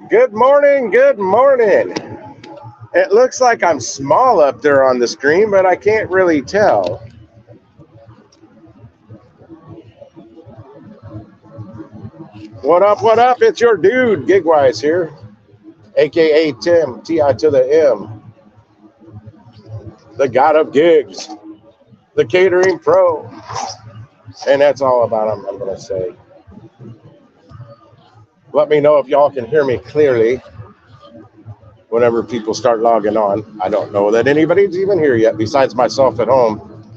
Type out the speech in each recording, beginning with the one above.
Good morning, good morning. It looks like I'm small up there on the screen, but I can't really tell. What up, what up? It's your dude, Gigwise here, aka Tim, T-I to the M, the god of gigs, the catering pro. And that's all about him, I'm going to say. Let me know if y'all can hear me clearly whenever people start logging on. I don't know that anybody's even here yet besides myself at home.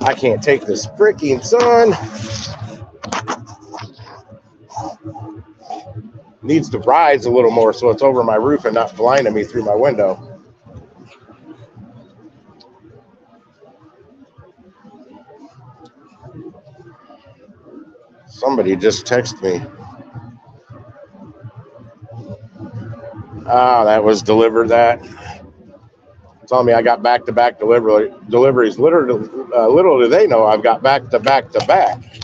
I can't take this freaking sun. Needs to rise a little more so it's over my roof and not blinding me through my window. Somebody just texted me. That was DeliverThat. Telling me I got back-to-back deliveries. Little do they know I've got back-to-back-to-back.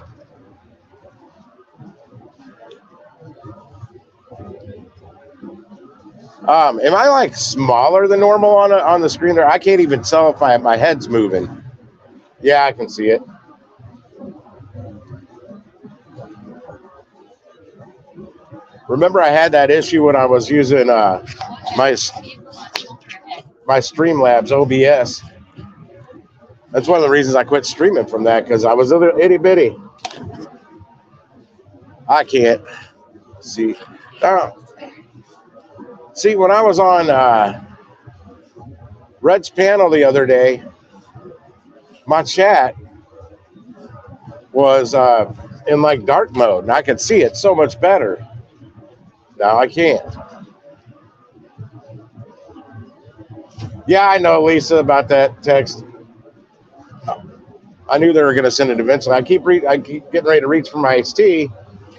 Am I like smaller than normal on the screen there? I can't even tell if my head's moving. Yeah, I can see it. Remember, I had that issue when I was using my Streamlabs OBS. That's one of the reasons I quit streaming from that, because I was a little itty bitty. I can't see. See, when I was on Red's panel the other day, my chat was in like dark mode, and I could see it so much better. Now I can't. Yeah, I know, Lisa, about that text. I knew they were going to send it eventually. I keep getting ready to reach for my iced tea,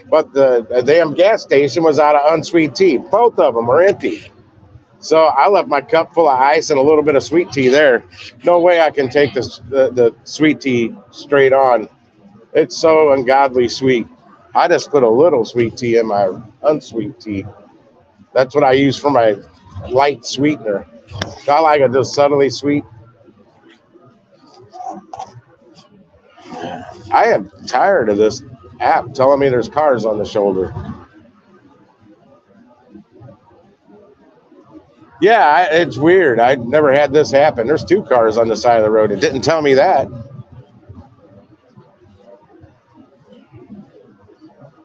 but the damn gas station was out of unsweet tea. Both of them are empty. So I left my cup full of ice and a little bit of sweet tea there. No way I can take the sweet tea straight on. It's so ungodly sweet. I just put a little sweet tea in my unsweet tea. That's what I use for my light sweetener. I like it just subtly sweet. I am tired of this app telling me there's cars on the shoulder. Yeah, it's weird. I never had this happen. There's 2 cars on the side of the road. It didn't tell me that.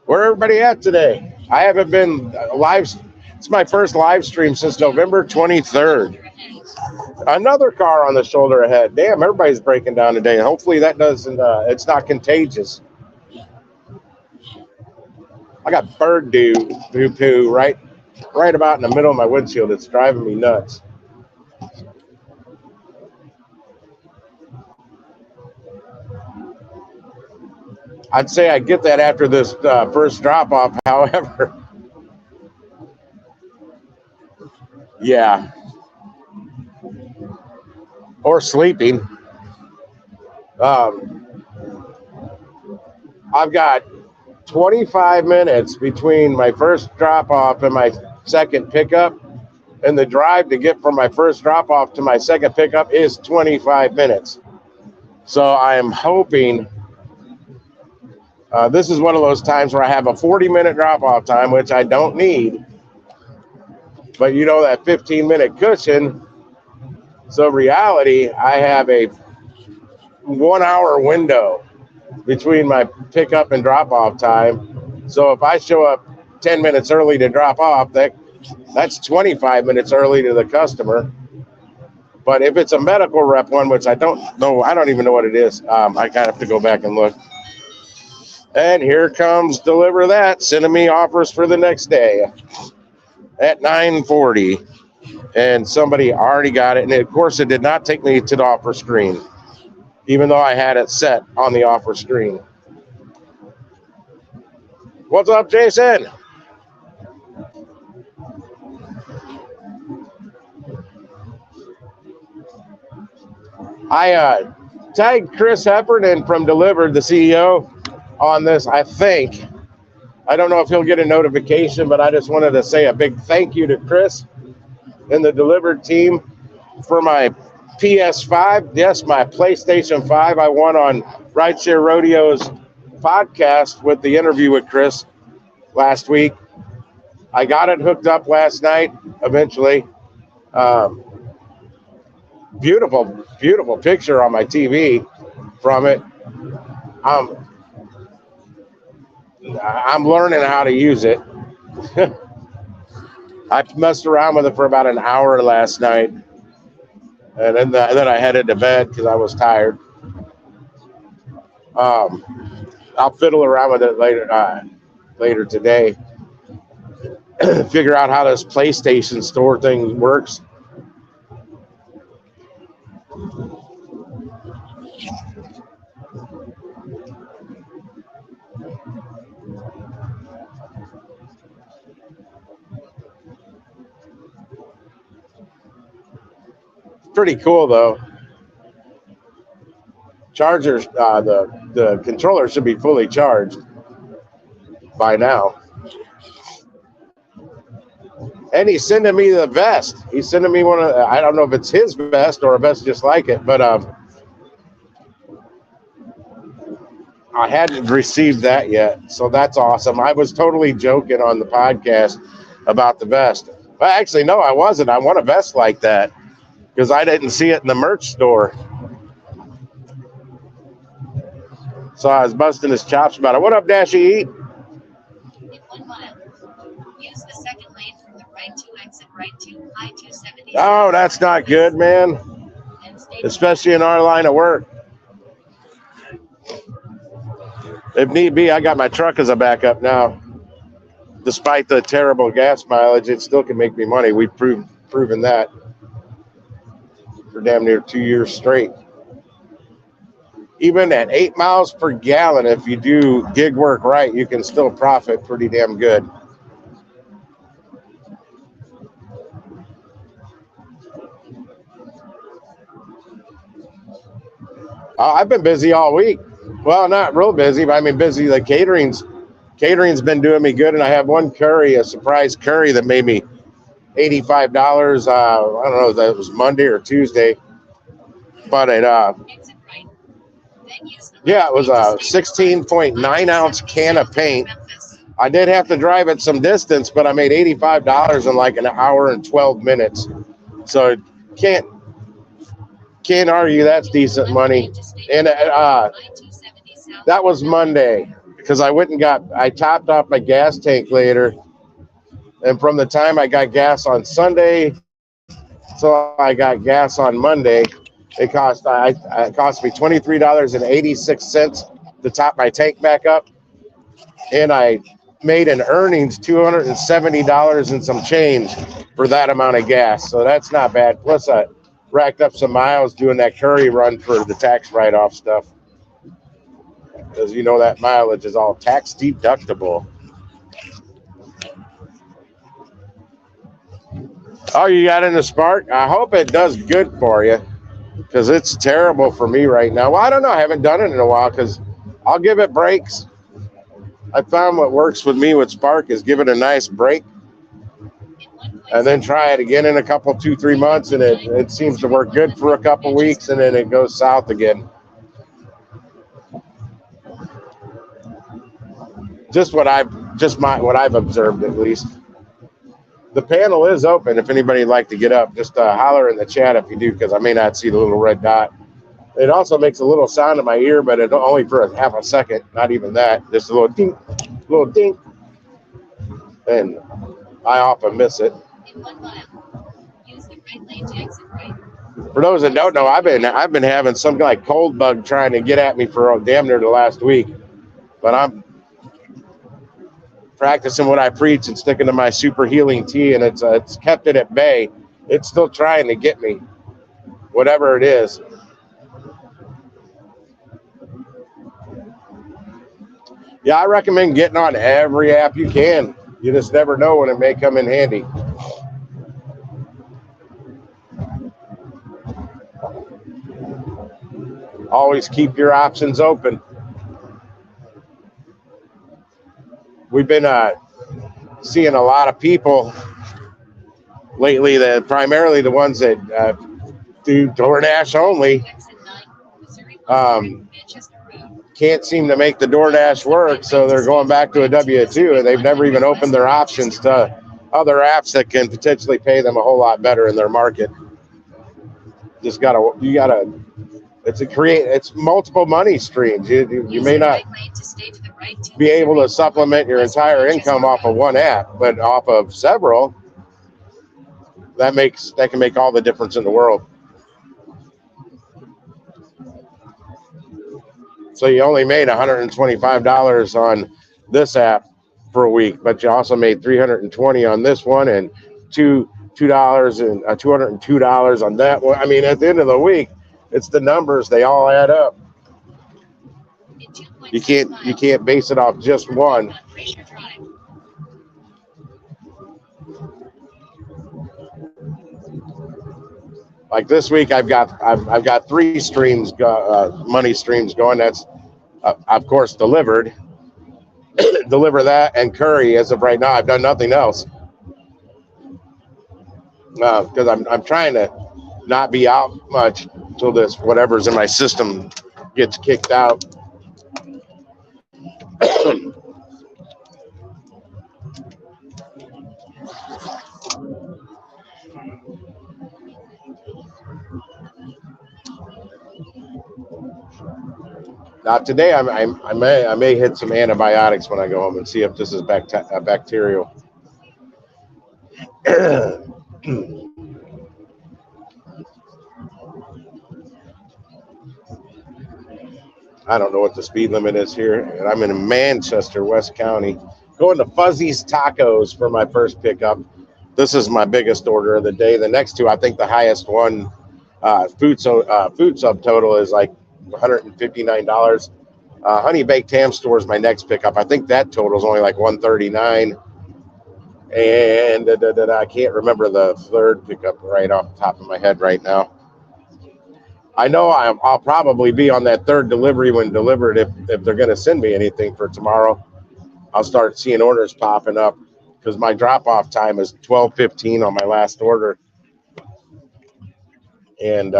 Where everybody at today? I haven't been live. It's my first live stream since November 23rd. Another car on the shoulder ahead. Damn, everybody's breaking down today. Hopefully that doesn't, it's not contagious. I got bird poo right about in the middle of my windshield. It's driving me nuts. I'd say I get that after this first drop off. However, yeah, or sleeping. I've got 25 minutes between my first drop off and my second pickup, and the drive to get from my first drop off to my second pickup is 25 minutes. So I am hoping this is one of those times where I have a 40-minute drop off time, which I don't need, but you know, that 15-minute cushion. So reality, I have a 1-hour window between my pickup and drop off time. So if I show up 10 minutes early to drop off, that's 25 minutes early to the customer. But if it's a medical rep one, which I don't know, I don't even know what it is. I kind of have to go back and look. And here comes DeliverThat sending me offers for the next day at 9:40. And somebody already got it. And of course, it did not take me to the offer screen, even though I had it set on the offer screen. What's up, Jason? tagged Chris Heffernan from Dlivrd, the CEO, on this, I think. I don't know if he'll get a notification, but I just wanted to say a big thank you to Chris and the Dlivrd team for my PS5. Yes, my PlayStation 5. I won on Rideshare Rodeo's podcast with the interview with Chris last week. I got it hooked up last night, eventually. Beautiful, beautiful picture on my TV from it. I'm learning how to use it. I messed around with it for about an hour last night, and then I headed to bed because I was tired. I'll fiddle around with it later today. Figure out how this PlayStation Store thing works. Pretty cool though. Chargers, the controller should be fully charged by now. And he's sending me the vest. He's sending me one of, I don't know if it's his vest or a vest just like it, but I hadn't received that yet. So that's awesome. I was totally joking on the podcast about the vest. Well, actually, no, I wasn't. I want a vest like that because I didn't see it in the merch store. So I was busting his chops about it. What up, Dashy Eat? In 1 mile, use the second lane from the right to exit right to I-270. Oh, that's not good, man. Especially in our line of work. If need be, I got my truck as a backup now. Despite the terrible gas mileage, it still can make me money. We've proven that for damn near 2 years straight. Even at 8 miles per gallon, if you do gig work right, you can still profit pretty damn good. I've been busy all week. Well, not real busy, but I mean busy. The catering's been doing me good, and I have one curry, a surprise curry that made me $85. I don't know if that was Monday or Tuesday, but it yeah, it was a 16.9 ounce can of paint. I did have to drive it some distance, but I made $85 in like an hour and 12 minutes. So can't argue that's decent money. And that was Monday because I topped off my gas tank later. And from the time I got gas on Sunday till I got gas on Monday, it cost me $23.86 to top my tank back up. And I made an earnings $270 and some change for that amount of gas. So that's not bad. Plus I racked up some miles doing that curry run for the tax write-off stuff. Because you know that mileage is all tax deductible. Oh, you got in the Spark? I hope it does good for you because it's terrible for me right now. Well, I don't know. I haven't done it in a while because I'll give it breaks. I found what works with me with Spark is give it a nice break and then try it again in a couple, 2-3 months, and it seems to work good for a couple weeks, and then it goes south again. What I've observed at least. The panel is open. If anybody'd like to get up, just holler in the chat if you do, because I may not see the little red dot. It also makes a little sound in my ear, but it only for a half a second. Not even that. Just a little ding, and I often miss it. In 1 mile, use the right lane to exit right. For those that don't know, I've been having some like cold bug trying to get at me for damn near the last week, but I'm practicing what I preach and sticking to my super healing tea, and it's kept it at bay. It's still trying to get me, whatever it is. Yeah, I recommend getting on every app you can. You just never know when it may come in handy. always keep your options open. We've been seeing a lot of people lately, that primarily the ones that do DoorDash only, can't seem to make the DoorDash work, so they're going back to a W-2, and they've never even opened their options to other apps that can potentially pay them a whole lot better in their market. It's multiple money streams. You may not be able to supplement your entire income off of one app, but off of several, that can make all the difference in the world. So you only made $125 on this app for a week, but you also made $320 on this one, and $202 on that one. I mean, at the end of the week, it's the numbers; they all add up. You can't base it off just one. Like this week, I've got 3 streams, money streams going. That's of course Dlivrd, DeliverThat, and Curry. As of right now, I've done nothing else because I'm trying to not be out much until this whatever's in my system gets kicked out. Now today, I may hit some antibiotics when I go home and see if this is bacterial. I don't know what the speed limit is here, and I'm in Manchester, West County, going to Fuzzy's Tacos for my first pickup. This is my biggest order of the day. The next two, I think the highest one, food subtotal is like $159. Honey Baked Ham Store is my next pickup. I think that total is only like $139. And I can't remember the third pickup right off the top of my head right now. I know I'll probably be on that third delivery when delivered. If they're going to send me anything for tomorrow, I'll start seeing orders popping up because my drop-off time is 12:15 on my last order. And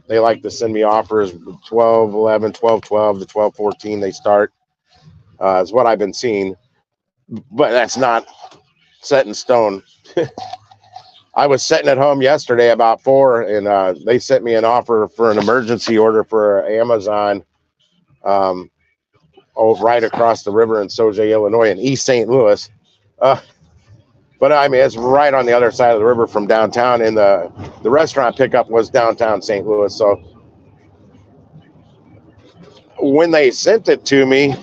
they like to send me offers 12:11, 12:12 to 12:14. They start. Is what I've been seeing. But that's not set in stone. I was sitting at home yesterday about 4, and they sent me an offer for an emergency order for Amazon right across the river in Sauget, Illinois, in East St. Louis. But I mean, it's right on the other side of the river from downtown, and the restaurant pickup was downtown St. Louis. So when they sent it to me,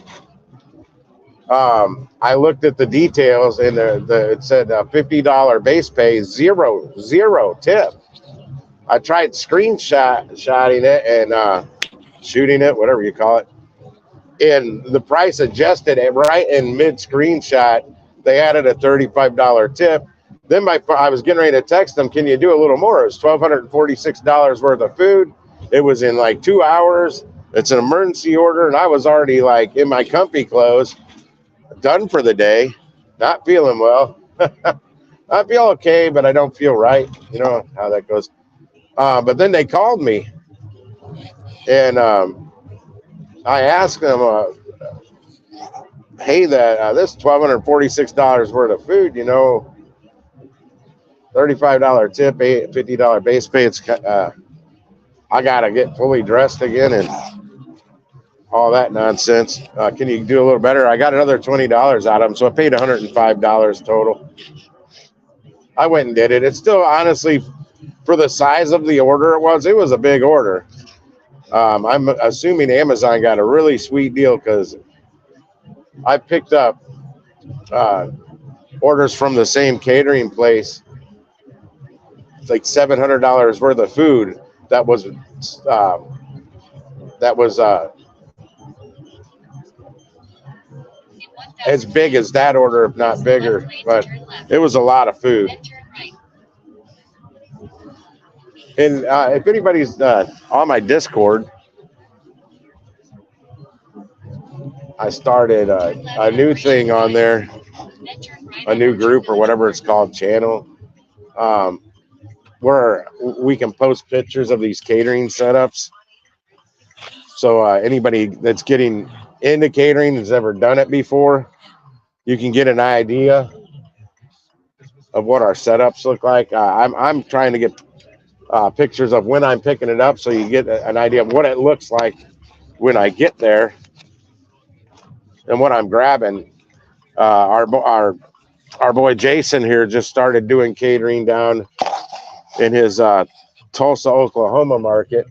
I looked at the details, and it said $50 base pay, zero tip. I tried screenshotting it and shooting it, whatever you call it, and the price adjusted it right in mid screenshot. They added a $35 tip. Then I was getting ready to text them, can you do a little more? It was $1,246 worth of food. It was in like 2 hours. It's an emergency order, and I was already like in my comfy clothes, done for the day, not feeling well. I feel okay, but I don't feel right. You know how that goes. But then they called me, and I asked them, hey, this $1,246 worth of food, you know, $35 tip, $50 base pay. It's I gotta get fully dressed again and all that nonsense. Can you do a little better? I got another $20 out of them, so I paid $105 total. I went and did it. It's still, honestly, for the size of the order it was a big order. I'm assuming Amazon got a really sweet deal because I picked up orders from the same catering place. It's like $700 worth of food that was as big as that order, if not bigger, but it was a lot of food. And if anybody's on my Discord, I started a new thing on there, a new group or whatever it's called, channel, um, where we can post pictures of these catering setups. So anybody that's getting into catering has ever done it before, you can get an idea of what our setups look like. I'm trying to get pictures of when I'm picking it up, so you get an idea of what it looks like when I get there and what I'm grabbing. Our boy Jason here just started doing catering down in his Tulsa, Oklahoma market.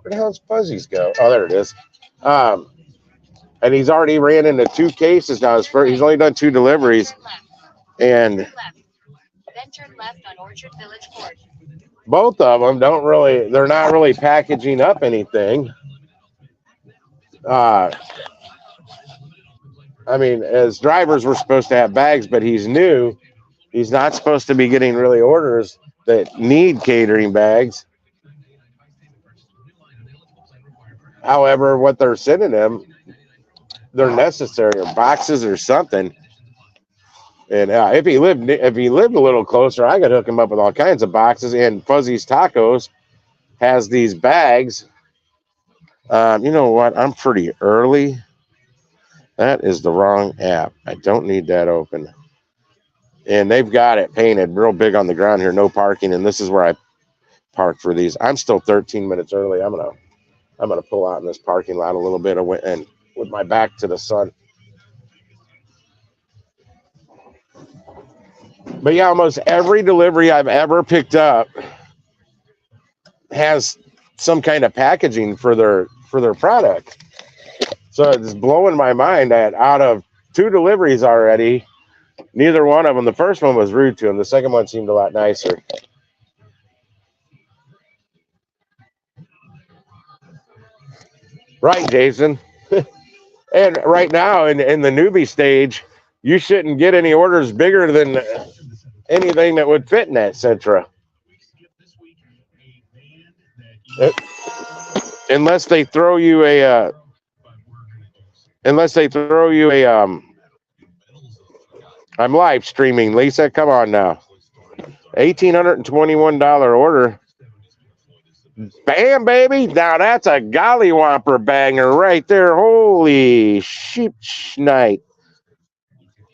Where the hell's Fuzzies go? Oh, there it is. Um, and he's already ran into 2 cases now. He's only done 2 deliveries, and Then turn left on Orchard Village Court. both of them they're not really packaging up anything. I mean, as drivers, we're supposed to have bags, but he's new. He's not supposed to be getting really orders that need catering bags. However, what they're sending him, they're necessary, or boxes or something. And if he lived a little closer, I could hook him up with all kinds of boxes. And Fuzzy's Tacos has these bags. You know what? I'm pretty early. That is the wrong app. I don't need that open. And they've got it painted real big on the ground here, no parking. And this is where I park for these. I'm still 13 minutes early. I'm gonna pull out in this parking lot a little bit and with my back to the sun. But yeah, almost every delivery I've ever picked up has some kind of packaging for their product. So it's blowing my mind that out of 2 deliveries already, neither one of them, the first one was rude to him. The second one seemed a lot nicer. Right, Jason. And right now in the newbie stage, you shouldn't get any orders bigger than anything that would fit in that Sentra. Unless they throw you a I'm live streaming, Lisa. Come on now. $1,821 order. Bam, baby. Now that's a gollywomper banger right there. Holy sheep night.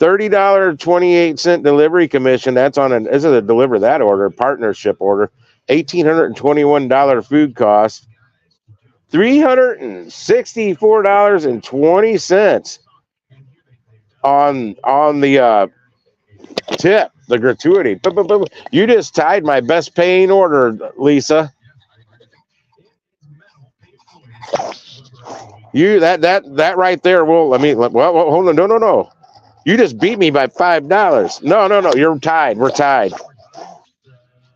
$30.28 delivery commission. That's on this is a DeliverThat order, partnership order. $1,821 food cost. $364.20 on the tip, the gratuity. You just tied my best paying order, Lisa. You that right there. Well, hold on. No. You just beat me by $5. No. You're tied. We're tied.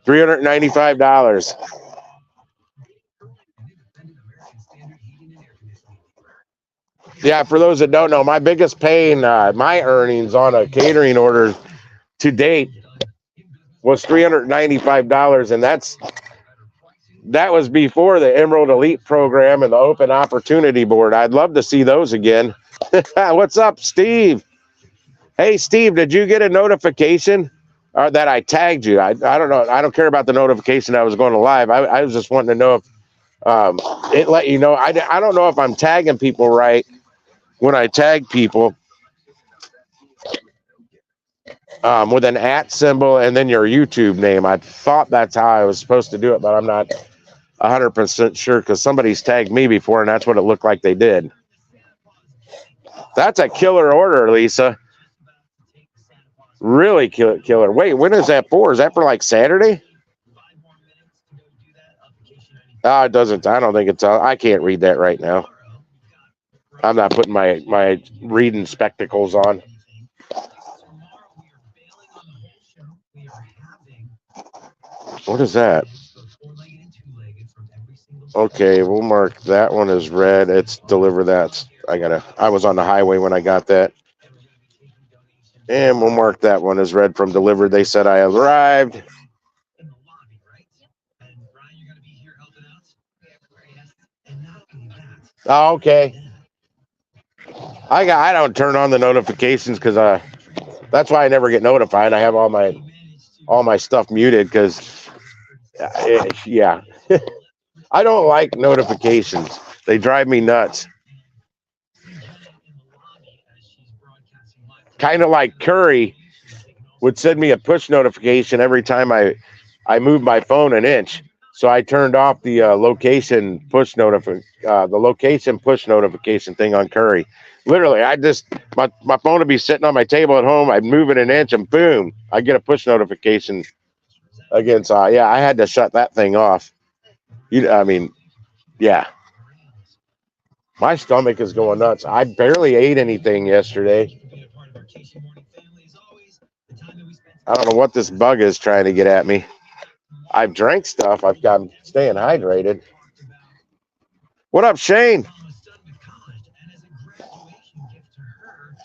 $395. Yeah, for those that don't know, my biggest pain, my earnings on a catering order to date was $395, and that was before the Emerald Elite program and the Open Opportunity Board. I'd love to see those again. What's up, Steve? Hey, Steve, did you get a notification that I tagged you? I don't know. I don't care about the notification I was going to live. I was just wanting to know if it let you know. I don't know if I'm tagging people right when I tag people with an @ symbol and then your YouTube name. I thought that's how I was supposed to do it, but I'm not 100% sure because somebody's tagged me before and that's what it looked like they did. That's a killer order, Lisa. Really killer. Wait, when is that for? Is that for like Saturday? It doesn't. I don't think it's. I can't read that right now. I'm not putting my reading spectacles on. What is that? Okay, we'll mark that one as red. It's DeliverThat. I was on the highway when I got that. And we'll mark that one as red from Delivered. They said I arrived. Oh, okay. I don't turn on the notifications because that's why I never get notified. I have all my stuff muted because yeah, I don't like notifications. They drive me nuts. Kind of like Curry would send me a push notification every time I moved my phone an inch. So I turned off the location push notification thing on Curry. Literally, my phone would be sitting on my table at home. I'd move it an inch, and boom, I get a push notification again. So yeah, I had to shut that thing off. I mean, yeah, my stomach is going nuts. I barely ate anything yesterday. I don't know what this bug is trying to get at me. I've drank stuff. I'm staying hydrated. What up, Shane?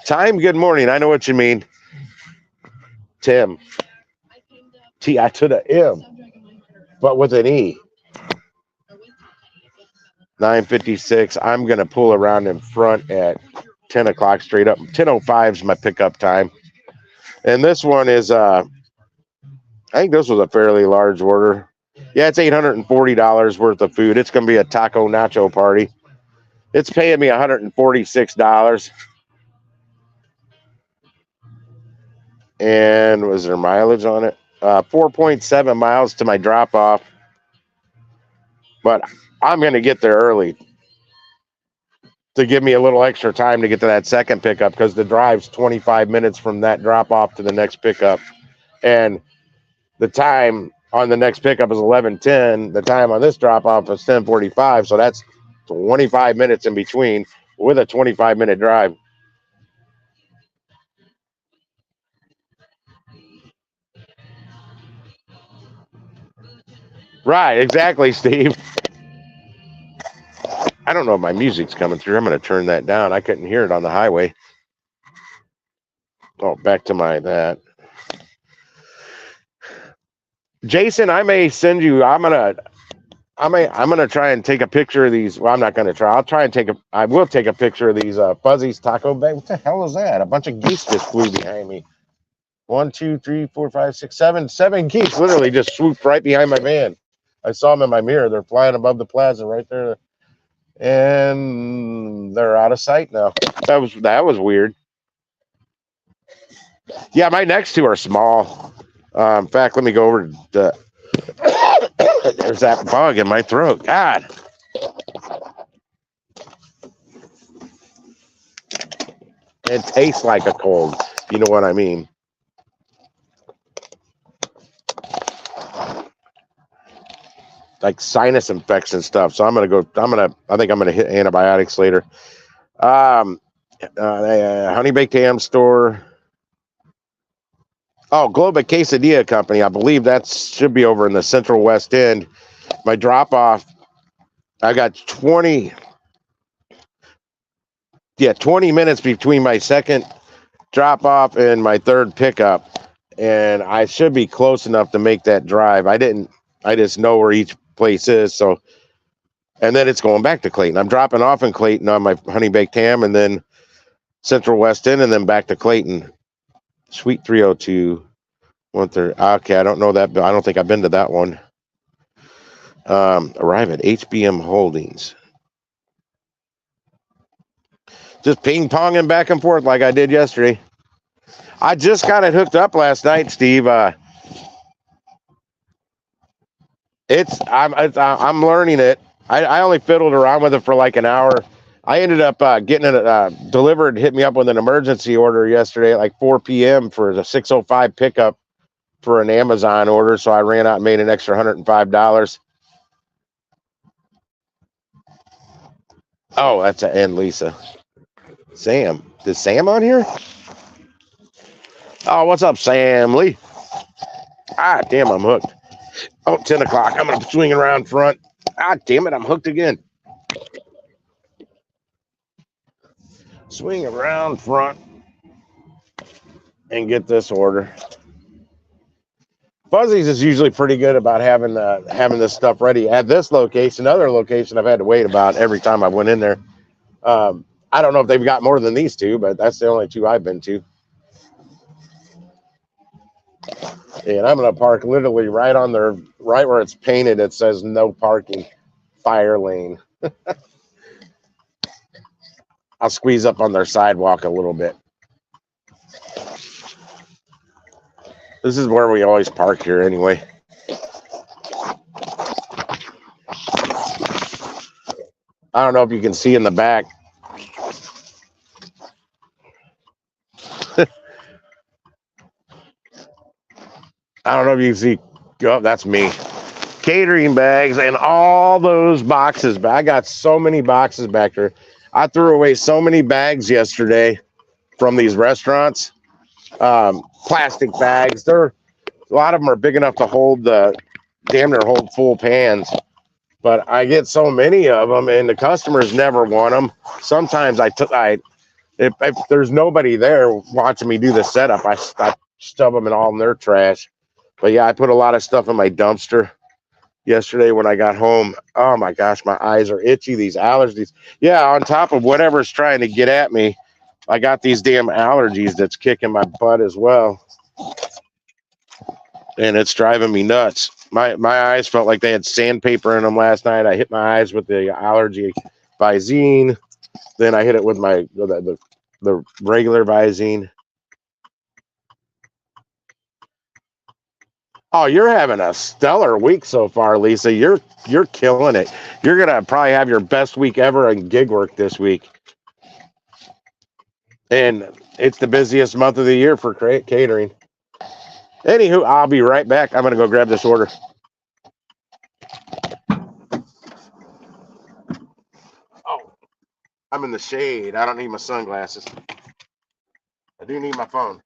Time, good morning. I know what you mean. Tim. T-I to the M, but with an E. 9:56. I'm going to pull around in front at 10 o'clock straight up. 10:05 is my pickup time. And this one is, I think this was a fairly large order. Yeah, it's $840 worth of food. It's going to be a taco nacho party. It's paying me $146. And was there mileage on it? 4.7 miles to my drop off. But I'm going to get there early to give me a little extra time to get to that second pickup because the drive's 25 minutes from that drop off to the next pickup. And the time on the next pickup is 11:10. The time on this drop off is 10:45. So that's 25 minutes in between with a 25-minute drive. Right, exactly, Steve. I don't know if my music's coming through. I'm going to turn that down. I couldn't hear it on the highway. Oh, back to that. Jason, I may send you. I'm gonna try and take a picture of these. Well, I'm not gonna try. I will take a picture of these Fuzzy's taco bag. What the hell is that? A bunch of geese just flew behind me. 1, 2, 3, 4, 5, 6, 7. 7 geese literally just swooped right behind my van. I saw them in my mirror. They're flying above the plaza right there, and they're out of sight now. That was weird. Yeah, my next two are small. In fact, let me go over to. There's that bug in my throat. God. It tastes like a cold. You know what I mean? Like sinus infection stuff. So I think I'm gonna hit antibiotics later. Honey baked ham store. Oh, Globa Quesadilla Company. I believe that should be over in the Central West End. My drop off. I got 20 minutes between my second drop off and my third pickup, and I should be close enough to make that drive. I just know where each place is. So, and then it's going back to Clayton. I'm dropping off in Clayton on my honey baked ham, and then Central West End, and then back to Clayton. Suite 302. 130. Okay, I don't know that. I don't think I've been to that one. Arrive at HBM Holdings. Just ping ponging back and forth like I did yesterday. I just got it hooked up last night, Steve. I'm learning it. I only fiddled around with it for like an hour. I ended up getting it delivered. Hit me up with an emergency order yesterday at like 4 p.m. for the 6:05 pickup for an Amazon order. So I ran out and made an extra $105. Oh, that's and Lisa. Sam. Is Sam on here? Oh, what's up, Sam Lee? Ah, damn, I'm hooked. Oh, 10 o'clock. I'm going to swing around front. Ah, damn it, I'm hooked again. Swing around front and get this order. Fuzzy's is usually pretty good about having this stuff ready. At this location, other location, I've had to wait about every time I went in there. I don't know if they've got more than these two, but that's the only two I've been to. And I'm going to park literally right on their, right where it's painted. It says no parking, fire lane. I'll squeeze up on their sidewalk a little bit. This is where we always park here anyway. I don't know if you can see in the back. I don't know if you can see. Oh, that's me. Catering bags and all those boxes. But I got so many boxes back there. I threw away so many bags yesterday from these restaurants. Plastic bags. A lot of them are big enough to hold damn near hold full pans. But I get so many of them, and the customers never want them. Sometimes if there's nobody there watching me do the setup, I shove them in their trash. But yeah, I put a lot of stuff in my dumpster yesterday when I got home. Oh my gosh, my eyes are itchy. These allergies. Yeah, on top of whatever's trying to get at me, I got these damn allergies that's kicking my butt as well. And it's driving me nuts. My eyes felt like they had sandpaper in them last night. I hit my eyes with the allergy Visine. Then I hit it with the regular Visine. Oh, you're having a stellar week so far, Lisa. You're killing it. You're gonna probably have your best week ever in gig work this week. And it's the busiest month of the year for catering. Anywho, I'll be right back. I'm gonna go grab this order. Oh, I'm in the shade. I don't need my sunglasses. I do need my phone.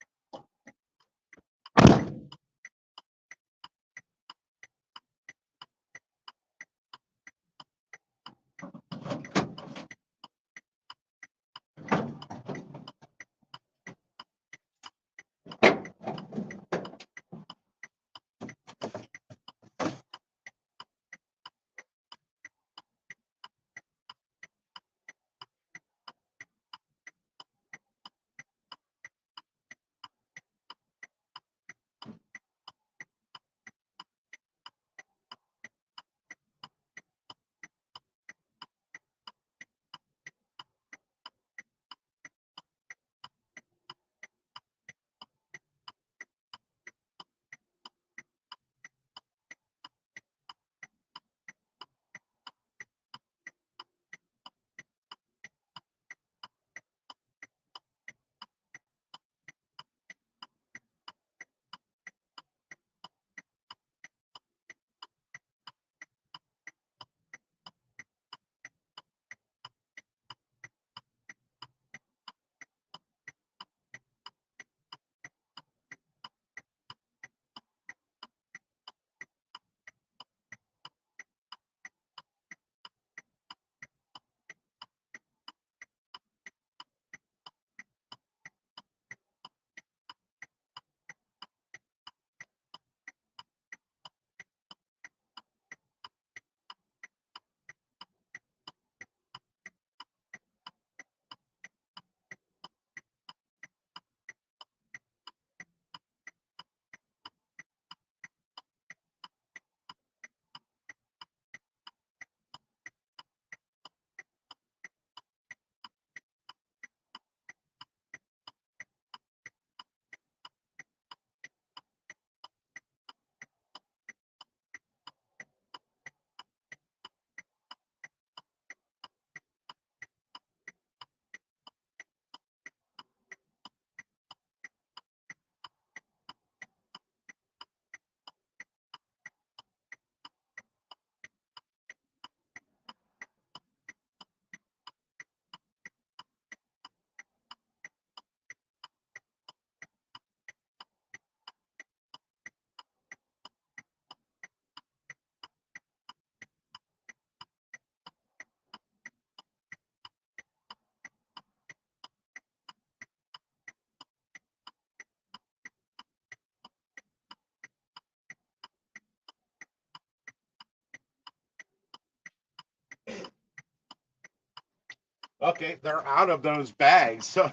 Okay, they're out of those bags. So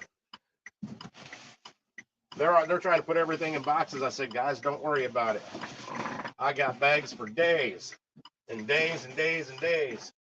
they're trying to put everything in boxes. I said, guys, don't worry about it. I got bags for days and days and days and days.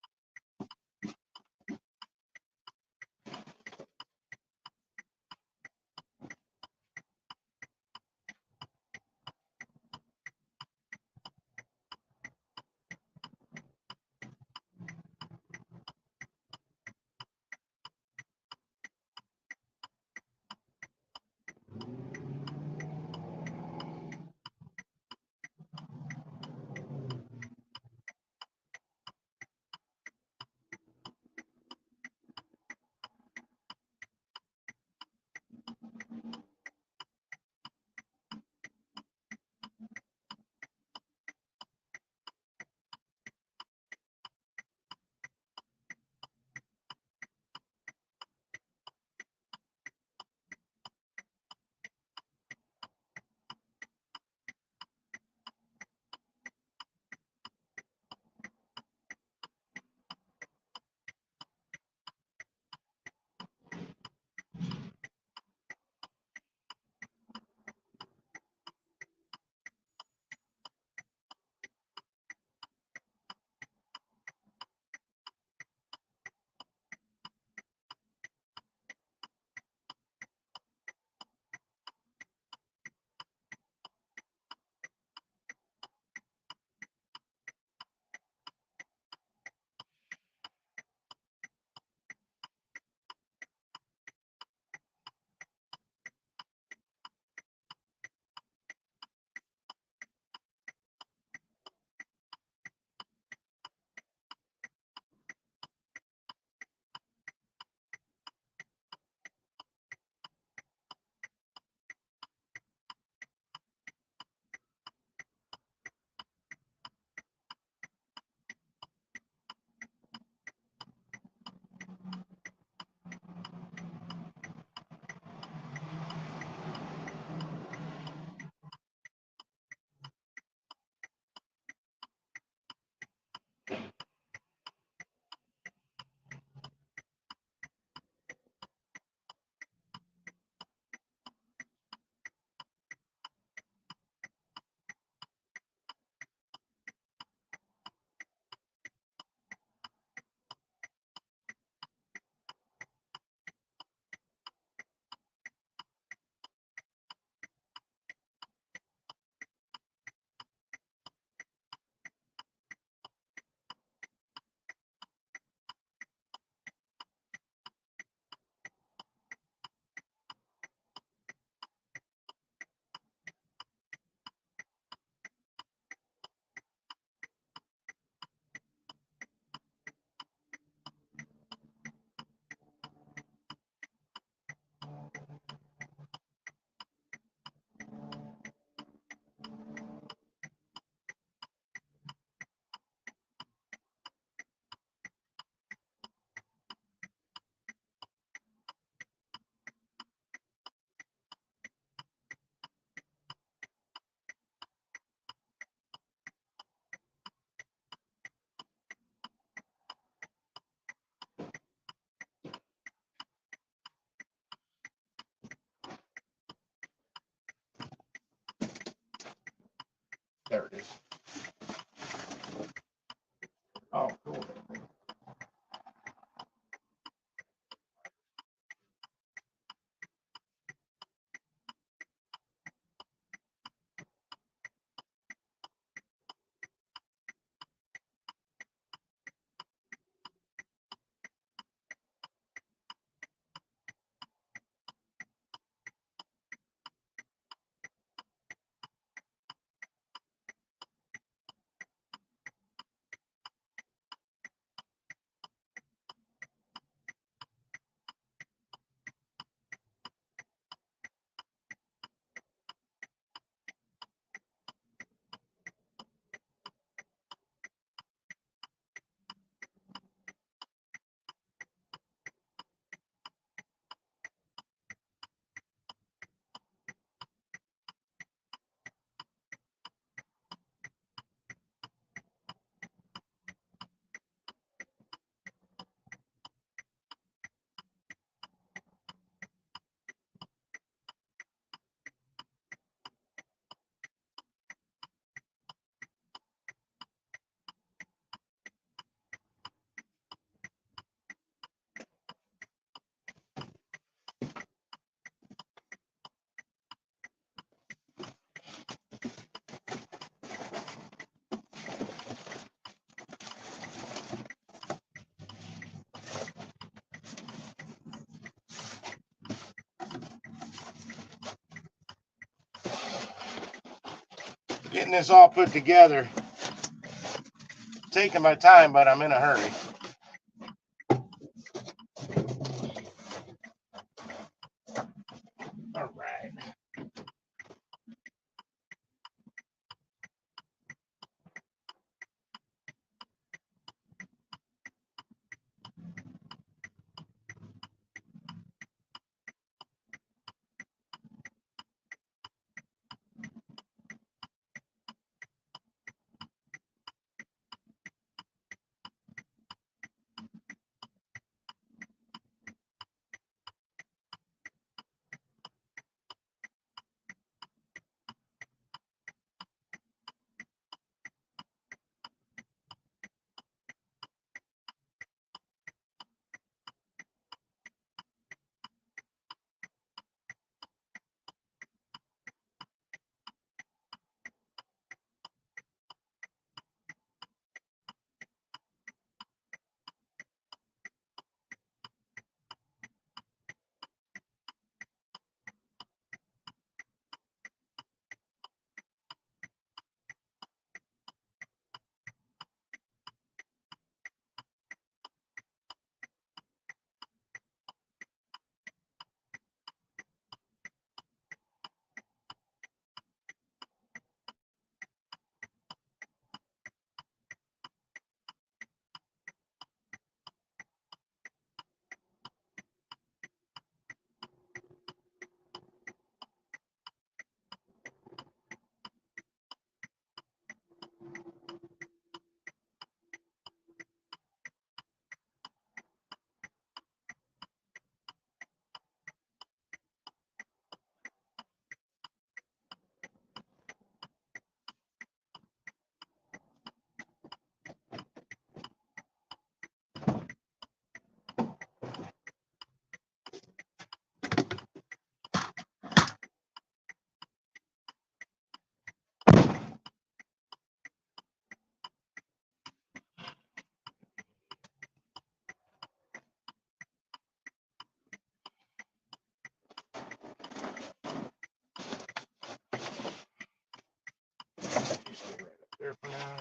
getting this all put together. Taking my time, but I'm in a hurry. All right. There for now.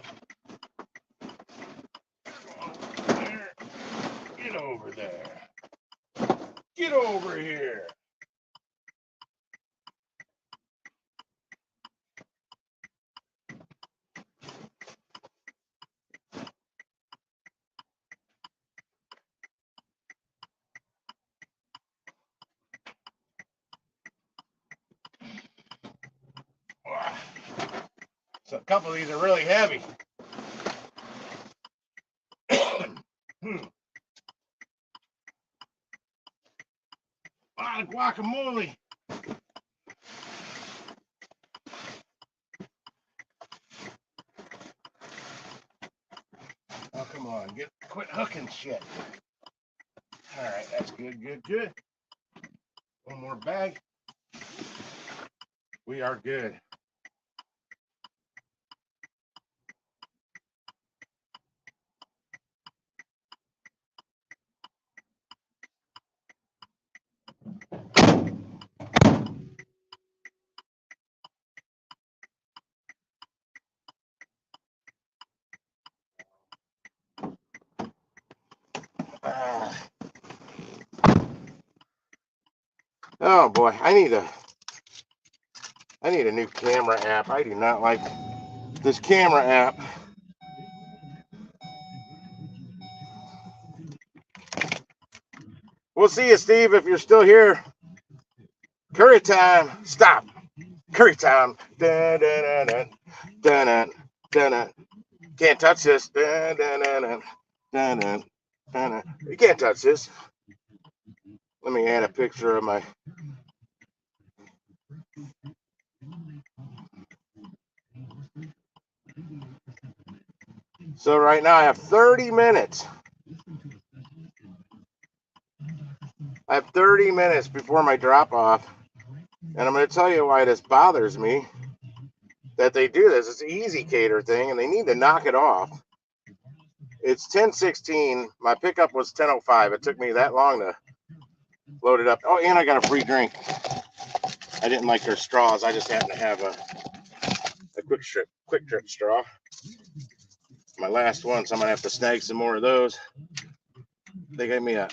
Get over there. Get over here. So a couple of these are really heavy. A lot of guacamole. Oh, come on. Quit hooking shit. All right, that's good, good, good. One more bag. We are good. Oh boy, I need a new camera app. I do not like this camera app. We'll see you, Steve, if you're still here. Curry time. Stop. Curry time. Dun, dun, dun, dun, dun, dun, dun, dun. Can't touch this. Dun, dun, dun, dun, dun, dun, dun, dun. You can't touch this. Let me add a picture of my. So right now I have 30 minutes. I have 30 minutes before my drop off. And I'm going to tell you why this bothers me. That they do this. It's an EzCater thing, and they need to knock it off. It's 10:16. My pickup was 10:05. It took me that long to load it up. Oh, and I got a free drink. I didn't like their straws. I just happened to have a quick trip straw. My last one, so I'm gonna have to snag some more of those. They gave me an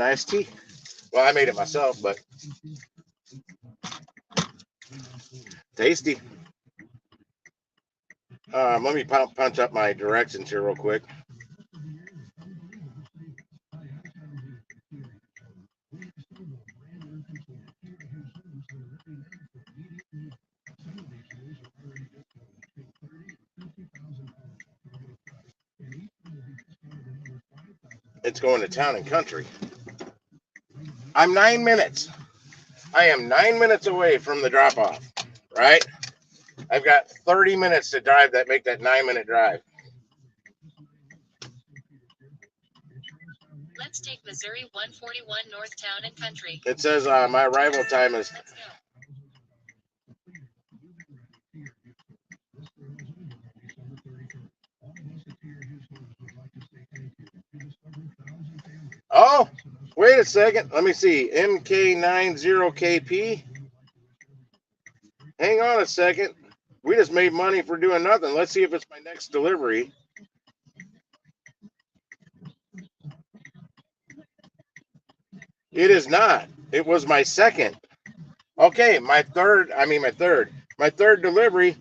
iced tea. Well, I made it myself, but tasty. Let me punch up my directions here real quick. It's going to Town and Country. I'm 9 minutes. I am 9 minutes away from the drop off, right? I've got 30 minutes to drive make that 9-minute drive. Let's take Missouri 141 North Town and Country. It says my arrival time is. Let's go. Oh, wait a second. Let me see. MK90KP. Hang on a second. We just made money for doing nothing. Let's see if it's my next delivery. It is not. It was my second. Okay, my third delivery,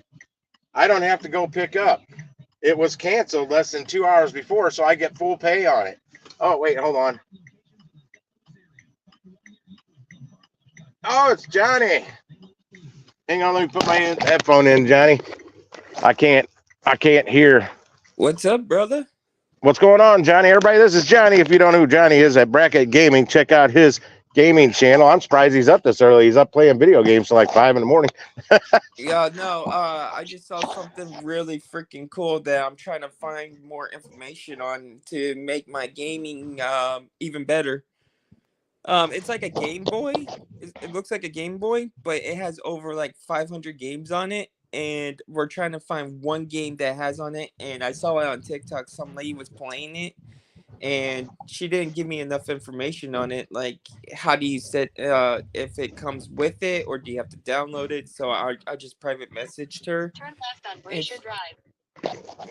I don't have to go pick up. It was canceled less than 2 hours before, so I get full pay on it. Oh, wait, hold on. Oh, it's Johnny. Hang on, let me put my headphone in, Johnny. I can't hear. What's up, brother? What's going on, Johnny? Everybody, this is Johnny. If you don't know who Johnny is at Bracket Gaming, check out his gaming channel. I'm surprised he's up this early. He's up playing video games till like 5 in the morning. Yeah, no, I just saw something really freaking cool that I'm trying to find more information on to make my gaming even better. It's like a Game Boy. It looks like a Game Boy, but it has over like 500 games on it. And we're trying to find one game that has on it. And I saw it on TikTok. Some lady was playing it, and she didn't give me enough information on it. Like, how do you set if it comes with it, or do you have to download it? So I just private messaged her. Turn left on Brazier Drive.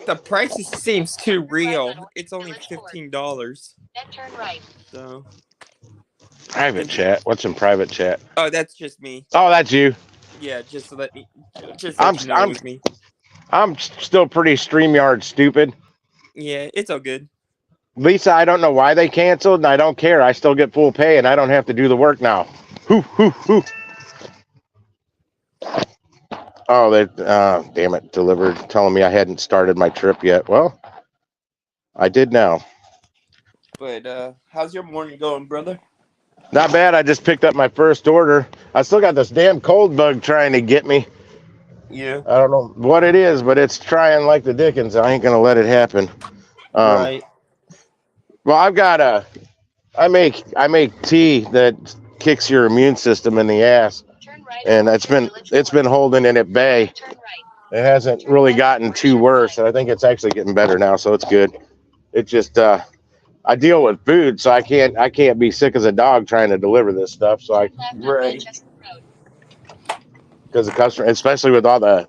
The price seems too real. It's only $15. Then turn right. So Private chat? What's in private chat? oh, that's just me. Oh, that's you. Yeah, just to let you know it was me. I'm still pretty StreamYard stupid. Yeah, it's all good. Lisa, I don't know why they canceled, and I don't care. I still get full pay, and I don't have to do the work now. Oh, damn it, Dlivrd telling me I hadn't started my trip yet. Well, I did now. But how's your morning going, brother? Not bad. I just picked up my first order. I still got this damn cold bug trying to get me. Yeah. I don't know what it is, but it's trying like the dickens. I ain't gonna let it happen. Right. Well, I make tea that kicks your immune system in the ass, and it's been holding it at bay. It hasn't really gotten too worse, and I think it's actually getting better now, so it's good. It just I deal with food, so I can't be sick as a dog trying to deliver this stuff. So Right. because the customer, especially with all the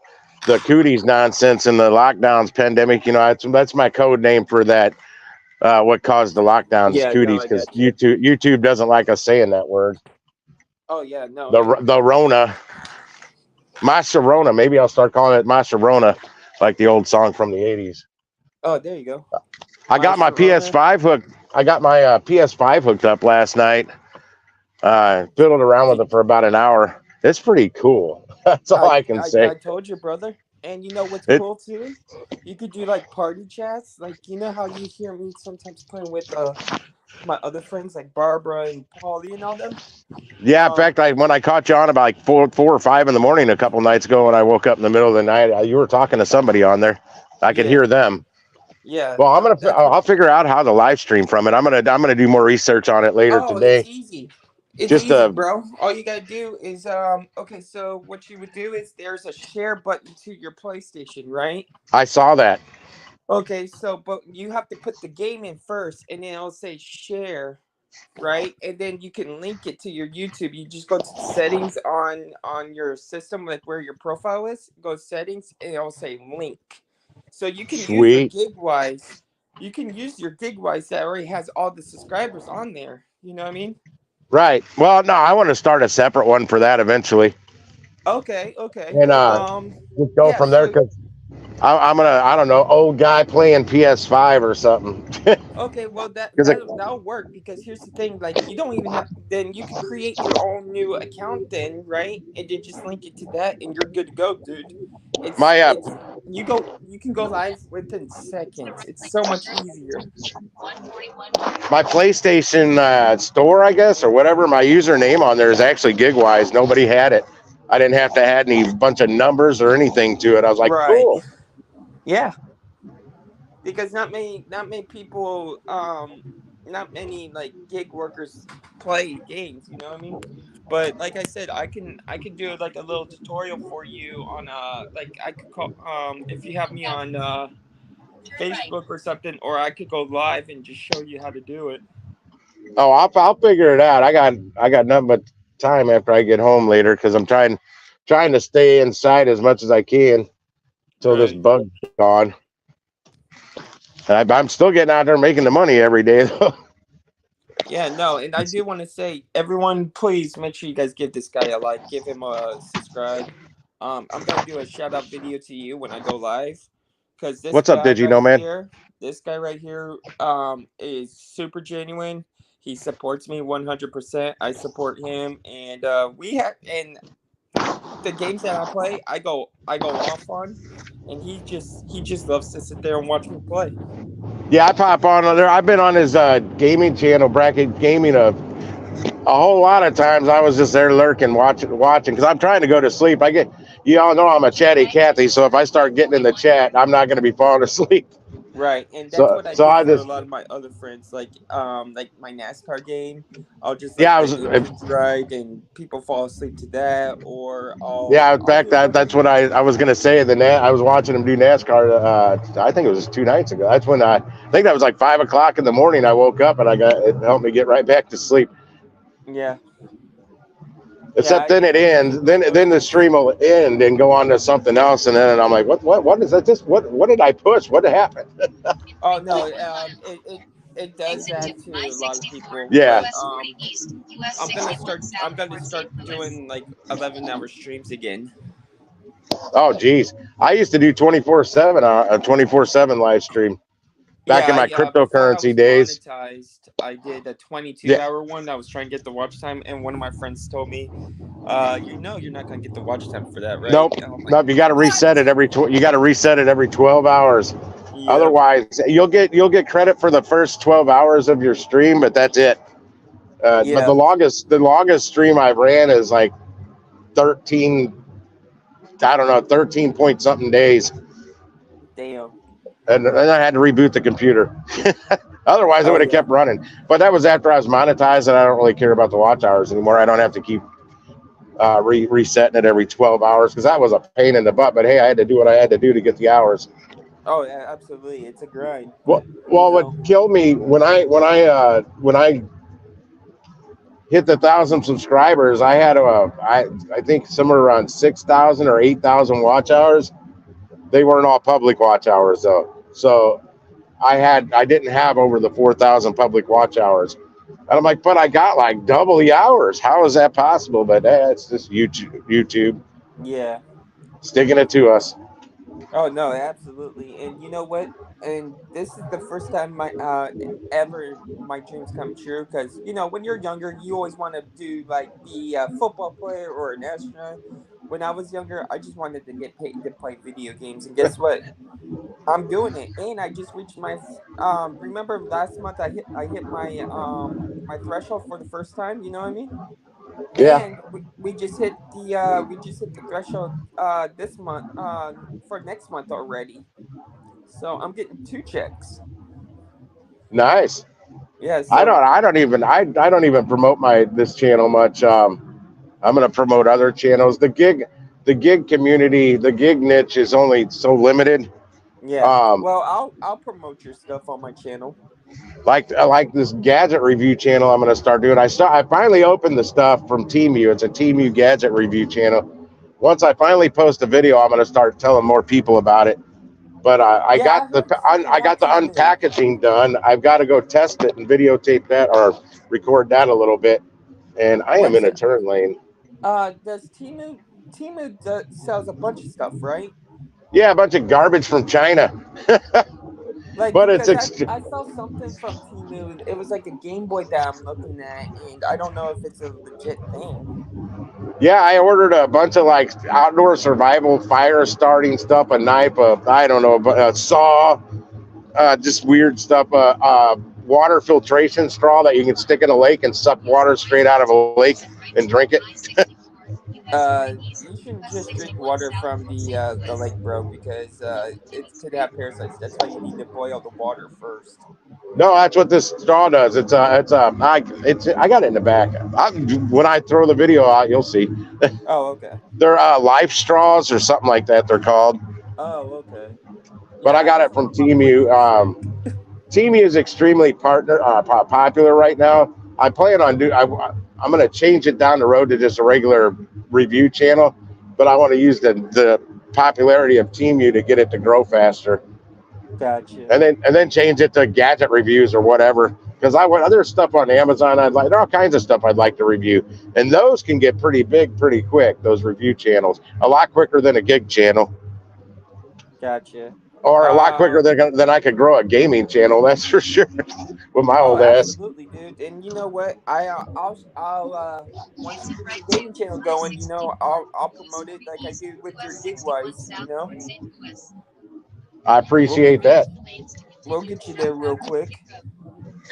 cooties nonsense and the lockdowns pandemic, that's my code name for that. What caused the lockdowns? Yeah, Cooties, no, I because got you. YouTube doesn't like us saying that word. Oh yeah, no. The Rona, Master Rona. Maybe I'll start calling it Master Rona, like the old song from the '80s. Oh, there you go. I got my PS5 hooked. I got my PS5 hooked up last night. Fiddled around with it for about an hour. It's pretty cool. That's all I can say. I told you, brother. And you know what's cool too? You could do like party chats. Like, you know how you hear me sometimes playing with my other friends like Barbara and Paulie and all them? Yeah, in fact, when I caught you on about like 4 or 5 in the morning a couple nights ago, when I woke up in the middle of the night, you were talking to somebody on there. I could hear them. Yeah. Well, I'll figure out how to live stream from it. I'm gonna do more research on it later today. It's easy. It's easy, bro. All you gotta do is okay, so what you would do is there's a share button to your PlayStation, right? I saw that. Okay, so but you have to put the game in first, and then it'll say share. right? And then you can link it to your YouTube. You just go to settings on your system, like where your profile is. Go settings, and it'll say link. So you can use your Sweet. GigWise. You can use your GigWise that already has all the subscribers on there. You know what I mean? Right. Well, no, I want to start a separate one for that eventually, Okay, okay. and just go Yeah. from there So because I'm gonna, I don't know, old guy playing PS5 or something. okay, well Because that'll work because here's the thing, like you don't even have then you can create your own new account then, right? And then just link it to that and you're good to go, dude. my It's you can go live within seconds. It's so much easier. my PlayStation store, I guess, or whatever, my username on there is actually Gigwise. Nobody had it. I didn't have to add any bunch of numbers or anything to it. I was like, Right. cool. Yeah. Because not many people not many like gig workers play games, you know what I mean? But like I said, I can do like a little tutorial for you on like I could call if you have me on Facebook or something, or I could go live and just show you how to do it. Oh, I'll figure it out. I got nothing but time after I get home later because I'm trying to stay inside as much as I can till this Right. bug's gone. And I'm still getting out there making the money every day though. Yeah, no, and I do want to say, everyone, please make sure you guys give this guy a like, give him a subscribe. I'm gonna do a shout out video to you when I go live, because What's up, Digi Nomad? this guy right here, is super genuine. He supports me 100%. I support him, and we have and the games that I play, I go off on, and he just loves to sit there and watch me play. Yeah, I pop on there. I've been on his gaming channel, Bracket Gaming, a whole lot of times. I was just there lurking, watching, because I'm trying to go to sleep. You all know I'm a chatty Cathy, so if I start getting in the chat, I'm not going to be falling asleep. Right, and that's So, what I so do I for a just, lot of my other friends, like my NASCAR game. I'll just yeah, let I the was, engines ride, and people fall asleep to that, or yeah. In I'll fact, do whatever. that's what I was going to say. I was watching him do NASCAR. I think it was 2 nights ago. That's when I think that was like 5 o'clock in the morning. I woke up and it helped me get right back to sleep. Yeah, yeah, Except then it it's ends. Then the stream will end and go on to something else, and then I'm like, what is that? What did I push? What happened? oh no, it does that to a lot of people, Yeah. but I'm gonna start doing like 11-hour streams again. Oh, geez. I used to do 24/7 a 24/7 live stream back Yeah, in my before I cryptocurrency was days. monetized, I did a Yeah. 22-hour one. I was trying to get the watch time, and one of my friends told me, you know, you're not gonna get the watch time for that, right? Nope. And I'm like, Nope. You got to what? reset it you got to reset it every 12 hours. Yep. Otherwise, you'll get credit for the first 12 hours of your stream, but that's it. But Yeah. the longest stream I've ran is like 13, I don't know, 13 point something days. Damn. And then I had to reboot the computer. Otherwise, it Oh would have yeah. kept running. But that was after I was monetized, and I don't really care about the watch hours anymore. I don't have to keep resetting it every 12 hours because that was a pain in the butt. But hey, I had to do what I had to do to get the hours. Oh yeah, absolutely. It's a grind, Well, but you well, what know. killed me when I hit the 1,000 subscribers, I think somewhere around 6,000 or 8,000 watch hours. They weren't all public watch hours though, so I didn't have over the 4,000 public watch hours. And I'm like, but I got like double the hours. How is that possible? But it's just YouTube Yeah. sticking it to us. Oh no, absolutely. And you know what? And this is the first time my ever my dreams come true, because you know when you're younger, you always want to do like be a football player or an astronaut. When I was younger, I just wanted to get paid to play video games, and guess what? I'm doing it, and I just reached my Remember last month I hit my threshold for the first time. You know what I mean? Yeah, And we just hit the threshold this month for next month already. So I'm getting two checks. nice. Yeah. I So don't I don't even I don't even promote my this channel much. I'm gonna promote other channels. The gig community, the gig niche is only so limited. yeah. Um, Well, I'll promote your stuff on my channel. like this gadget review channel I'm going to start doing. I finally opened the stuff from Temu. It's a Temu gadget review channel. Once I finally post a video, I'm going to start telling more people about it. But I Yeah, I got the heard freaking I got the Y2K. unpackaging done. I've got to go test it and videotape that or record that a little bit. And I am What's in a turn lane. does Temu sells a bunch of stuff, right? Yeah, a bunch of garbage from China. Like But it's because I saw something from Temu. It was like a Game Boy that I'm looking at, and I don't know if it's a legit thing. yeah, I ordered a bunch of like outdoor survival fire starting stuff, a knife, I don't know, a saw, just weird stuff, water filtration straw that you can stick in a lake and suck water straight out of a lake and drink it. You shouldn't just drink water from the lake, bro, because it could have parasites. That's why you need to boil the water first. No, that's what this straw does. I got it in the back. When I throw the video out, you'll see. Oh, okay. They're life straws or something like that. They're called. Oh, okay. But Yeah, I I got just it don't from know about poison. Temu. Temu is extremely popular right now. I plan on I'm going to change it down the road to just a regular review channel, but I want to use the popularity of Temu to get it to grow faster, Gotcha. and then change it to gadget reviews or whatever. Because I want other stuff on Amazon. There are all kinds of stuff I'd like to review, and those can get pretty big pretty quick. Those review channels, a lot quicker than a gig channel, Gotcha. or a lot quicker Um. than I could grow a gaming channel. That's for sure. With my Oh, old ass. absolutely, dude. And you know what? I'll once you get your gaming channel going, I'll promote it like I did with your gig wise. I We'll get appreciate that. we'll get you there real quick.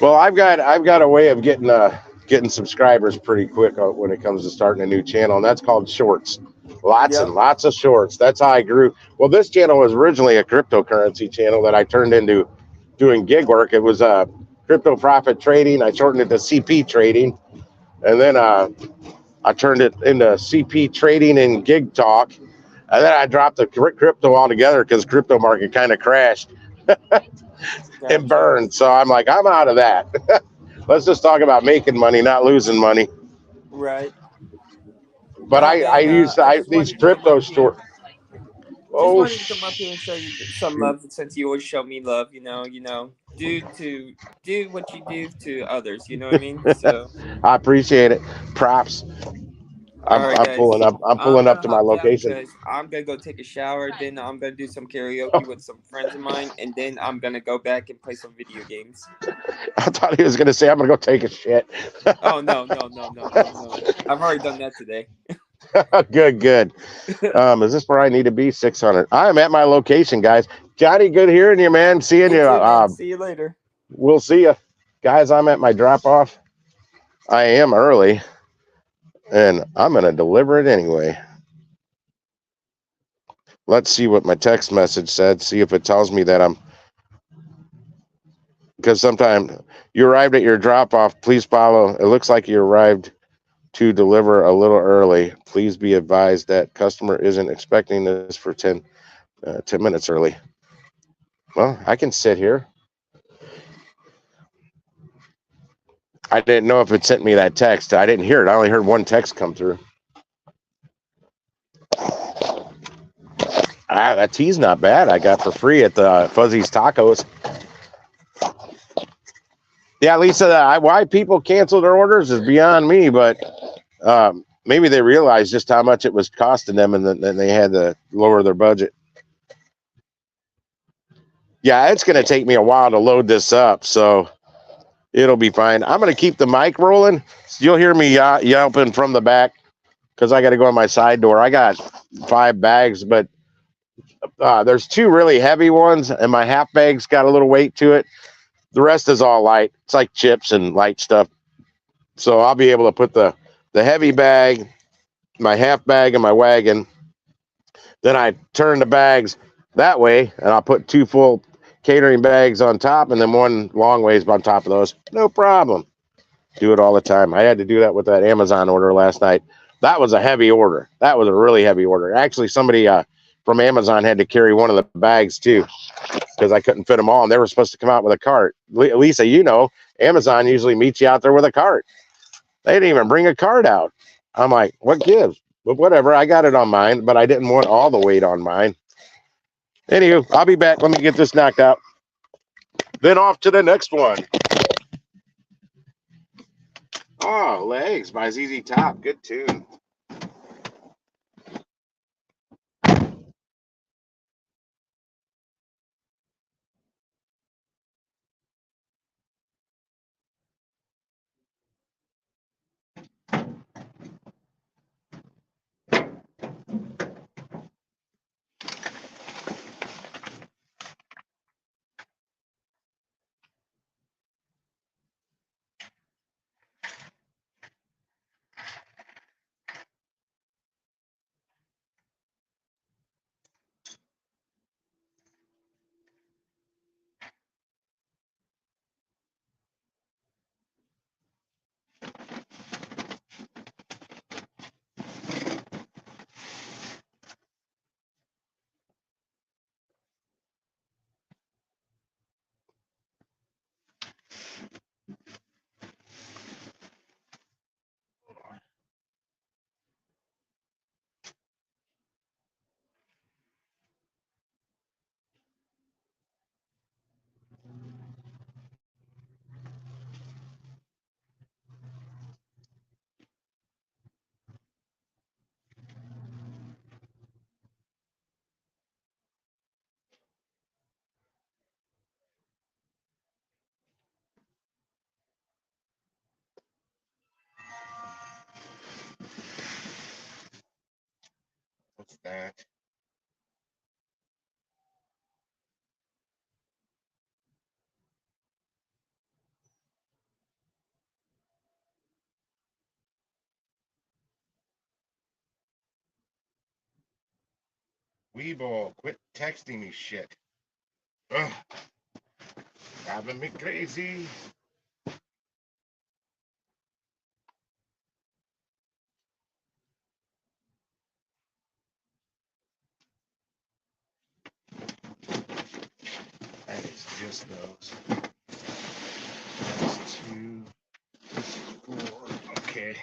Well, I've got a way of getting subscribers pretty quick when it comes to starting a new channel, and that's called shorts. Lots and Yep. lots of shorts. That's how I grew. Well, this channel was originally a cryptocurrency channel that I turned into doing gig work. It was crypto profit trading. I shortened it to CP trading, and then I turned it into CP trading and gig talk. And then I dropped the crypto altogether because crypto market kind of crashed and Gotcha. burned. So I'm like, I'm out of that. Let's just talk about making money, not losing money. Right. But No, I man. use I just these wanted to come crypto up here. store. Just Oh wanted to come up here and show you some shoot! love since you always show me love. Do what you do to others. You know what I mean? So, I appreciate it. Props. all right, I'm pulling guys. up. I'm I'm pulling up gonna to my hop down location. because I'm gonna go take a shower. Then I'm gonna do some karaoke with some friends of mine, and then I'm gonna go back and play some video games. I thought he was gonna say I'm gonna go take a shit. Oh no, no, no, no, no, no! I've already done that today. Good, good. Is this where I need to be? 600. I'm at my location, guys. Johnny, good hearing you, man. Seeing Me you. too, man. See you later. We'll see you, guys. I'm at my drop off. I am early, and I'm gonna deliver it anyway. Let's see what my text message said. See if it tells me that I'm. Because sometimes you arrived at your drop off. Please follow. It looks like you arrived to deliver a little early. Please be advised that customer isn't expecting this for 10 minutes early. Well, I can sit here. I didn't know if it sent me that text. I didn't hear it. I only heard one text come through. That tea's not bad. I got for free at the Fuzzy's Tacos. Yeah, Lisa, why people cancel their orders is beyond me, but maybe they realized just how much it was costing them, and then they had to lower their budget. Yeah, it's going to take me a while to load this up, so it'll be fine. I'm going to keep the mic rolling. You'll hear me yelping from the back because I got to go on my side door. I got 5 bags, but there's 2 really heavy ones, and my half bag's got a little weight to it. The rest is all light. It's like chips and light stuff. So I'll be able to put the heavy bag, my half bag, in my wagon. Then I turn the bags that way, and I'll put 2 full catering bags on top, and then 1 long ways on top of those. No problem. Do it all the time. I had to do that with that Amazon order last night. That was a heavy order. That was a really heavy order. Actually, somebody from Amazon had to carry one of the bags too. because I couldn't fit them all, and they were supposed to come out with a cart. Lisa, you know, Amazon usually meets you out there with a cart. They didn't even bring a cart out. I'm like, what gives? But whatever, I got it on mine, but I didn't want all the weight on mine. Anywho, I'll be back. Let me get this knocked out. Then off to the next one. Oh, Legs by ZZ Top. Good tune. What's that? Weeble, quit texting me shit. Ugh, driving me crazy. That is just those. That's 2, 4. Okay.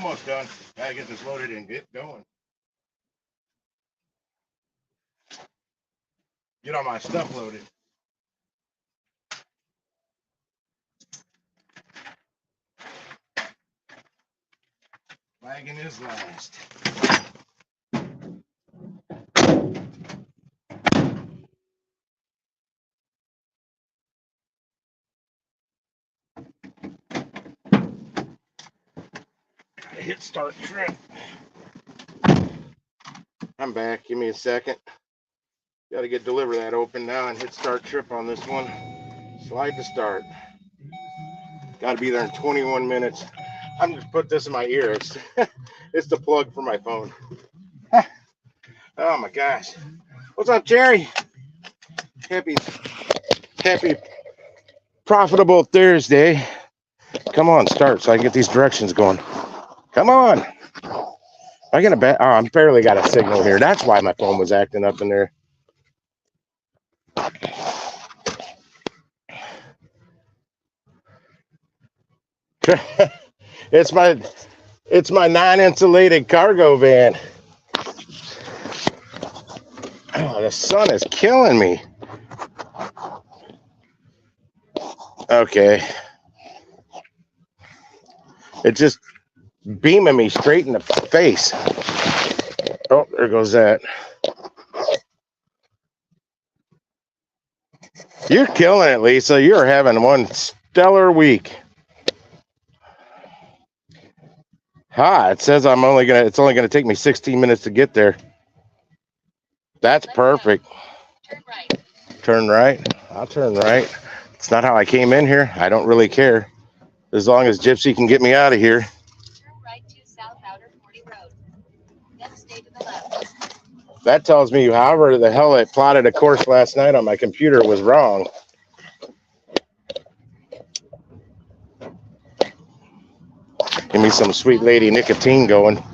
Almost done. Gotta get this loaded and get going. Get all my stuff loaded. Wagon is last. Hit start trip. I'm back. Give me a second. Got to get DeliverThat open now and hit start trip on this one. Slide to start. Got to be there in 21 minutes. I'm just put this in my ear. It's the plug for my phone. Oh my gosh. What's up, Jerry? Happy profitable Thursday. Come on, start so I can get these directions going. Come on. I got a bet. Oh, I'm barely got a signal here. That's why my phone was acting up in there. It's my non-insulated cargo van. Oh, the sun is killing me. Okay. It just beaming me straight in the face. Oh, there goes that. You're killing it, Lisa. You're having one stellar week. It says it's only gonna take me 16 minutes to get there. That's perfect. Turn right. Turn right. I'll turn right. It's not how I came in here. I don't really care. As long as Gypsy can get me out of here. Turn right to South Outer 40 Road. Then stay to the left. That tells me however the hell it plotted a course last night on my computer was wrong. Give me some sweet lady nicotine going. Then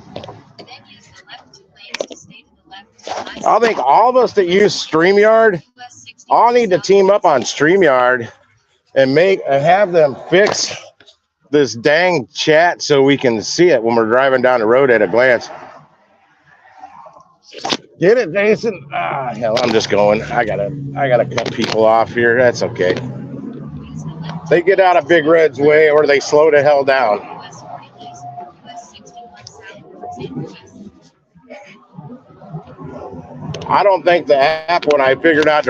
use the left 2 lanes to stay to the left. I think all of us that use StreamYard all need to team up on StreamYard and have them fix this dang chat so we can see it when we're driving down the road at a glance. Get it, Jason? Hell, I'm just going. I gotta cut people off here. That's okay. They get out of Big Red's way or they slow the hell down. US 40 east, US 61 south, St. Louis. I don't think the app, when I figured out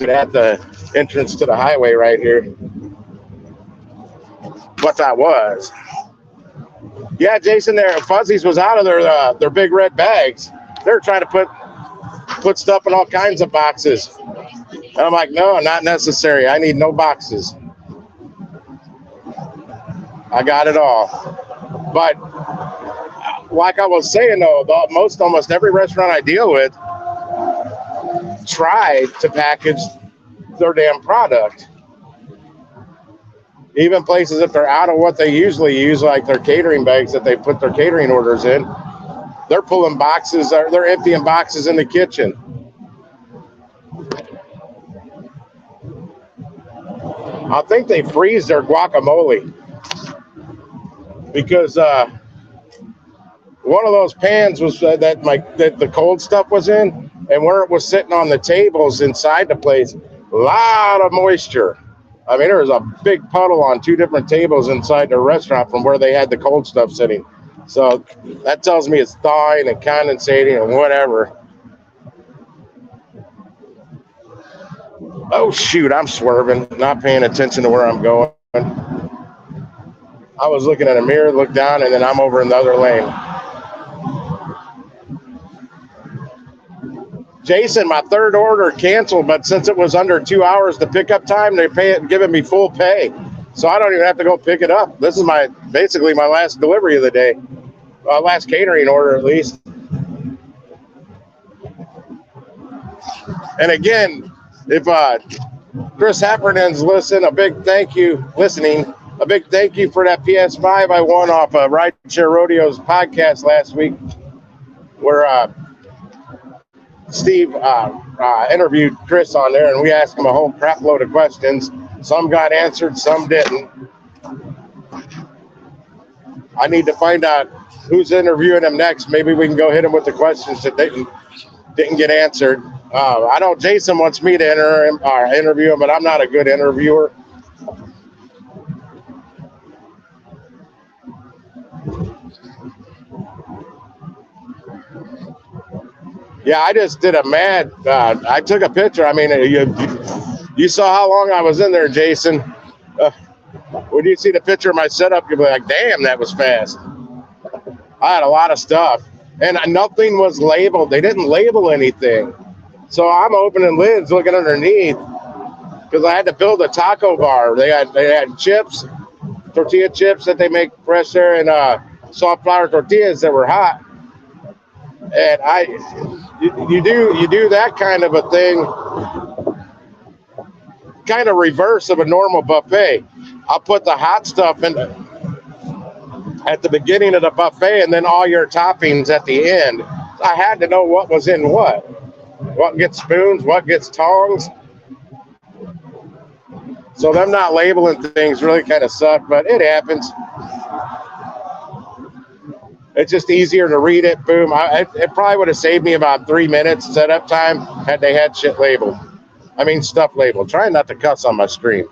at the entrance to the highway right here, what that was. Yeah, Jason, there, Fuzzies was out of their big red bags. They're trying to put stuff in all kinds of boxes. And I'm like, no, not necessary. I need no boxes. I got it all. But like I was saying, though, almost every restaurant I deal with try to package their damn product. Even places, if they're out of what they usually use, like their catering bags that they put their catering orders in, they're pulling boxes, they're emptying boxes in the kitchen. I think they freeze their guacamole because one of those pans was that the cold stuff was in, and where it was sitting on the tables inside the place, a lot of moisture. I mean, there was a big puddle on 2 different tables inside the restaurant from where they had the cold stuff sitting. So that tells me it's thawing and condensating and whatever. Oh, shoot, I'm swerving, not paying attention to where I'm going. I was looking at a mirror, looked down, and then I'm over in the other lane. Jason, my third order canceled, but since it was under 2 hours the pickup time, they're giving me full pay. So I don't even have to go pick it up. This is basically my last delivery of the day. Last catering order, at least. And again, if Chris Heffernan's listening, a big thank you for that PS5 I won off of Rideshare Rodeo's podcast last week, where Steve interviewed Chris on there, and we asked him a whole crap load of questions. Some got answered, some didn't. I need to find out who's interviewing him next. Maybe we can go hit him with the questions that didn't get answered. I know Jason wants me to interview him, but I'm not a good interviewer. Yeah, I just did a mad. I took a picture. I mean, you saw how long I was in there, Jason. When you see the picture of my setup, you'll be like, damn, that was fast. I had a lot of stuff, and nothing was labeled. They didn't label anything. So I'm opening lids, looking underneath, because I had to build a taco bar. They had chips, tortilla chips that they make fresh there, and soft flour tortillas that were hot. And you do that kind of a thing, kind of reverse of a normal buffet. I'll put the hot stuff in at the beginning of the buffet, and then all your toppings at the end. I had to know what was in what gets spoons, what gets tongs. So them not labeling things really kind of suck, but it happens. It's just easier to read it. Boom. It probably would have saved me about 3 minutes setup time had they had shit labeled. I mean, stuff labeled. Trying not to cuss on my screen.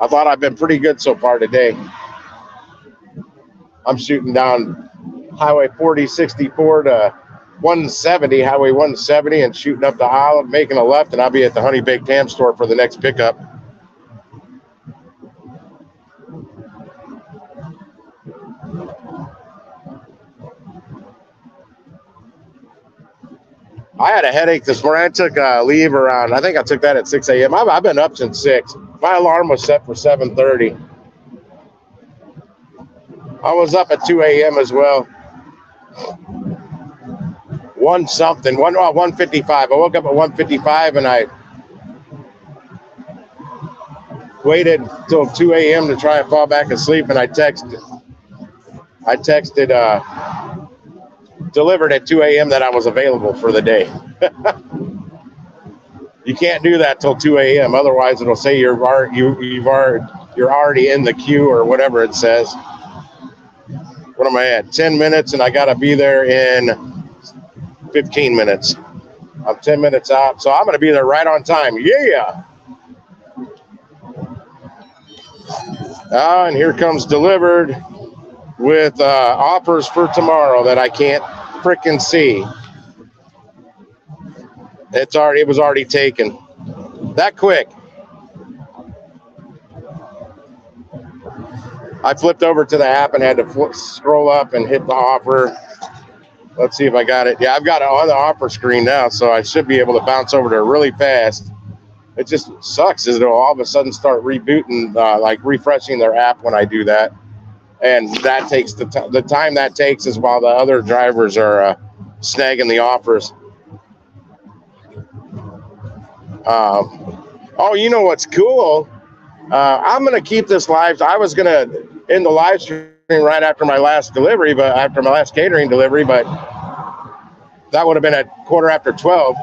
I thought I've been pretty good so far today. I'm shooting down Highway 4064 to 170, Highway 170, and shooting up the Olive, making a left, and I'll be at the Honey Baked Ham store for the next pickup. I had a headache this morning. I took leave around, I think I took that at 6 a.m. I've been up since 6. My alarm was set for 7:30. I was up at 2 a.m. as well. 1:55. I woke up at 1:55 and I waited till 2 a.m. to try and fall back asleep, and I texted Dlivrd at 2 a.m. that I was available for the day. You can't do that till 2 a.m. Otherwise, it'll say you're already in the queue or whatever it says. What am I at? 10 minutes, and I got to be there in 15 minutes. I'm 10 minutes out, so I'm going to be there right on time. Yeah. And here comes Dlivrd with offers for tomorrow that I can't freaking see. It was already taken. That quick. I flipped over to the app and had to scroll up and hit the offer. Let's see if I got it. Yeah, I've got it on the offer screen now, so I should be able to bounce over there really fast. It just sucks is it'll all of a sudden start rebooting, like refreshing their app when I do that. And that takes the time that takes is while the other drivers are snagging the offers. Oh, you know what's cool? I'm going to keep this live. I was going to end the live stream right after my last delivery, but after my last catering delivery, but that would have been at 12:15.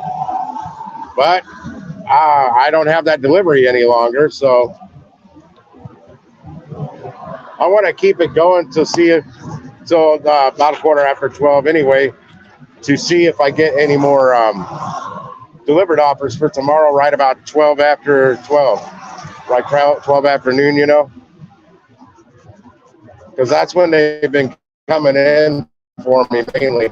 But I don't have that delivery any longer, so I want to keep it going to see it till about 12:15 anyway, to see if I get any more Dlivrd offers for tomorrow, right about 12 after 12, right 12 afternoon, you know, because that's when they've been coming in for me mainly.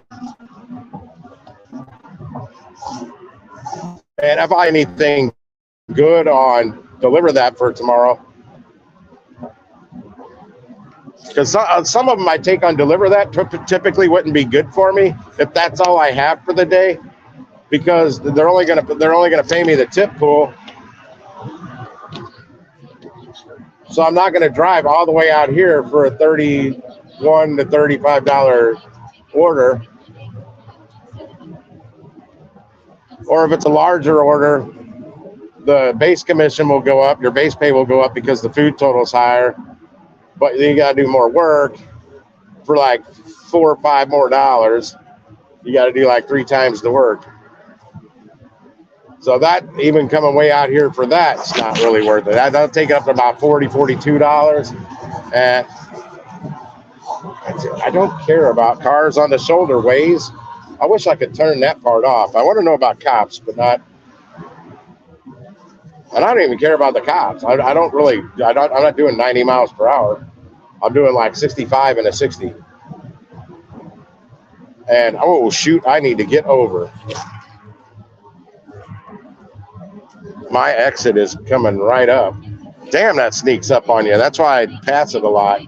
And if I have anything good on DeliverThat for tomorrow, because some of them I take on DeliverThat typically wouldn't be good for me if that's all I have for the day, because they're only gonna pay me the tip pool. So I'm not gonna drive all the way out here for a $31 to $35 order. Or if it's a larger order, the base commission will go up, your base pay will go up because the food total is higher. But you got to do more work for like $4 or $5 more. You got to do like 3 times the work. So that, even coming way out here for that, it's not really worth it. That'll take up to about $42. And I don't care about cars on the shoulder ways. I wish I could turn that part off. I want to know about cops, but not. And I don't even care about the cops. I don't really. I'm not doing 90 miles per hour. I'm doing like 65 and a 60. And oh shoot, I need to get over. My exit is coming right up. Damn, that sneaks up on you. That's why I pass it a lot.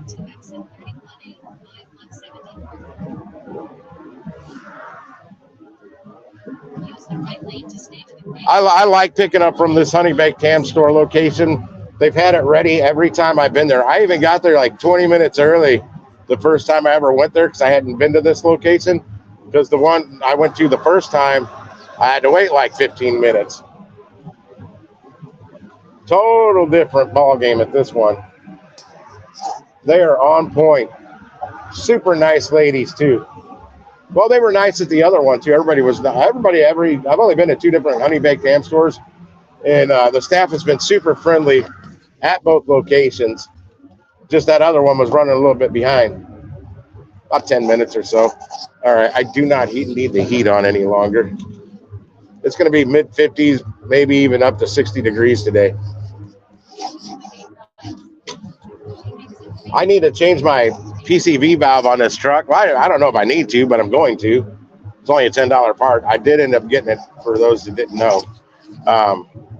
I like picking up from this Honey Baked Ham store location. They've had it ready every time I've been there. I even got there like 20 minutes early the first time I ever went there because I hadn't been to this location. Because the one I went to the first time, I had to wait like 15 minutes. Total different ball game at this one. They are on point. Super nice ladies too. Well, they were nice at the other one too. I've only been to 2 different Honey Baked Ham stores, and the staff has been super friendly at both locations. Just that other one was running a little bit behind, about 10 minutes or so. All right, I do not need the heat on any longer. It's going to be mid 50s, maybe even up to 60 degrees today. I need to change my PCV valve on this truck. Well, I don't know if I need to, but I'm going to. It's only a $10 part. I did end up getting it, for those that didn't know,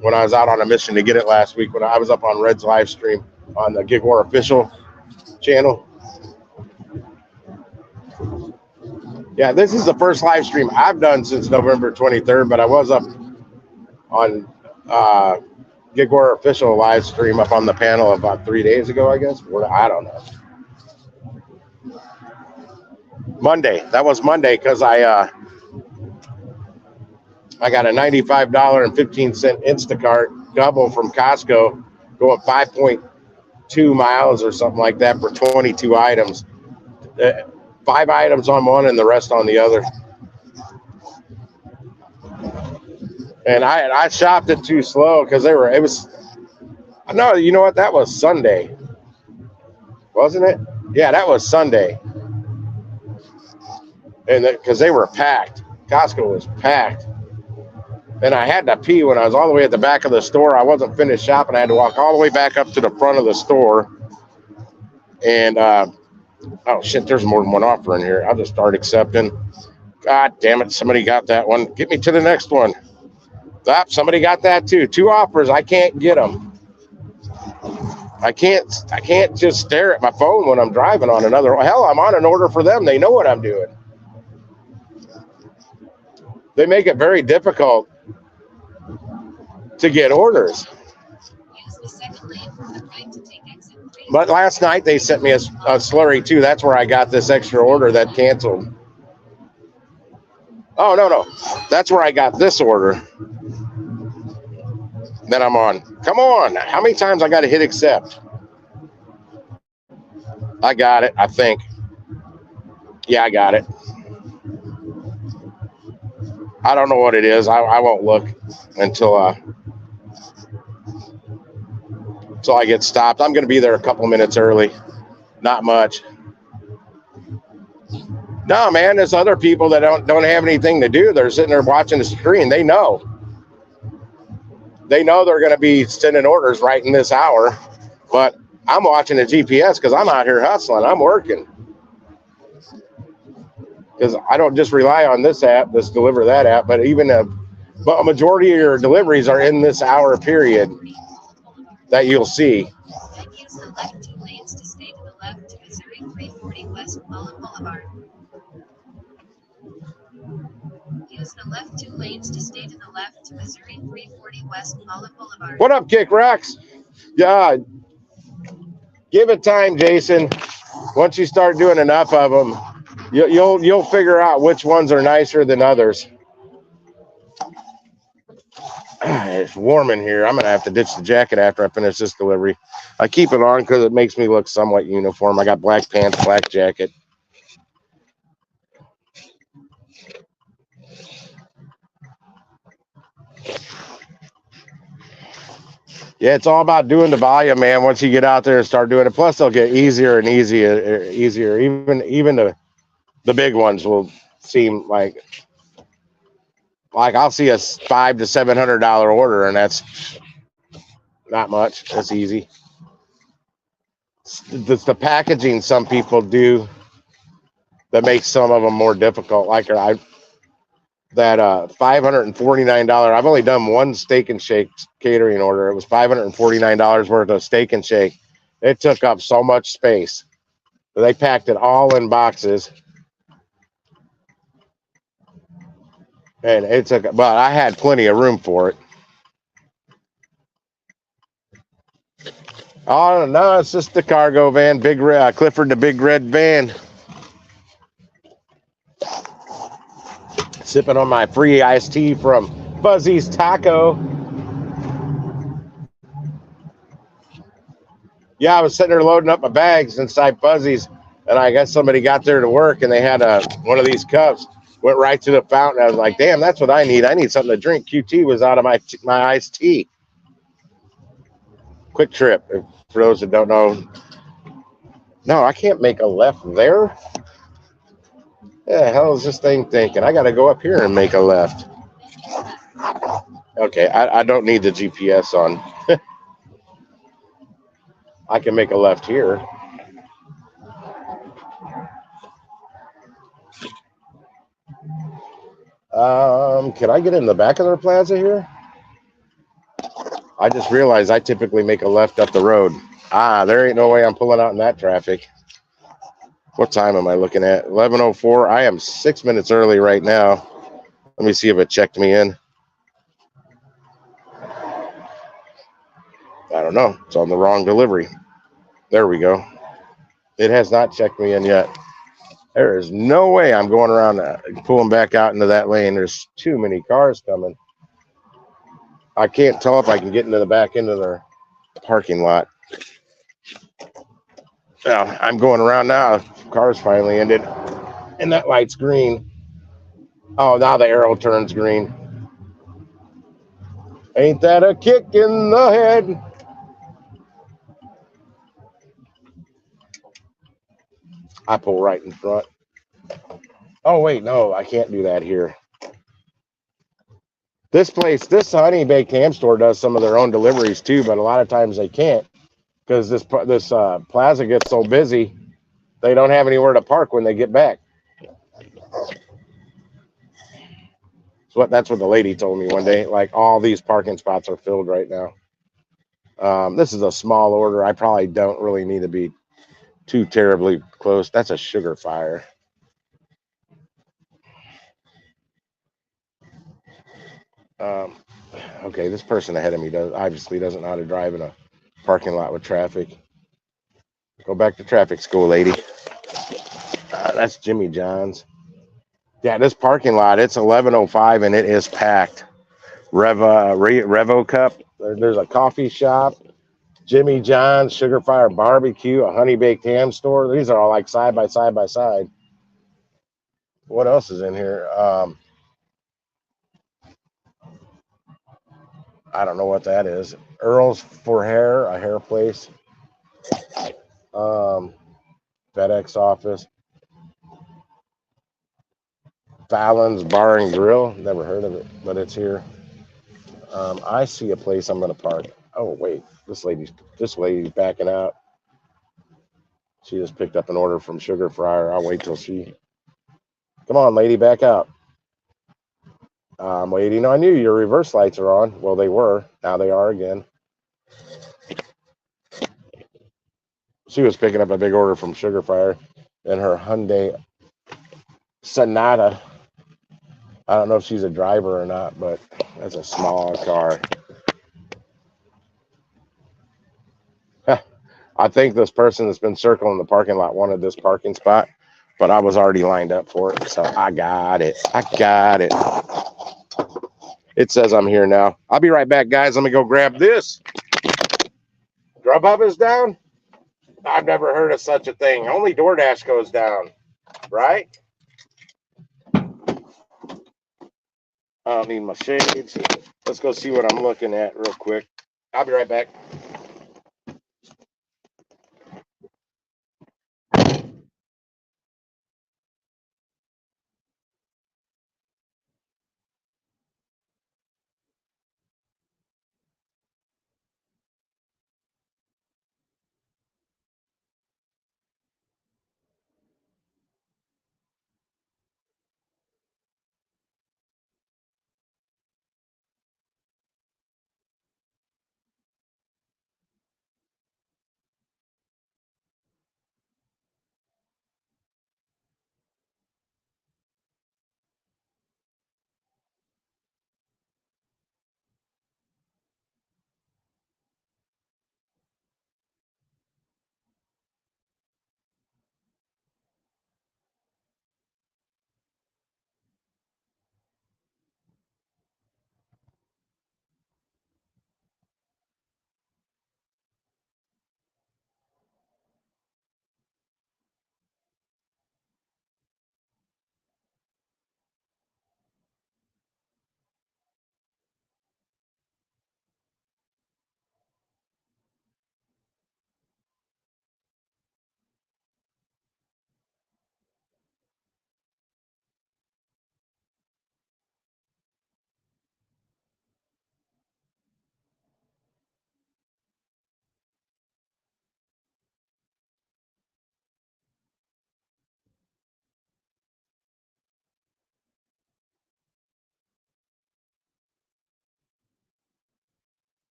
when I was out on a mission to get it last week when I was up on Red's live stream on the Gig War official channel. Yeah, this is the first live stream I've done since November 23rd, but I was up on Gig War official live stream up on the panel about 3 days ago, I guess. I don't know. Monday. That was Monday because I got a $95.15 Instacart double from Costco going 5.2 miles or something like that for 22 items. 5 items on one and the rest on the other. And I shopped it too slow because no, you know what? That was Sunday. Wasn't it? Yeah, that was Sunday. And because they were packed. Costco was packed. And I had to pee when I was all the way at the back of the store. I wasn't finished shopping. I had to walk all the way back up to the front of the store. And, oh, shit, there's more than one offer in here. I'll just start accepting. God damn it, somebody got that one. Get me to the next one. Somebody got that too. 2 offers. I can't get them. I can't just stare at my phone when I'm driving on another. Hell, I'm on an order for them. They know what I'm doing. They make it very difficult to get orders. But last night they sent me a slurry too. That's where I got this extra order that canceled. Oh, no. That's where I got this order that I'm on. Come on. How many times I got to hit accept? I got it, I think. Yeah, I got it. I don't know what it is. I won't look until I get stopped. I'm going to be there a couple minutes early. Not much. No, man, there's other people that don't have anything to do. They're sitting there watching the screen. They know they're going to be sending orders right in this hour. But I'm watching the GPS because I'm out here hustling. I'm working. Because I don't just rely on this app, this DeliverThat app, but a majority of your deliveries are in this hour period that you'll see. Use the left 2 lanes to stay to the left to Missouri 340 West Mullen Boulevard. Use the left 2 lanes to stay to the left to Missouri 340 West Mullen Boulevard. What up, Kick Rex? Yeah. Give it time, Jason. Once you start doing enough of them, you'll figure out which ones are nicer than others. It's warm in here. I'm going to have to ditch the jacket after I finish this delivery. I keep it on because it makes me look somewhat uniform. I got black pants, black jacket. Yeah, it's all about doing the volume, man. Once you get out there and start doing it, plus they'll get easier and easier. Even the big ones will seem like I'll see a $500 to $700 order, and that's not much. That's easy. It's the packaging some people do that makes some of them more difficult. Like that $549. I've only done one steak and shake catering order. It was $549 worth of steak and shake. It took up so much space. They packed it all in boxes, and it took. But I had plenty of room for it. Oh no, it's just the cargo van, Big Red, Clifford, the Big Red van. Sipping on my free iced tea from Fuzzy's Taco. Yeah, I was sitting there loading up my bags inside Fuzzy's, and I guess somebody got there to work, and they had one of these cups. Went right to the fountain. I was like, "Damn, that's what I need. I need something to drink." QT was out of my iced tea. Quick Trip. For those that don't know, no, I can't make a left there. Yeah, the hell is this thing thinking? I got to go up here and make a left. Okay, I don't need the GPS on. I can make a left here. Can I get in the back of their plaza here? I just realized I typically make a left up the road. There ain't no way I'm pulling out in that traffic. What time am I looking at? 11:04. I am 6 minutes early right now. Let me see if it checked me in. I don't know. It's on the wrong delivery. There we go. It has not checked me in yet. There is no way I'm going around pulling back out into that lane. There's too many cars coming. I can't tell if I can get into the back end of their parking lot. Well, I'm going around now. Cars finally ended. And that light's green. Oh, now the arrow turns green. Ain't that a kick in the head? I pull right in front. Oh, wait, no, I can't do that here. This Honey Baked Ham store does some of their own deliveries too, but a lot of times they can't because this plaza gets so busy, they don't have anywhere to park when they get back. That's what the lady told me one day. Like, all these parking spots are filled right now. This is a small order. I probably don't really need to be too terribly close. That's a sugar fire. Okay, this person ahead of me obviously doesn't know how to drive in a parking lot with traffic. Go back to traffic school, lady. That's Jimmy John's. Yeah, this parking lot, it's 11:05 and it is packed. Revo Cup. There's a coffee shop, Jimmy John's, Sugar Fire Barbecue, a Honey Baked Ham store. These are all like side by side by side. What else is in here? I don't know what that is. Earl's for Hair, a hair place. FedEx office. Fallon's Bar and Grill. Never heard of it, but it's here. I see a place I'm going to park. Oh wait, this lady's backing out. She just picked up an order from Sugar Fryer. I'll wait till she. Come on, lady, back out. I'm waiting on you. Your reverse lights are on. Well, they were. Now they are again. She was picking up a big order from Sugar Fryer in her Hyundai Sonata. I don't know if she's a driver or not, but that's a small car. I think this person that's been circling the parking lot wanted this parking spot, but I was already lined up for it, so I got it. It says I'm here now. I'll be right back, guys. Let me go grab this. Grubhub is down? I've never heard of such a thing. Only DoorDash goes down, right? I don't need my shades. Let's go see what I'm looking at real quick. I'll be right back.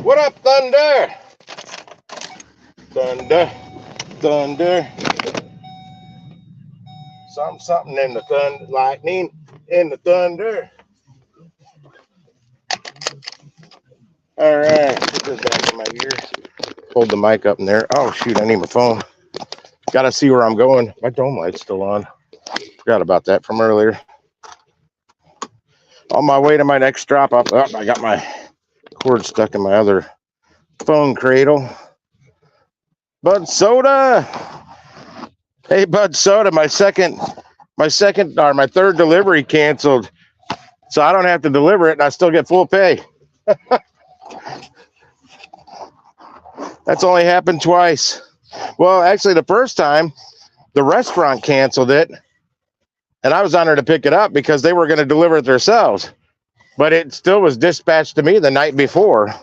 What up, Thunder? Thunder, thunder. Something in the thunder, lightning in the thunder. All right, put this back in my ear. Hold the mic up in there. Oh shoot, I need my phone. Gotta see where I'm going. My dome light's still on. Forgot about that from earlier. On my way to my next drop off. Oh, I got my cord stuck in my other phone cradle. Bud Soda. Hey, Bud Soda, my third delivery canceled. So I don't have to deliver it and I still get full pay. That's only happened twice. Well, actually the first time the restaurant canceled it and I was on there to pick it up because they were going to deliver it themselves, but it still was dispatched to me the night before.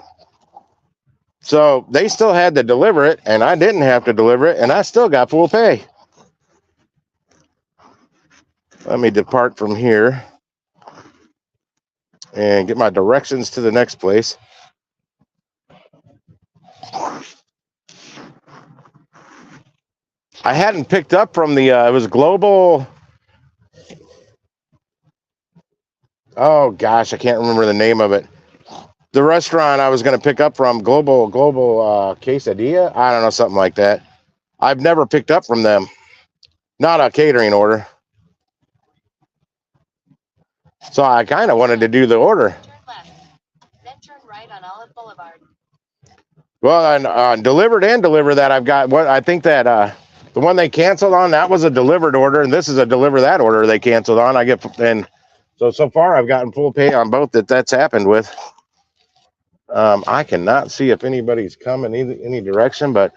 So they still had to deliver it and I didn't have to deliver it and I still got full pay. Let me depart from here and get my directions to the next place. I hadn't picked up from the, it was Global. Oh gosh, I can't remember the name of it. The restaurant I was going to pick up from, Global Quesadilla. I don't know, something like that. I've never picked up from them. Not a catering order. So I kind of wanted to do the order. Turn left, then turn right on Olive Boulevard. Well, on Dlivrd and DeliverThat, I've got what I think that the one they canceled on, that was a delivered order, and this is a DeliverThat order they canceled on. So far I've gotten full pay on both that's happened with. I cannot see if anybody's coming any direction, but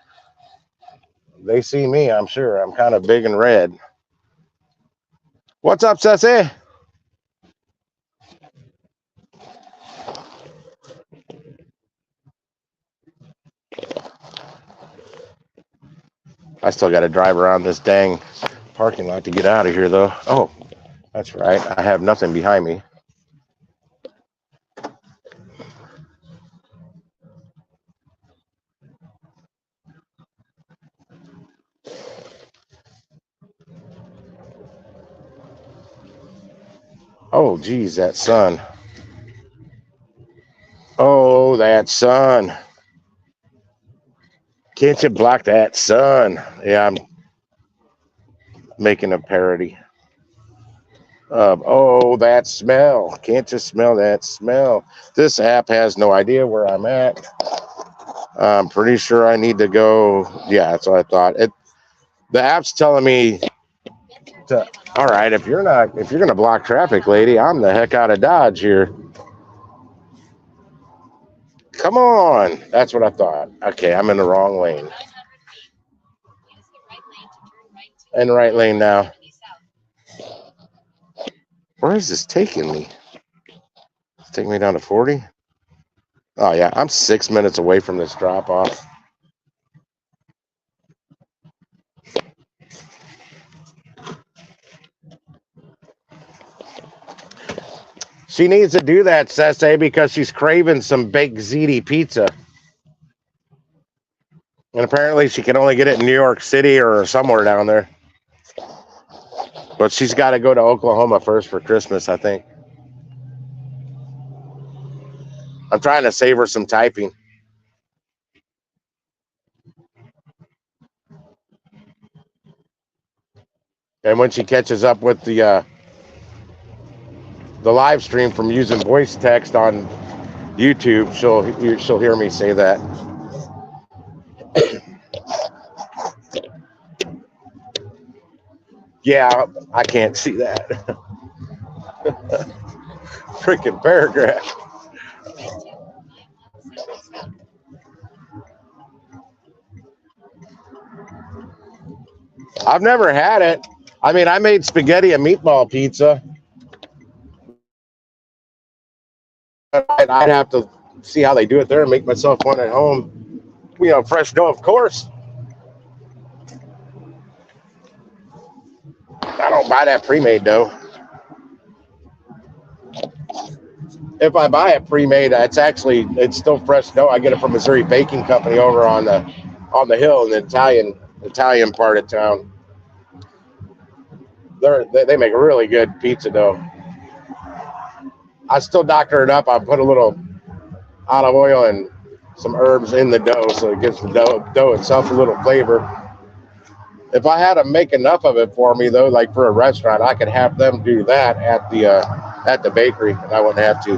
they see me, I'm sure. I'm kind of big and red. What's up, Sassy? I still got to drive around this dang parking lot to get out of here, though. Oh, that's right. I have nothing behind me. Oh, geez, that sun. Oh, that sun. Can't you block that sun? Yeah, I'm making a parody of, oh, that smell. Can't you smell that smell? This app has no idea where I'm at. I'm pretty sure I need to go. Yeah, that's what I thought. The app's telling me all right, if you're going to block traffic, lady, I'm the heck out of Dodge here. Come on. That's what I thought. Okay, I'm in the wrong lane. 900 feet. Use the right lane to turn right to In the right lane now. 70 south. Where is this taking me? It's taking me down to 40? Oh, yeah, I'm 6 minutes away from this drop-off. She needs to do that, Sese, because she's craving some baked ziti pizza. And apparently she can only get it in New York City or somewhere down there. But she's got to go to Oklahoma first for Christmas, I think. I'm trying to save her some typing. And when she catches up with the live stream from using voice text on YouTube, she'll hear me say that. Yeah, I can't see that. Freaking paragraph. Right to I-170 south. I've never had it. I mean, I made spaghetti and meatball pizza. I'd have to see how they do it there and make myself one at home. You know, fresh dough, of course. I don't buy that pre-made dough. if I buy it pre-made, it's still fresh dough. I get it from Missouri Baking Company over on the hill in the Italian part of town. They make a really good pizza dough. I still doctor it up. I put a little olive oil and some herbs in the dough, so it gives the dough itself a little flavor. If I had to make enough of it for me, though, like for a restaurant, I could have them do that at the bakery, and I wouldn't have to.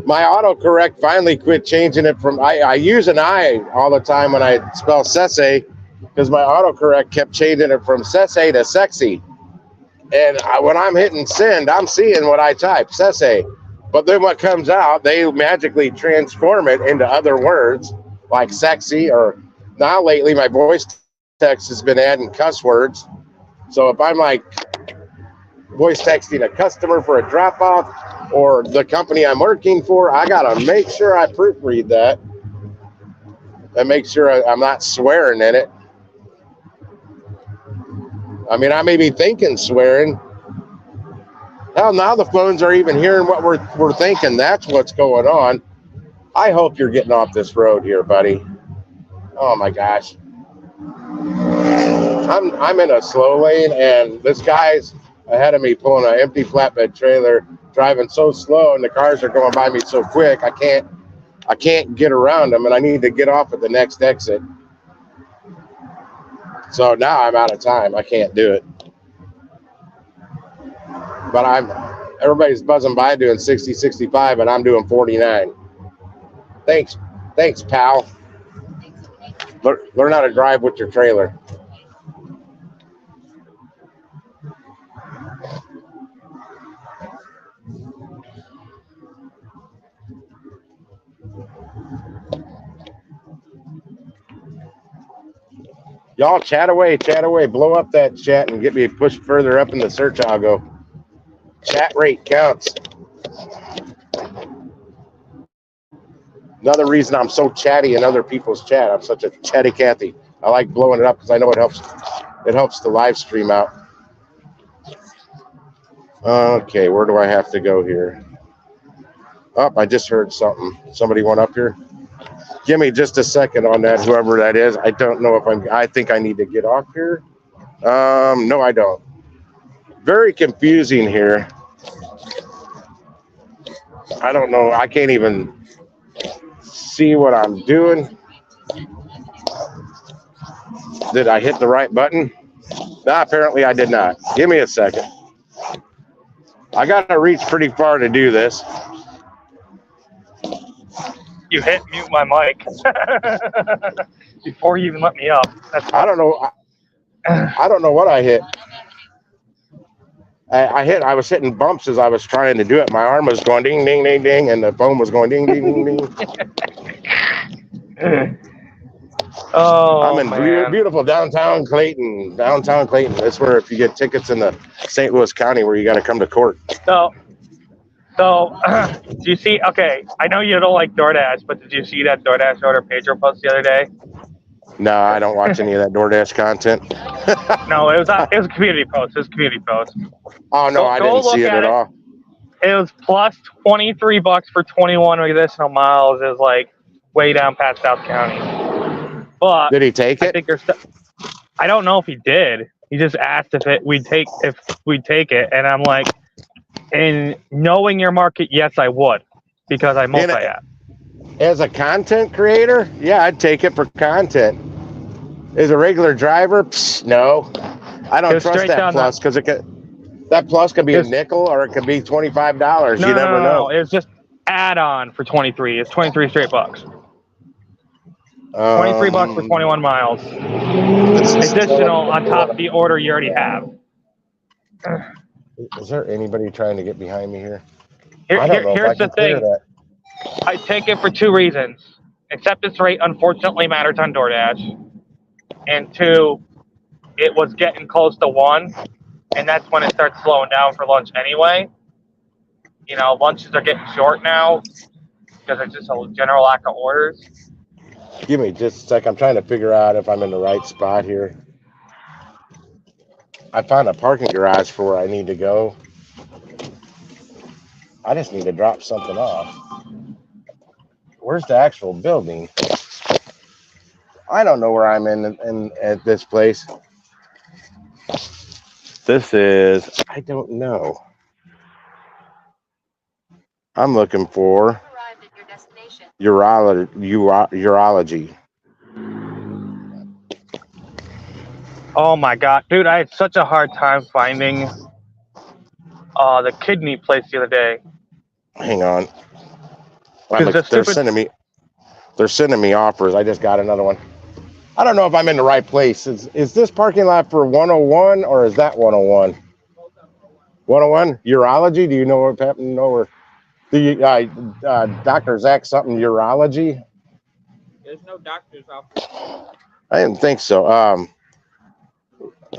My autocorrect finally quit changing it from. I use an I all the time when I spell Sese, because my autocorrect kept changing it from Sese to sexy. And when I'm hitting send, I'm seeing what I type, Sese. But then what comes out, they magically transform it into other words like sexy, or now lately my voice text has been adding cuss words. So if I'm like voice texting a customer for a drop off or the company I'm working for, I got to make sure I proofread that and make sure I'm not swearing in it. I mean, I may be thinking swearing. Hell, now the phones are even hearing what we're thinking. That's what's going on. I hope you're getting off this road here, buddy. Oh my gosh. I'm in a slow lane, and this guy's ahead of me pulling an empty flatbed trailer, driving so slow, and the cars are going by me so quick. I can't get around them, and I need to get off at the next exit. So now I'm out of time. I can't do it. But everybody's buzzing by doing 60, 65, and I'm doing 49. Thanks, pal. Learn how to drive with your trailer. Y'all chat away, blow up that chat and get me pushed further up in the search algo. Chat rate counts. Another reason I'm so chatty in other people's chat. I'm such a chatty Cathy. I like blowing it up because I know it helps the live stream out. Okay, where do I have to go here? Oh, I just heard something. Somebody went up here. Give me just a second on that, whoever that is. I don't know if I think I need to get off here. No, I don't. Very confusing here. I don't know. I can't even see what I'm doing. Did I hit the right button? No, apparently I did not. Give me a second. I got to reach pretty far to do this. You hit mute my mic before you even let me up. I don't know. I don't know what I hit. I was hitting bumps as I was trying to do it. My arm was going ding, ding, ding, ding, and the phone was going ding, ding, ding, ding. I'm in beautiful downtown Clayton. That's where if you get tickets in the St. Louis County where you got to come to court. So do you see? Okay, I know you don't like DoorDash, but did you see that DoorDash order Pedro post the other day? No, I don't watch any of that DoorDash content. No, it was a community post. Oh no, I didn't see it at all. It was plus $23 for 21 additional miles. It was like way down past South County. But did he take it? I don't know if he did. He just asked if we'd take it, and I'm like, in knowing your market, yes, I would, because I multi-app. As a content creator, yeah, I'd take it for content. As a regular driver, no, I don't trust that plus because that plus could be a nickel or it could be $25. You never know. It's just add-on for 23. It's 23 straight bucks. $23 for 21 miles. Additional on top of the order you already have. Is there anybody trying to get behind me here? Here's the thing. I take it for two reasons. Acceptance rate unfortunately matters on DoorDash. And two, it was getting close to 1, and that's when it starts slowing down for lunch anyway. You know, lunches are getting short now because there's just a general lack of orders. Give me just a sec. I'm trying to figure out if I'm in the right spot here. I found a parking garage for where I need to go. I just need to drop something off. Where's the actual building? I don't know where I'm in at this place. This is, I don't know. I'm looking for urology. Oh my god, dude! I had such a hard time finding the kidney place the other day. Hang on. Because They're sending me offers. I just got another one. I don't know if I'm in the right place. Is this parking lot for 101 or is that 101? 101 urology. Do you know what happened? Know where the Dr. Zach something urology? There's no doctor's office. I didn't think so.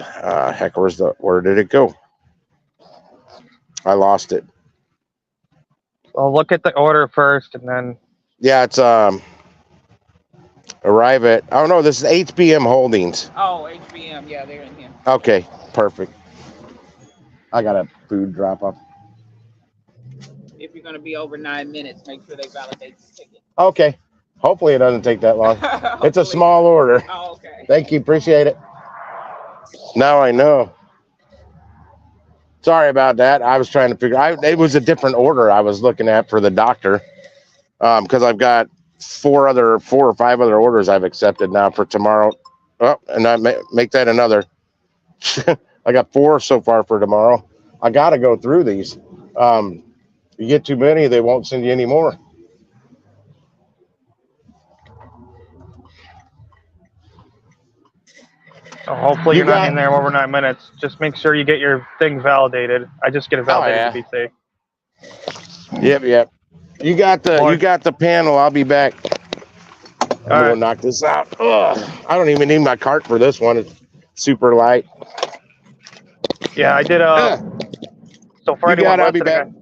Heck, where did it go? I lost it. Well, look at the order first, and then. Yeah, it's arrive at. Oh no, this is HBM Holdings. Oh, HBM. Yeah, they're in here. Okay, perfect. I got a food drop off. If you're gonna be over 9 minutes, make sure they validate the ticket. Okay. Hopefully it doesn't take that long. It's a small order. Oh, okay. Thank you. Appreciate it. Now I know. Sorry about that. I was trying to figure it was a different order I was looking at for the doctor. Because I've got 4 or 5 other orders I've accepted now for tomorrow. Oh, and I make that another. I got 4 so far for tomorrow. I got to go through these. You get too many, they won't send you any more. So hopefully you're not in there over 9 minutes. Just make sure you get your thing validated. I just get it validated to be safe. Yep. You got the panel. I'll be back. I'm gonna knock this out. Ugh, I don't even need my cart for this one. It's super light. Yeah, I did. So for anyone listening,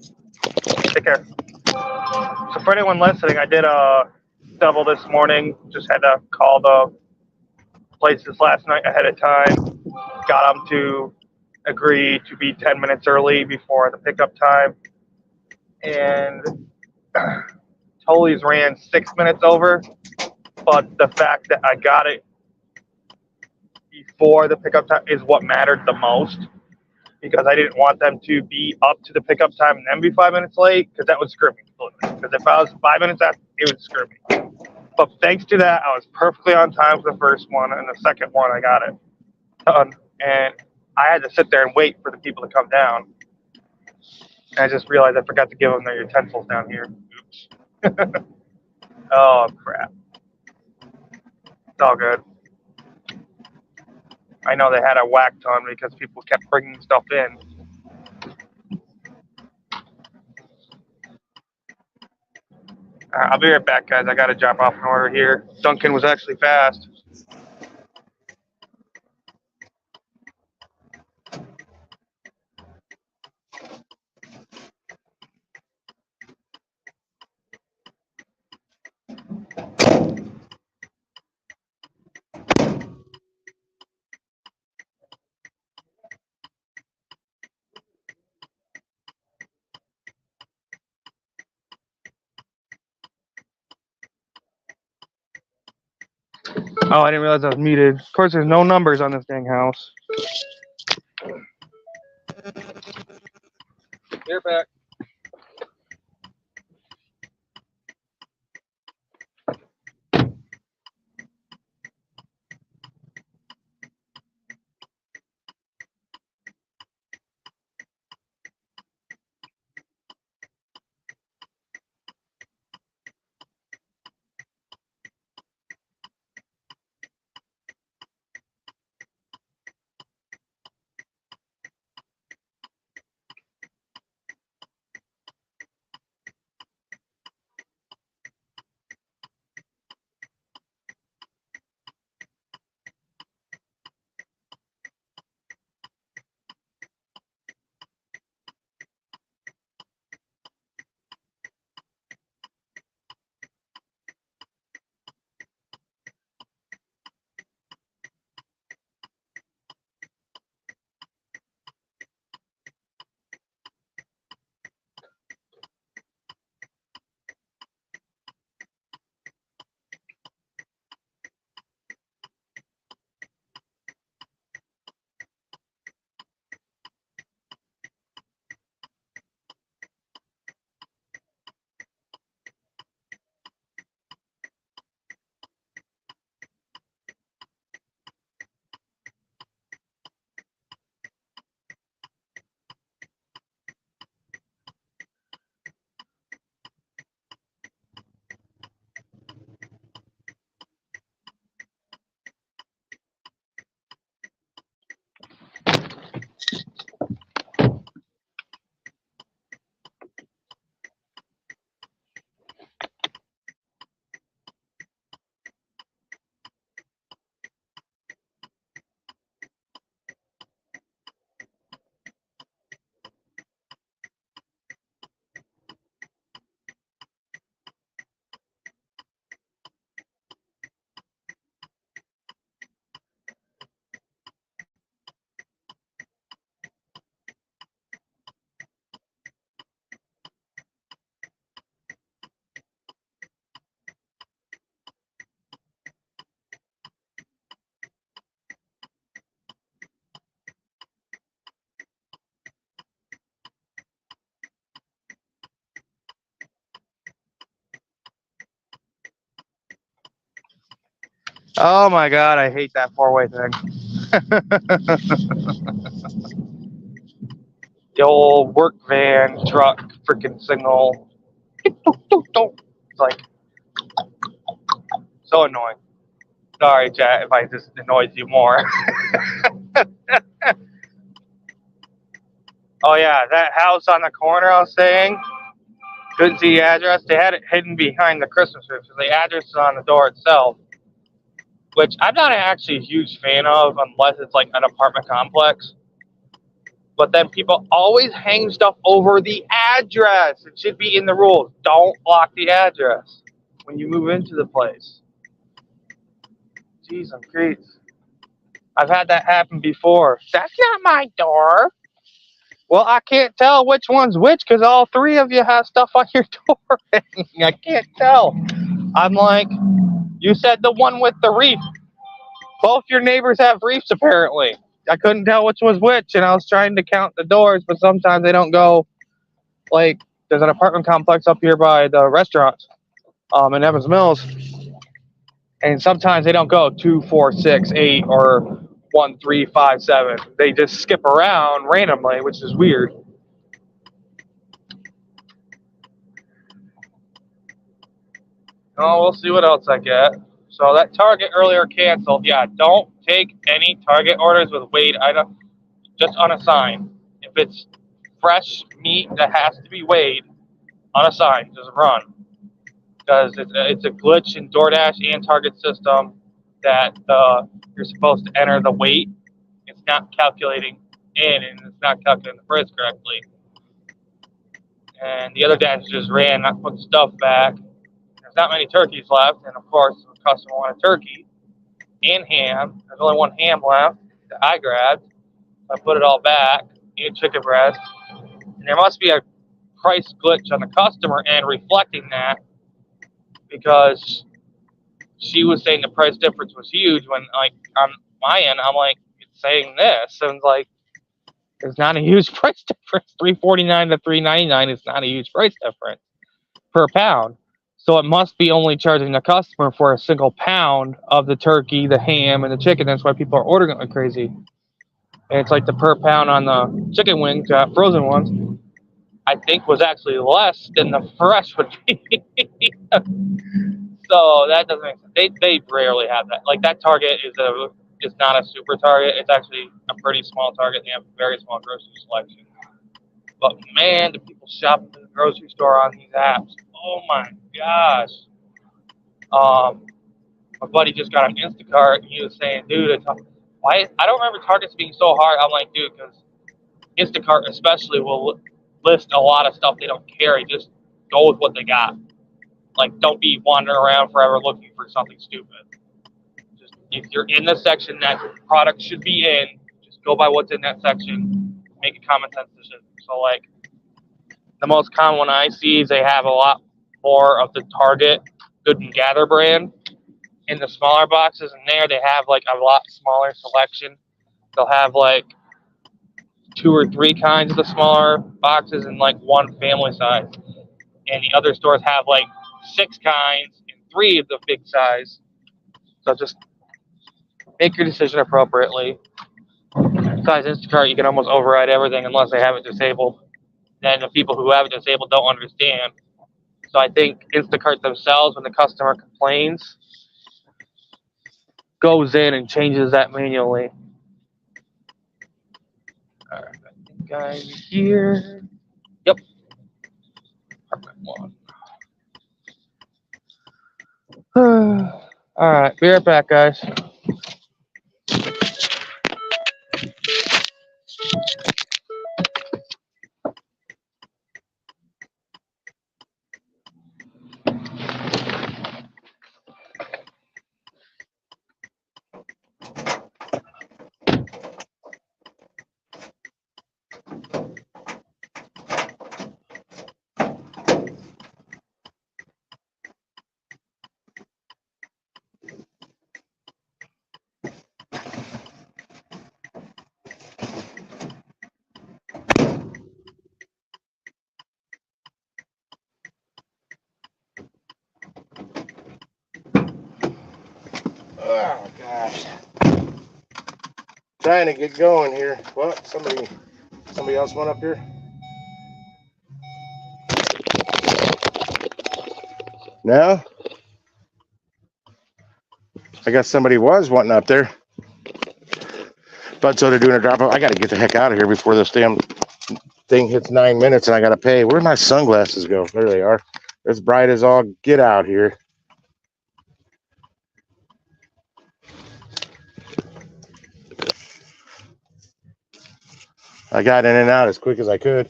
take care. So for anyone listening, I did double this morning. Just had to call the places last night ahead of time. Got them to agree to be 10 minutes early before the pickup time, and Tully's ran 6 minutes over. But the fact that I got it before the pickup time is what mattered the most, because I didn't want them to be up to the pickup time and then be 5 minutes late, because that would screw me. Because if I was 5 minutes after, it would screw me. But thanks to that, I was perfectly on time for the first one, and the second one I got it done. And I had to sit there and wait for the people to come down. And I just realized I forgot to give them their utensils down here. Oops. Oh, crap. It's all good. I know they had a whack ton because people kept bringing stuff in. I'll be right back, guys. I got to drop off an order here. Duncan was actually fast. Oh, I didn't realize I was muted. Of course, there's no numbers on this dang house. You're back. Oh my god, I hate that four-way thing. The old work van truck freaking signal. It's like so annoying. Sorry, chat, if I just annoyed you more. Oh yeah, that house on the corner I was saying, couldn't see the address. They had it hidden behind the Christmas tree, so the address is on the door itself, which I'm not actually a huge fan of unless it's like an apartment complex. But then people always hang stuff over the address. It should be in the rules. Don't block the address when you move into the place. Jeez, I'm crazy. I've had that happen before. That's not my door. Well, I can't tell which one's which because all three of you have stuff on your door. I can't tell. I'm like, you said the one with the reef. Both your neighbors have reefs, apparently. I couldn't tell which was which, and I was trying to count the doors, but sometimes they don't go. Like, there's an apartment complex up here by the restaurant in Evans Mills, and sometimes they don't go 2, 4, 6, 8, or 1, 3, 5, 7. They just skip around randomly, which is weird. Oh, we'll see what else I get. So that Target earlier canceled. Yeah, don't take any Target orders with weighed items. Just unassign. If it's fresh meat that has to be weighed, unassign. Just run. Because it's a glitch in DoorDash and Target system that you're supposed to enter the weight. It's not calculating in, and it's not calculating the price correctly. And the other dash just ran, not put stuff back. There's not many turkeys left, and of course, the customer wanted turkey and ham. There's only one ham left that I grabbed. I put it all back, and chicken breast. And there must be a price glitch on the customer end reflecting that, because she was saying the price difference was huge when, like, on my end, I'm like, it's saying this, and like, there's not a huge price difference. $3.49 to $3.99 is not a huge price difference per pound. So it must be only charging the customer for a single pound of the turkey, the ham, and the chicken. That's why people are ordering it like crazy. And it's like the per pound on the chicken wings, frozen ones, I think was actually less than the fresh would be. So that doesn't make sense. They rarely have that. Like, that Target is not a super Target. It's actually a pretty small Target. They have a very small grocery selection. But man, do people shop at the grocery store on these apps? Oh my gosh. My buddy just got an InstaCart, and he was saying, dude, why? I don't remember Targets being so hard. I'm like, dude, because Instacart especially will list a lot of stuff they don't carry. Just go with what they got. Like, don't be wandering around forever looking for something stupid. Just, if you're in the section that product should be in, just go by what's in that section. Make a common sense decision. So, like, the most common one I see is they have a lot more of the Target Good and Gather brand in the smaller boxes, and there they have like a lot smaller selection. They'll have like 2 or 3 kinds of the smaller boxes and like 1 family size, and the other stores have like 6 kinds and 3 of the big size. So just make your decision appropriately. Besides Instacart, you can almost override everything unless they have it disabled. Then the people who have it disabled don't understand. So I think Instacart themselves, when the customer complains, goes in and changes that manually. All right, I think I'm here. Yep. Apartment 1. All right, be right back, guys. Oh gosh. Trying to get going here. What? Somebody else went up here? No? I guess somebody was wanting up there. But so they're doing a drop off. I got to get the heck out of here before this damn thing hits 9 minutes and I got to pay. Where'd my sunglasses go? There they are. They're as bright as all get out here. I got in and out as quick as I could.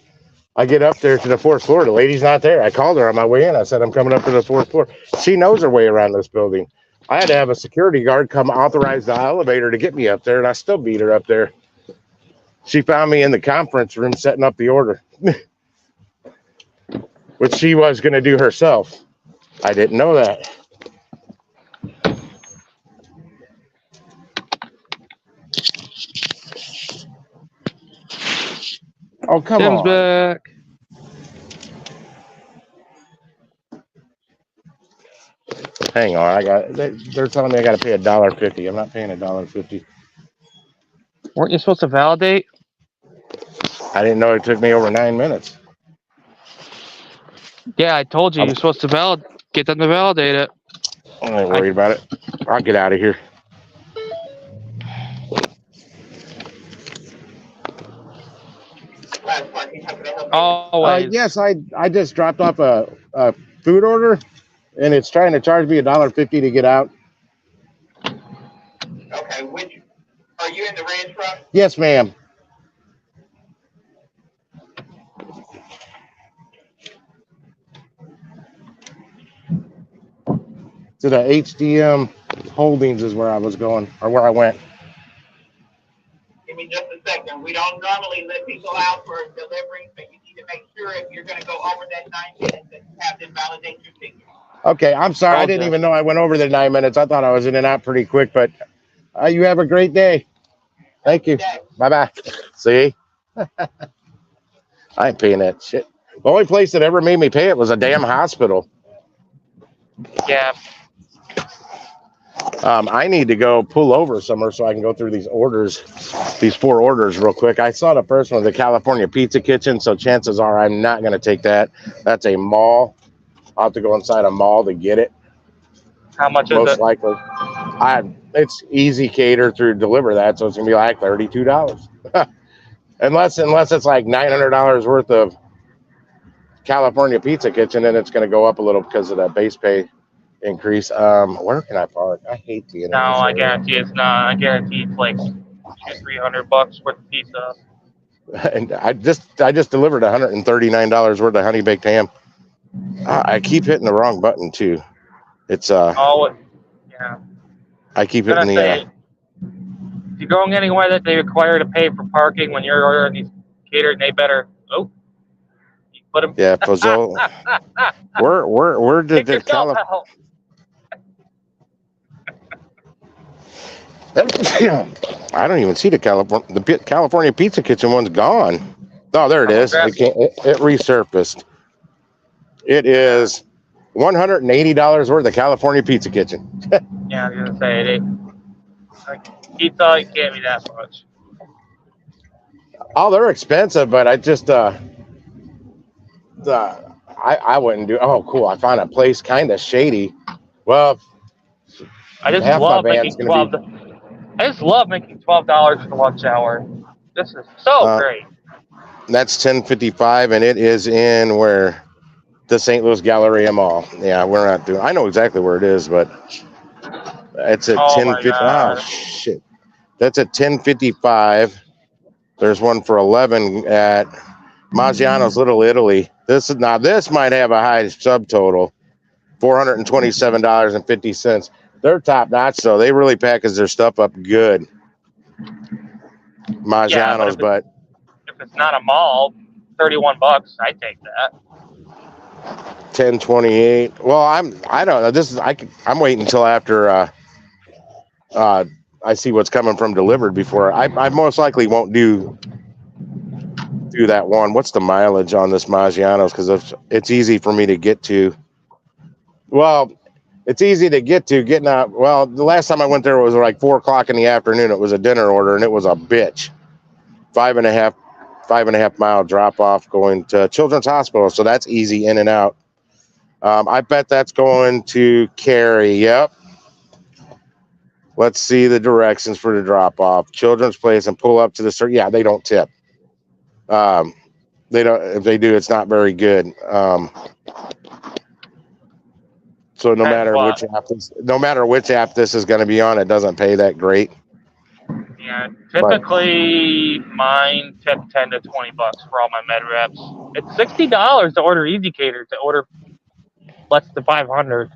I get up there to the 4th floor. The lady's not there. I called her on my way in. I said, I'm coming up to the 4th floor. She knows her way around this building. I had to have a security guard come authorize the elevator to get me up there, and I still beat her up there. She found me in the conference room setting up the order, which she was going to do herself. I didn't know that. Oh, come Tim's on. back. Hang on. They're telling me I got to pay $1.50. I'm not paying $1.50. Weren't you supposed to validate? I didn't know it took me over 9 minutes. Yeah, I told you you're supposed to get them to validate it. I ain't worried about it. I'll get out of here. Always. Yes, I just dropped off a food order, and it's trying to charge me $1.50 to get out. Okay, are you in the red truck? Yes, ma'am. To the HDM Holdings is where I was going, or where I went. Give me just a second. We don't normally let people out for delivery, but you need to make sure if you're going to go over that 9 minutes that you have them validate your ticket. Okay, I'm sorry. I didn't even know I went over the 9 minutes. I thought I was in and out pretty quick, but you have a great day. Thank you. Bye-bye. See? I ain't paying that shit. The only place that ever made me pay it was a damn hospital. Yeah. I need to go pull over somewhere so I can go through these 4 orders real quick. I saw the first one, the California Pizza Kitchen, so chances are I'm not going to take that. That's a mall. I'll have to go inside a mall to get it. How much is it? Most likely. It's EzCater through DeliverThat, so it's going to be like $32. unless it's like $900 worth of California Pizza Kitchen, and it's going to go up a little because of that base pay increase. Where can I park? I hate the internet. No, I guarantee it's not. I guarantee it's like $200-300 worth of pizza. And I just delivered $139 worth of honey baked ham. I keep hitting the wrong button too. It's yeah. I keep hitting the. If you're going anywhere that they require to pay for parking when you're ordering these catered, they better. Oh, you put them. Yeah, Pozzo. Where did the I don't even see the California Pizza Kitchen one's gone. Oh, there it is. It resurfaced. It is $180 worth of California Pizza Kitchen. Yeah, I was gonna say pizza, it can't be that much. Oh, they're expensive, but I just I wouldn't do. Oh, cool! I found a place kind of shady. Well, I just love making $12 for the lunch hour. This is so great. That's 1055, and it is in where the St. Louis Galleria Mall. Yeah, we're not doing. I know exactly where it is, but it's at 1050. Oh shit! That's at 1055. There's one for 11 at Maggiano's Little Italy. This might have a high subtotal, $427.50. They're top notch, though. They really package their stuff up good. Maggiano's, but if it's not a mall, $31, I'd take that. 1028. Well, I don't know. I'm waiting until after I see what's coming from Dlivrd before I most likely won't do that one. What's the mileage on this Maggiano's? Because it's easy for me to get to. Well, It's easy to get to. Getting out. Well, the last time I went there was like 4 o'clock in the afternoon. It was a dinner order, and it was a bitch. 5.5 mile drop off going to Children's Hospital. So that's easy in and out. I bet that's going to Cary. Yep. Let's see the directions for the drop off. Children's Place and pull up to the yeah, they don't tip. They don't. If they do, it's not very good. So no matter which app this is going to be on, it doesn't pay that great. Yeah, typically mine tip $10 to $20 for all my med reps. It's $60 to order EzCater to order less than 500,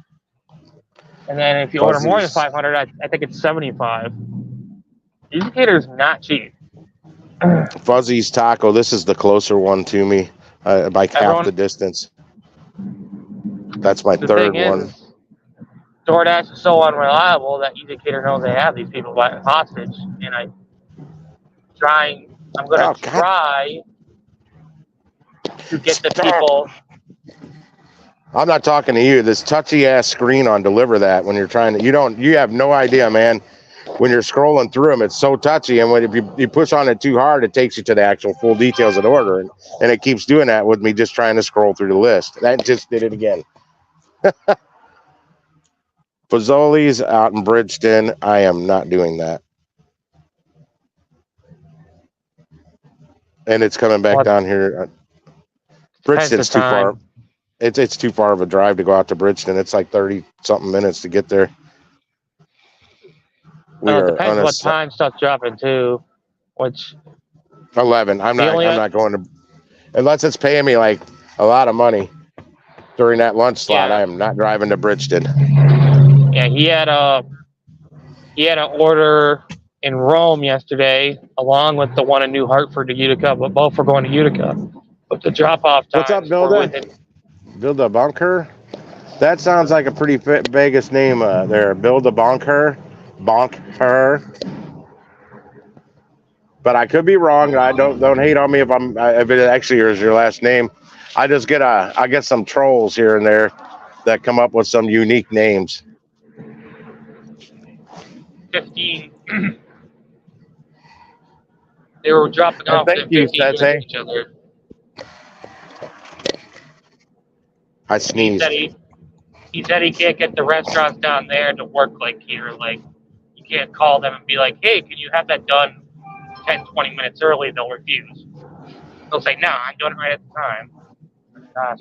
and then if you order more than 500, I think it's $75. EzCater is not cheap. Fuzzy's Taco. This is the closer one to me, by half the distance. That's my third one. DoorDash is so unreliable that EzCater knows they have these people hostage, and I'm going to try to get the people. I'm not talking to you. This touchy ass screen on DeliverThat when you're trying to, you have no idea, man. When you're scrolling through them, it's so touchy, and if you push on it too hard, it takes you to the actual full details of the order, and it keeps doing that with me just trying to scroll through the list. That just did it again. Fazoli's out in Bridgeton. I am not doing that. And it's coming back down here. Bridgeton's too far. It's too far of a drive to go out to Bridgeton. It's like 30-something minutes to get there. It depends what time stuff's dropping too. Which 11. I'm not going to, unless it's paying me like a lot of money during that lunch slot. I am not driving to Bridgeton. Yeah, he had an order in Rome yesterday, along with the one in New Hartford to Utica, but both were going to Utica. But the drop-off time. What's up, Bilda? Bilda Bunker? That sounds like a pretty Vegas name there. Bilda Bunker. But I could be wrong. I don't hate on me if it actually is your last name. I just get some trolls here and there that come up with some unique names. 15. They were dropping off at 15 each other. I sneezed. He said he can't get the restaurants down there to work like here. Like, you can't call them and be like, hey, can you have that done 10, 20 minutes early? They'll refuse. They'll say, nah, I'm doing it right at the time.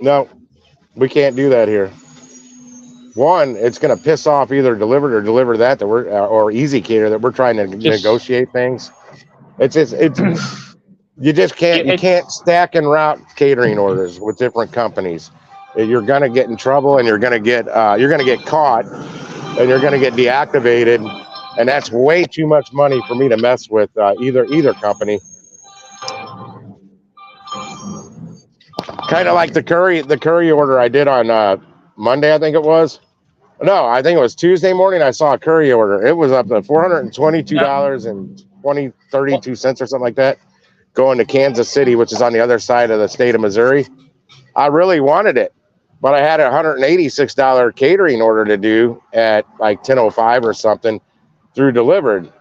No, we can't do that here. One, it's going to piss off either Dlivrd or DeliverThat or EzCater that we're trying to negotiate things. It's you just can't stack and route catering orders with different companies. You're going to get in trouble, and you're going to get caught, and you're going to get deactivated, and that's way too much money for me to mess with either company. Kind of like the curry order I did on Monday, I think it was. No, I think it was Tuesday morning. I saw a curry order. It was up to $422.32 or something like that, going to Kansas City, which is on the other side of the state of Missouri. I really wanted it, but I had a $186 catering order to do at like 10:05 or something through Dlivrd.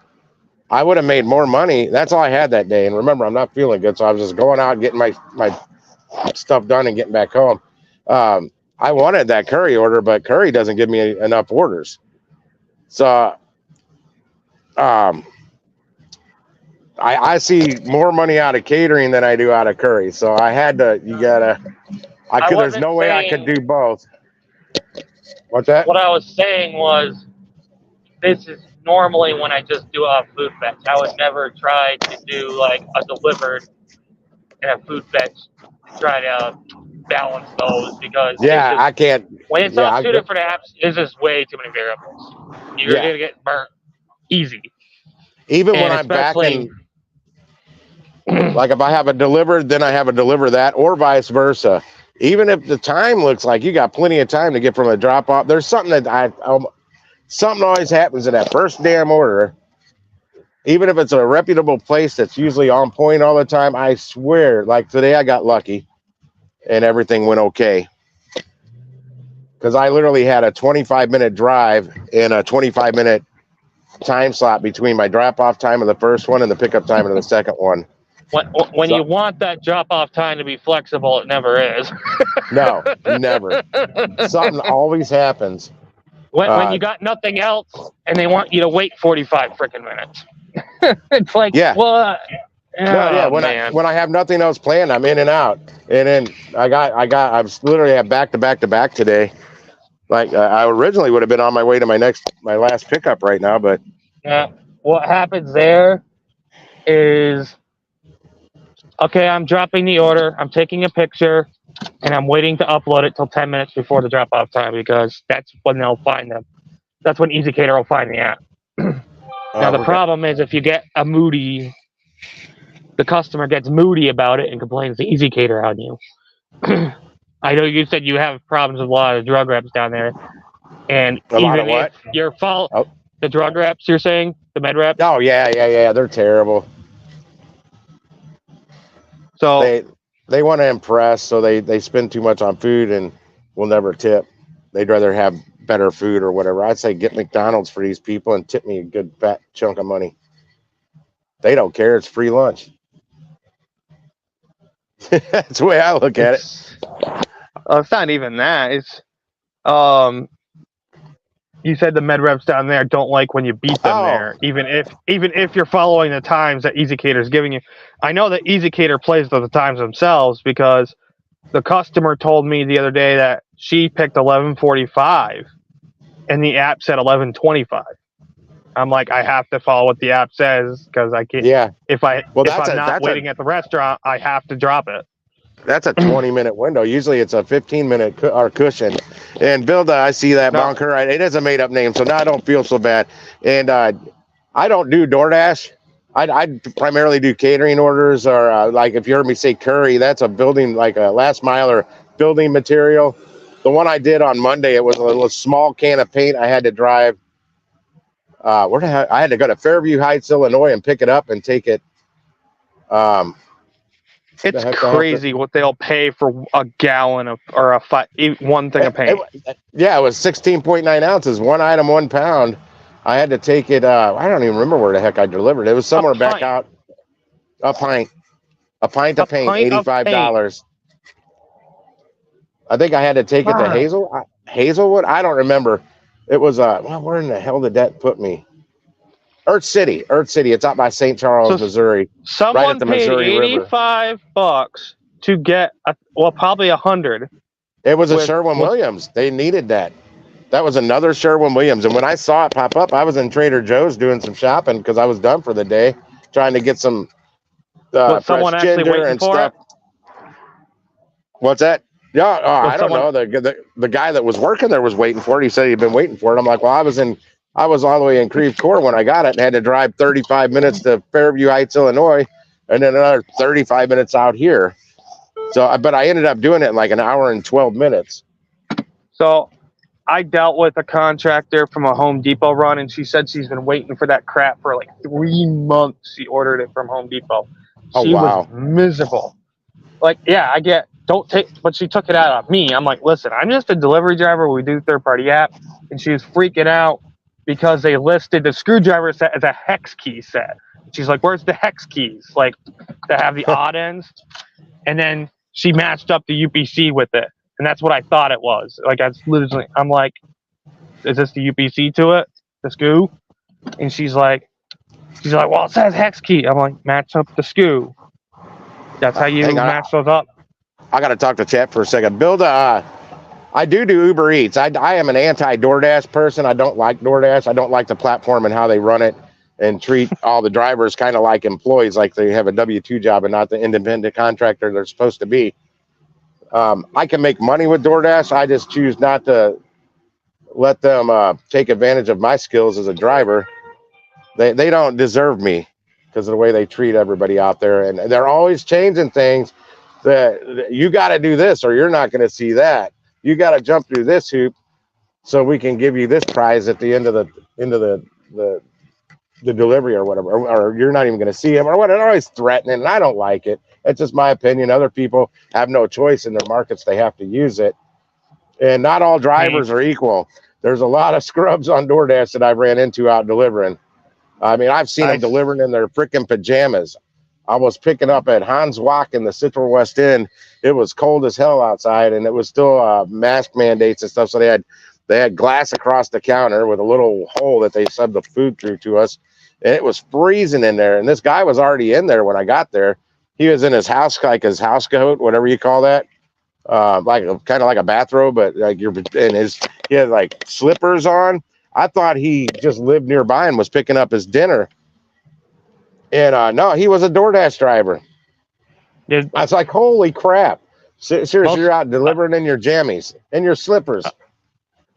I would have made more money. That's all I had that day. And remember, I'm not feeling good, so I was just going out and getting my stuff done and getting back home. I wanted that curry order, but curry doesn't give me enough orders. So I see more money out of catering than I do out of curry. So I had to, there's no way I could do both. What's that? What I was saying was, this is normally when I just do a food fetch. I would never try to do like a Dlivrd and a food fetch to try to balance those, because I can't. When it's on two different apps, there's just way too many variables. You're gonna get burnt easy. Even when I'm backing, like if I have a Dlivrd, then I have a DeliverThat, or vice versa. Even if the time looks like you got plenty of time to get from a drop off, there's something that something always happens in that first damn order. Even if it's a reputable place that's usually on point all the time, I swear, like today I got lucky and everything went okay. because I literally had a 25-minute drive and a 25-minute time slot between my drop-off time of the first one and the pickup time of the second one. When you want that drop-off time to be flexible, it never is. No, never. Something always happens. When you got nothing else and they want you to wait 45 freaking minutes. It's like, yeah. what? No, yeah. When I have nothing else planned, I'm in and out. And then I was literally at back to back today. Like I originally would have been on my way to my last pickup right now, but what happens there is, okay, I'm dropping the order, I'm taking a picture, and I'm waiting to upload it till 10 minutes before the drop-off time because that's when they'll find them. That's when EzCater will find the app. Now, the problem is if you get the customer gets moody about it and complains to EzCater on you. I know you said you have problems with a lot of drug reps down there. And even if you're the drug reps, you're saying? The med reps? Oh, yeah. They're terrible. So they want to impress, so they spend too much on food and will never tip. They'd rather have better food or whatever. I'd say get McDonald's for these people and tip me a good fat chunk of money. They don't care. It's free lunch. That's the way I look at it. It's not even that. It's you said the med reps down there don't like when you beat them there, even if you're following the times that EzCater is giving you. I know that EzCater plays the times themselves because the customer told me the other day that she picked 11:45 and the app said 11:25. I'm like, I have to follow what the app says because I can't. Yeah. If I'm not waiting at the restaurant, I have to drop it. That's a 20-minute window. Usually it's a 15-minute cushion. And Bilda, I see that bonker. It is a made-up name, so now I don't feel so bad. And I don't do DoorDash. I primarily do catering orders, or like if you heard me say curry, that's a building, like a last mile or building material. The one I did on Monday, it was a little small can of paint. I had to drive. I had to go to Fairview Heights, Illinois, and pick it up and take it. It's crazy what they'll pay for a gallon of one thing of paint. It was 16.9 ounces, one item, 1 pound. I had to take it. I don't even remember where the heck I delivered it. It was somewhere back out. A pint of paint, $85. I think I had to take it to Hazelwood. I don't remember. It was where in the hell did that put me? Earth City. It's out by St. Charles, Missouri. Someone right at the paid Missouri $85 to get probably 100. It was a Sherwin-Williams. They needed that. That was another Sherwin-Williams. And when I saw it pop up, I was in Trader Joe's doing some shopping because I was done for the day, trying to get some was someone fresh actually ginger waiting and for stuff. it? What's that? Yeah, I don't know. The guy that was working there was waiting for it. He said he'd been waiting for it. I'm like, well, I was all the way in Creve Coeur when I got it and had to drive 35 minutes to Fairview Heights, Illinois, and then another 35 minutes out here. So, but I ended up doing it in like an hour and 12 minutes. So I dealt with a contractor from a Home Depot run, and she said she's been waiting for that crap for like 3 months. She ordered it from Home Depot. She was miserable. Like, yeah, I get, but she took it out on me. I'm like, listen, I'm just a delivery driver. We do third-party app. And she was freaking out because they listed the screwdriver set as a hex key set. She's like, where's the hex keys? Like, that have the odd ends. And then she matched up the UPC with it. And that's what I thought it was. Like, I'm like, is this the UPC to it? The SKU? And she's like, well, it says hex key. I'm like, match up the SKU. That's how you match those up. I got to talk to chat for a second. I do Uber Eats. I am an anti-DoorDash person. I don't like DoorDash. I don't like the platform and how they run it and treat all the drivers kind of like employees, like they have a W-2 job and not the independent contractor they're supposed to be. I can make money with DoorDash. I just choose not to let them take advantage of my skills as a driver. They don't deserve me because of the way they treat everybody out there. And they're always changing things that you got to do this or you're not going to see that. You got to jump through this hoop so we can give you this prize at the end of the delivery or whatever, or you're not even going to see them or what. They're always threatening, and I don't like it. It's just my opinion. Other people have no choice in their markets. They have to use it. And not all drivers are equal. There's a lot of scrubs on DoorDash that I've ran into out delivering. I mean, I've seen them delivering in their freaking pajamas. I was picking up at Hans Walk in the Central West End. It was cold as hell outside, and it was still mask mandates and stuff. So they had glass across the counter with a little hole that they subbed the food through to us. And it was freezing in there. And this guy was already in there when I got there. He was in his house, like his house coat, whatever you call that. Like kind of like a bathrobe, but like he had like slippers on. I thought he just lived nearby and was picking up his dinner. And no, he was a DoorDash driver. I was like, holy crap. Seriously, you're out delivering in your jammies, in your slippers.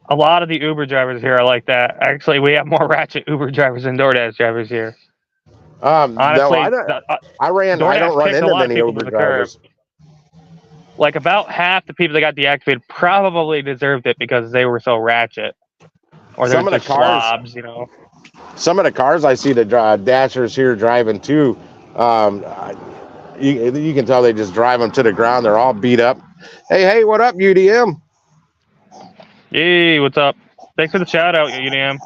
A lot of the Uber drivers here are like that. Actually, we have more ratchet Uber drivers than DoorDash drivers here. Honestly, no, I don't run into many Uber drivers. Like about half the people that got deactivated probably deserved it because they were so ratchet. Or they're just slobs, you know. Some of the cars I see the dashers here driving too, you can tell they just drive them to the ground. They're all beat up. Hey, what up, UDM? Hey, what's up? Thanks for the shout out, UDM.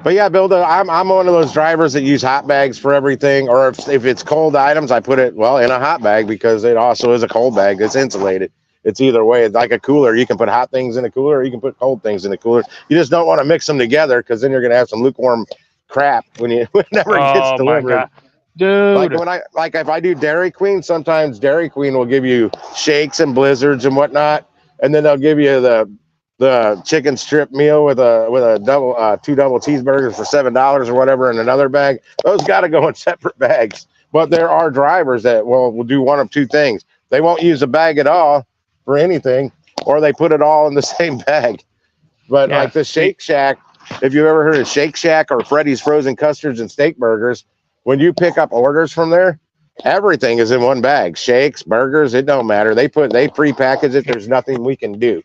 But yeah, Bill, I'm one of those drivers that use hot bags for everything. Or if it's cold items, I put it, in a hot bag because it also is a cold bag that's insulated. It's either way. It's like a cooler. You can put hot things in a cooler or you can put cold things in a cooler. You just don't want to mix them together because then you're going to have some lukewarm crap whenever it gets delivered. My God. Dude. If I do Dairy Queen, sometimes Dairy Queen will give you shakes and blizzards and whatnot. And then they'll give you the chicken strip meal with a double two double cheeseburgers for $7 or whatever in another bag. Those got to go in separate bags. But there are drivers that will do one of two things. They won't use a bag at all for anything, or they put it all in the same bag. But like the Shake Shack, if you've ever heard of Shake Shack or Freddy's Frozen Custards and Steak Burgers, when you pick up orders from there, everything is in one bag. Shakes, burgers, it don't matter. They pre-package it. There's nothing we can do.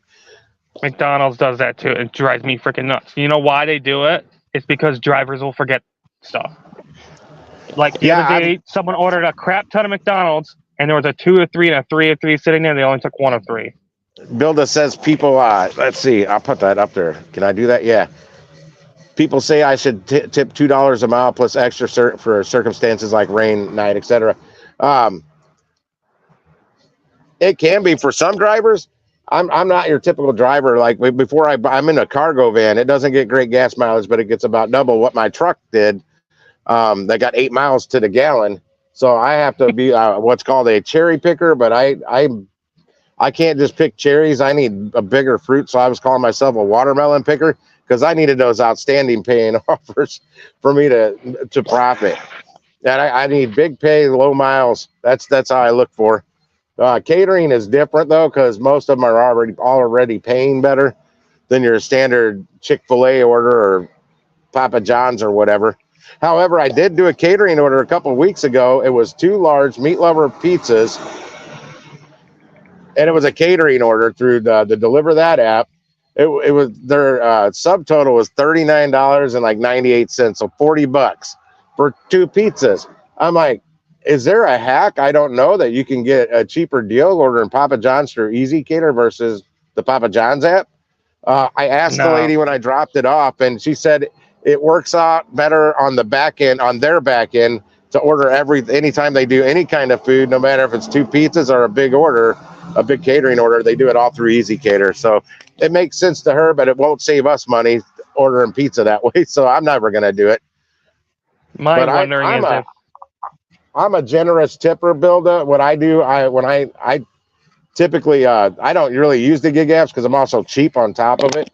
McDonald's does that too. It drives me freaking nuts. You know why they do it? It's because drivers will forget stuff. Like the other day, someone ordered a crap ton of McDonald's, and there was a 2 of 3 and a 3 of 3 sitting there. They only took 1 of 3. Bilda says people, let's see, I'll put that up there. Can I do that? Yeah. People say I should tip $2 a mile plus extra for circumstances like rain, night, etc. It can be for some drivers. I'm not your typical driver. Like before I'm in a cargo van. It doesn't get great gas mileage, but it gets about double what my truck did. They got 8 miles to the gallon. So I have to be what's called a cherry picker, but I can't just pick cherries. I need a bigger fruit. So I was calling myself a watermelon picker because I needed those outstanding paying offers for me to profit. And I need big pay, low miles. That's how I look for. Catering is different though, because most of them are already paying better than your standard Chick-fil-A order or Papa John's or whatever. However, I did do a catering order a couple of weeks ago. It was 2 large meat lover pizzas, and it was a catering order through the DeliverThat app. It was their subtotal was $39.98, so $40 for 2 pizzas. I'm like, is there a hack? I don't know that you can get a cheaper deal ordering Papa John's through EzCater versus the Papa John's app. I asked the lady when I dropped it off, and she said it works out better on the back end, on their back end, to order anytime they do any kind of food, no matter if it's 2 pizzas or a big order, a big catering order, they do it all through EzCater. So it makes sense to her, but it won't save us money ordering pizza that way. So I'm never going to do it. I'm a generous tipper, Bilda. What I do, I typically, I don't really use the gig apps because I'm also cheap on top of it.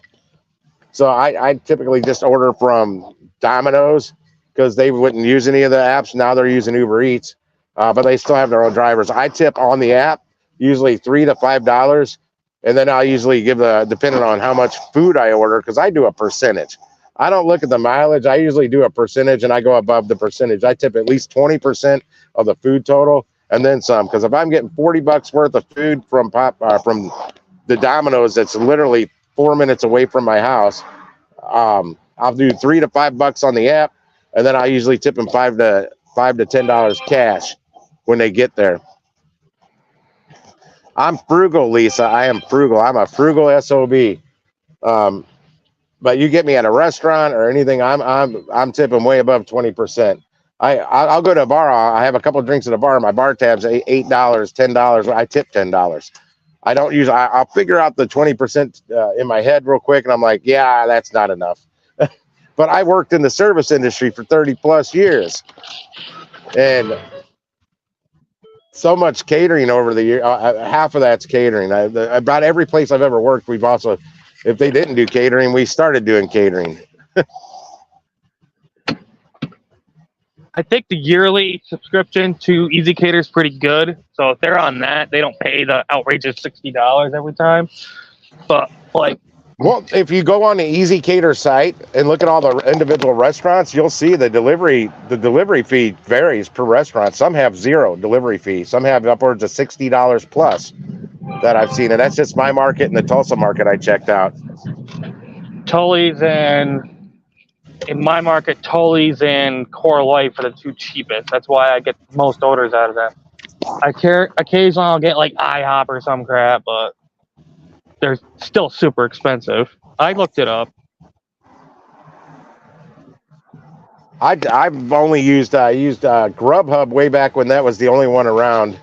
So I typically just order from Domino's because they wouldn't use any of the apps. Now they're using Uber Eats, but they still have their own drivers. I tip on the app, usually $3 to $5. And then I'll usually give depending on how much food I order, because I do a percentage. I don't look at the mileage. I usually do a percentage and I go above the percentage. I tip at least 20% of the food total and then some. Because if I'm getting $40 worth of food from the Domino's that's literally 4 minutes away from my house, I'll do $3 to $5 on the app, and then I usually tip them $5 to $10 cash when they get there. I'm frugal, Lisa. I am frugal. I'm a frugal SOB. But you get me at a restaurant or anything, I'm tipping way above 20%. I'll go to a bar. I have a couple of drinks at a bar. My bar tab's $8, $10. I tip $10. I don't use. I'll figure out the 20% in my head real quick, and I'm like, yeah, that's not enough. But I worked in the service industry for 30 plus years, and so much catering over the year. Half of that's catering. About every place I've ever worked, we've also, if they didn't do catering, we started doing catering. I think the yearly subscription to EzCater is pretty good. So if they're on that, they don't pay the outrageous $60 every time. But like, well, if you go on the EzCater site and look at all the individual restaurants, you'll see the delivery fee varies per restaurant. Some have zero delivery fee. Some have upwards of $60 plus that I've seen. And that's just my market and the Tulsa market I checked out. Tully's and in my market, Tully's and Core Life are the two cheapest. That's why I get most orders out of them. Occasionally I'll get like IHOP or some crap, but they're still super expensive. I looked it up. I've only used Grubhub way back when that was the only one around.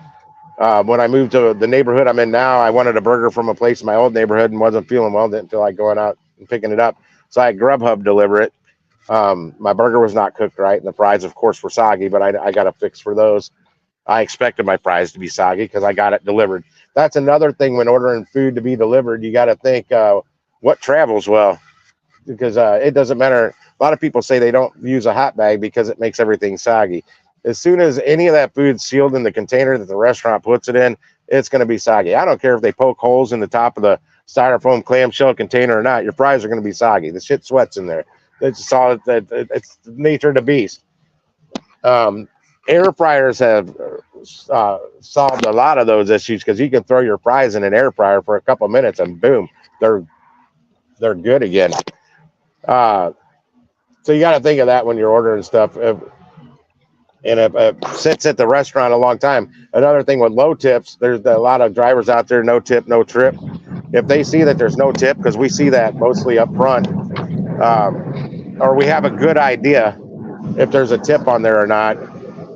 When I moved to the neighborhood I'm in now, I wanted a burger from a place in my old neighborhood and wasn't feeling well. Didn't feel like going out and picking it up, so I had Grubhub deliver it. My burger was not cooked right, and the fries, of course, were soggy. But I got a fix for those. I expected my fries to be soggy because I got it delivered. That's another thing when ordering food to be delivered. You got to think what travels well, because it doesn't matter. A lot of people say they don't use a hot bag because it makes everything soggy. As soon as any of that food's sealed in the container that the restaurant puts it in, it's going to be soggy. I don't care if they poke holes in the top of the styrofoam clamshell container or not. Your fries are going to be soggy. The shit sweats in there. It's all it's the nature of the beast. Air fryers have solved a lot of those issues because you can throw your fries in an air fryer for a couple of minutes and boom, they're good again. So you got to think of that when you're ordering stuff. And if it sits at the restaurant a long time. Another thing with low tips, there's a lot of drivers out there, no tip, no trip. If they see that there's no tip, because we see that mostly up front, or we have a good idea if there's a tip on there or not,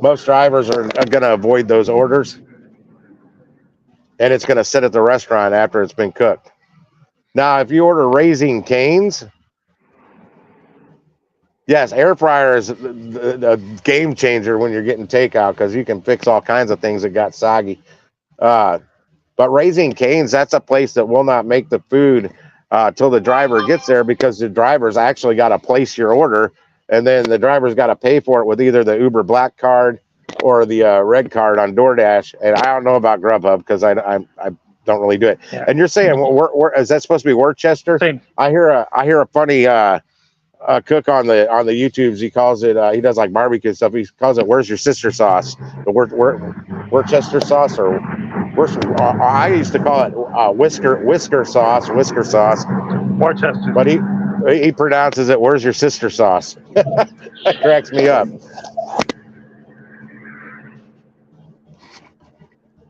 most drivers are going to avoid those orders, and it's going to sit at the restaurant after it's been cooked. Now, if you order Raising Cane's, yes, air fryer is a game changer when you're getting takeout because you can fix all kinds of things that got soggy. But Raising Cane's, that's a place that will not make the food till the driver gets there, because the driver's actually got to place your order, and then the driver's got to pay for it with either the Uber Black card or the red card on DoorDash. And I don't know about Grubhub because I don't really do it. Yeah. And you're saying, is that supposed to be Worcester? Same. I hear a funny cook on the YouTubes. He calls it. He does like barbecue stuff. He calls it "Where's your sister sauce?" The Worcester sauce, or I used to call it whisker sauce. Worcester. But he pronounces it "Where's your sister sauce?" That cracks me up.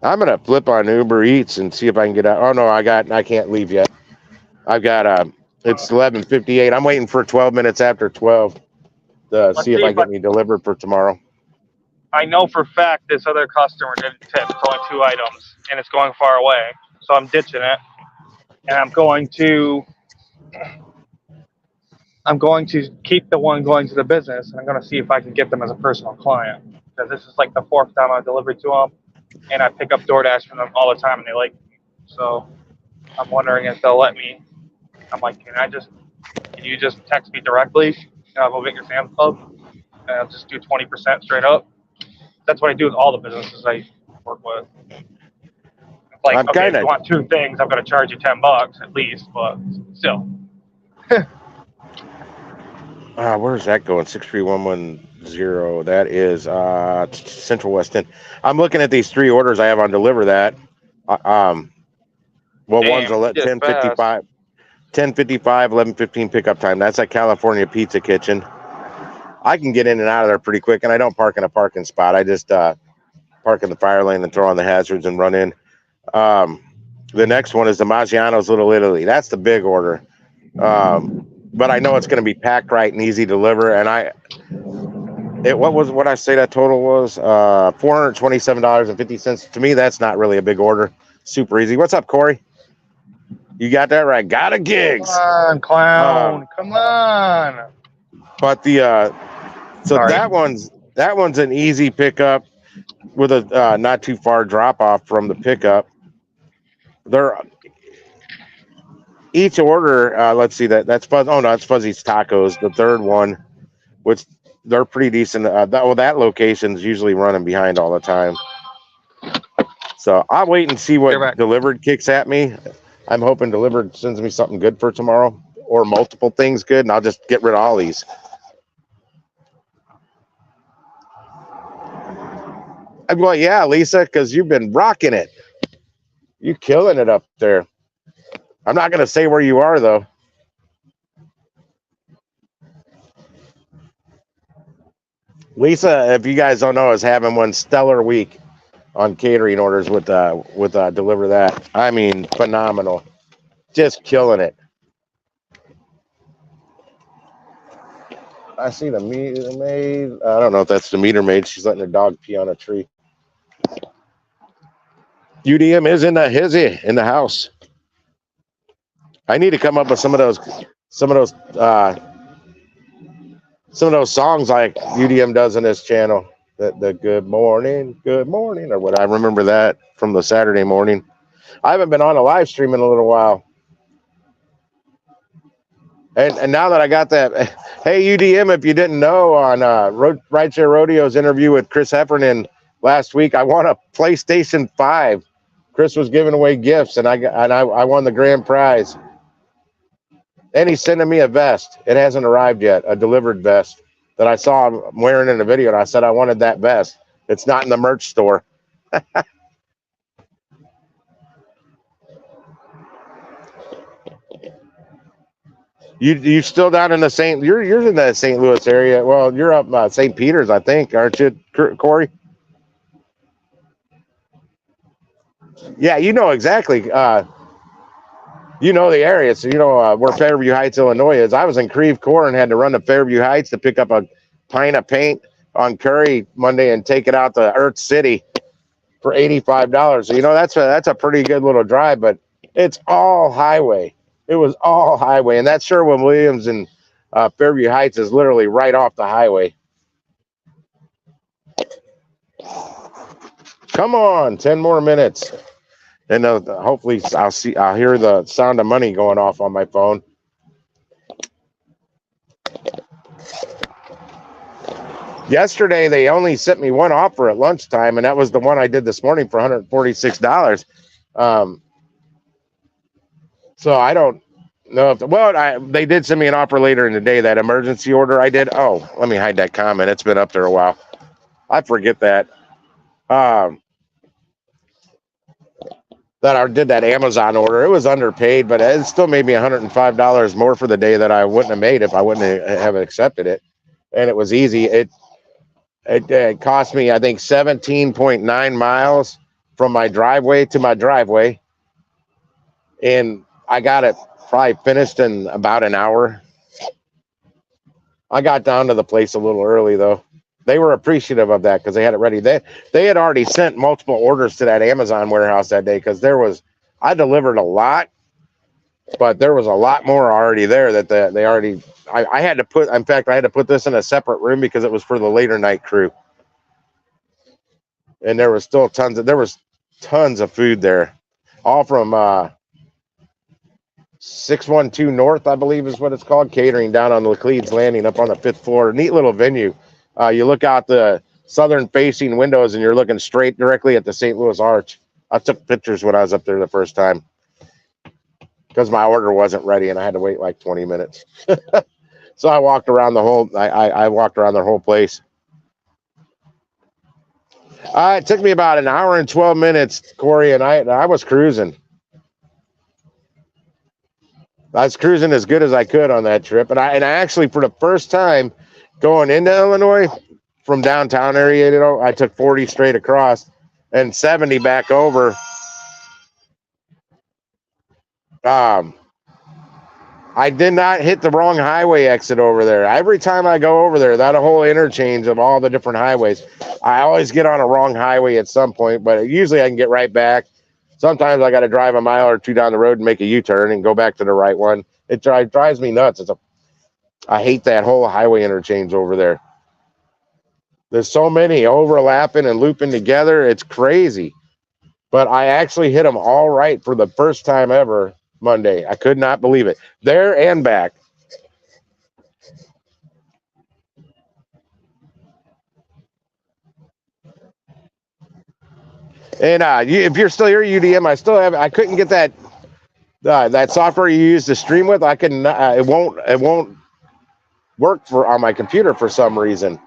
I'm gonna flip on Uber Eats and see if I can get out. Oh no, I can't leave yet. I've got it's 11:58. I'm waiting for 12 minutes after 12 to see if I get me delivered for tomorrow. I know for a fact this other customer didn't tip. It's only 2 items, and it's going far away. So I'm ditching it, and I'm going to keep the one going to the business, and I'm going to see if I can get them as a personal client, because this is like the 4th time I've delivered to them, and I pick up DoorDash from them all the time, and they like me. So I'm wondering if they'll let me. I'm like, can you just text me directly, and I'll go get your Sam's Club, and I'll just do 20% straight up. That's what I do with all the businesses I work with. It's like, if you want 2 things, I'm going to charge you $10 at least, but still. Where's that going? 63110. That is Central West End. I'm looking at these 3 orders I have on DeliverThat. One's 10:55. 10:55, 11:15 pickup time. That's at California Pizza Kitchen. I can get in and out of there pretty quick, and I don't park in a parking spot. I just park in the fire lane and throw on the hazards and run in. The next one is the Maggiano's Little Italy. That's the big order. But I know it's going to be packed right and easy to deliver. And what I say that total was $427.50. To me, that's not really a big order. Super easy. What's up, Corey? You got that right. Got a gigs. Come on, clown. Come on. But the Sorry. that one's an easy pickup with a not too far drop off from the pickup. They're each order. Let's see that's Fuzz. Oh no, that's Fuzzy's Tacos. The third one, which they're pretty decent. That location's usually running behind all the time. So I'll wait and see what Dlivrd kicks at me. I'm hoping Dlivrd sends me something good for tomorrow, or multiple things good, and I'll just get rid of all these. I'm like, yeah, Lisa, because you've been rocking it. You killing it up there. I'm not gonna say where you are though. Lisa, if you guys don't know, is having one stellar week on catering orders with DeliverThat. I mean, phenomenal. Just killing it. I see the meter maid. I don't know if that's the meter maid. She's letting her dog pee on a tree. UDM is in the house. I need to come up with some of those songs like UDM does in this channel. The good morning, or what. I remember that from the Saturday morning. I haven't been on a live stream in a little while. And now that I got that, hey UDM, if you didn't know, on Rideshare Rodeo's interview with Chris Heffernan last week, I won a PlayStation 5. Chris was giving away gifts, and I won the grand prize. And he's sending me a vest. It hasn't arrived yet, a Dlivrd vest that I saw him wearing in the video, and I said I wanted that vest. It's not in the merch store. You still down in the you're in the St. Louis area. Well, you're up St. Peter's, I think, aren't you, Corey? Yeah, you know exactly. You know the area, so you know where Fairview Heights, Illinois is. I was in Creve Coeur and had to run to Fairview Heights to pick up a pint of paint on Curry Monday and take it out to Earth City for $85. So, you know, that's a pretty good little drive, but it's all highway. It was all highway, and that Sherwin-Williams in Fairview Heights is literally right off the highway. Come on, 10 more minutes. And hopefully I'll hear the sound of money going off on my phone. Yesterday, they only sent me one offer at lunchtime, and that was the one I did this morning for $146. So I don't know if they did send me an offer later in the day. That emergency order I did. Oh, let me hide that comment. It's been up there a while. I forget that. That I did that Amazon order. It was underpaid, but it still made me $105 more for the day that I wouldn't have made if I wouldn't have accepted it. And it was easy. It cost me, I think, 17.9 miles from my driveway to my driveway. And I got it probably finished in about an hour. I got down to the place a little early, though. They were appreciative of that because they had it ready. They had already sent multiple orders to that Amazon warehouse that day because I delivered a lot, but there was a lot more already there that they already. I had to put. In fact, I had to put this in a separate room because it was for the later night crew. And there was still tons of food there, all from 612 North, I believe is what it's called, catering down on Laclede's Landing up on the 5th floor. Neat little venue. You look out the southern facing windows and you're looking straight directly at the St. Louis Arch. I took pictures when I was up there the first time because my order wasn't ready and I had to wait like 20 minutes. So I walked around I walked around the whole place. It took me about an hour and 12 minutes, Corey, and I was cruising. I was cruising as good as I could on that trip. And I actually, for the first time going into Illinois from downtown area, I took 40 straight across and 70 back over. I did not hit the wrong highway exit over there. Every time I go over there, that whole interchange of all the different highways, I always get on a wrong highway at some point, but usually I can get right back. Sometimes I got to drive a mile or two down the road and make a U-turn and go back to the right one. It drives me nuts. I hate that whole highway interchange over there. There's so many overlapping and looping together. It's crazy. But I actually hit them all right for the first time ever Monday. I could not believe it. There and back. And if you're still here, UDM, I couldn't get that software you use to stream with. I couldn't. It won't work on my computer for some reason.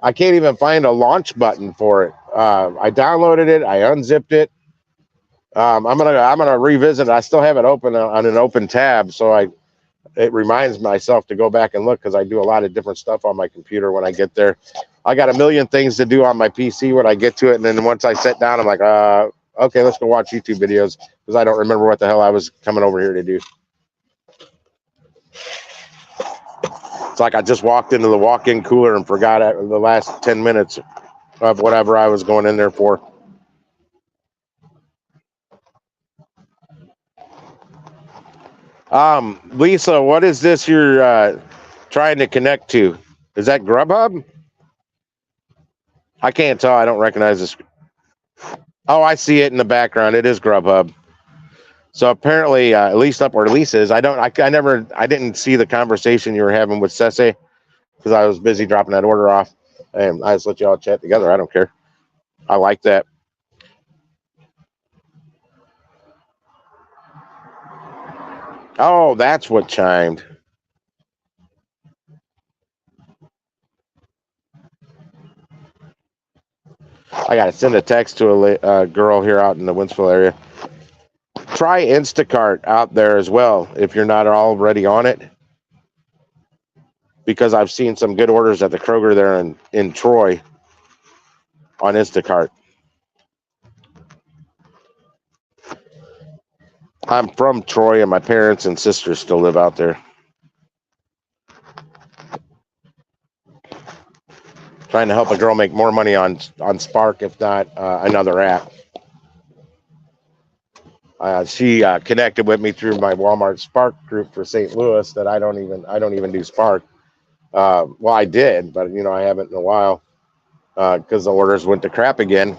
I can't even find a launch button for it. I downloaded it. I unzipped it. I'm gonna revisit it. I still have it open on an open tab, so it reminds myself to go back and look, because I do a lot of different stuff on my computer when I get there. I got a million things to do on my PC when I get to it, and then once I sit down, I'm like, okay, let's go watch YouTube videos, because I don't remember what the hell I was coming over here to do. It's like I just walked into the walk-in cooler and forgot the last 10 minutes of whatever I was going in there for. Lisa, what is this you're trying to connect to? Is that Grubhub? I can't tell. I don't recognize this. Oh, I see it in the background. It is Grubhub. So apparently, at least up where Lisa is, I didn't see the conversation you were having with Sese, because I was busy dropping that order off, and I just let you all chat together. I don't care. I like that. Oh, that's what chimed. I got to send a text to a girl here out in the Winsville area. Try InstaCart out there as well if you're not already on it, because I've seen some good orders at the Kroger there in Troy on Instacart. I'm from Troy, and my parents and sisters still live out there. Trying to help a girl make more money on Spark, if not another app. She connected with me through my Walmart Spark group for St. Louis. That I don't even do Spark. Well, I did, but I haven't in a while, because the orders went to crap again.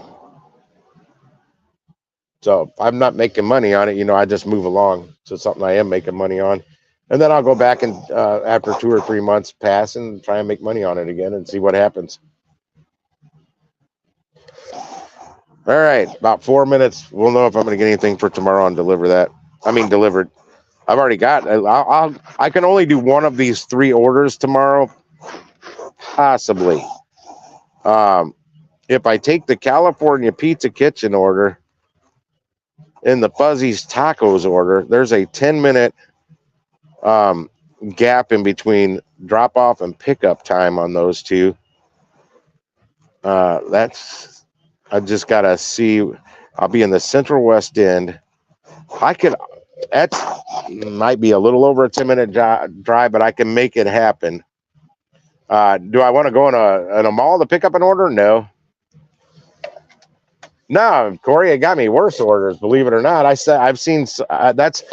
So I'm not making money on it. I just move along. So it's something I am making money on. And then I'll go back and after 2 or 3 months pass and try and make money on it again and see what happens. All right, about 4 minutes. We'll know if I'm going to get anything for tomorrow on DeliverThat. Delivered. I've already got. I can only do one of these 3 orders tomorrow, possibly. If I take the California Pizza Kitchen order and the Fuzzy's Tacos order, there's a 10-minute gap in between drop off and pickup time on those 2. I just gotta see. I'll be in the Central West End. That might be a little over a 10-minute drive, but I can make it happen. Do I want to go in a mall to pick up an order? No, Corey, it got me worse orders, believe it or not. I've seen that's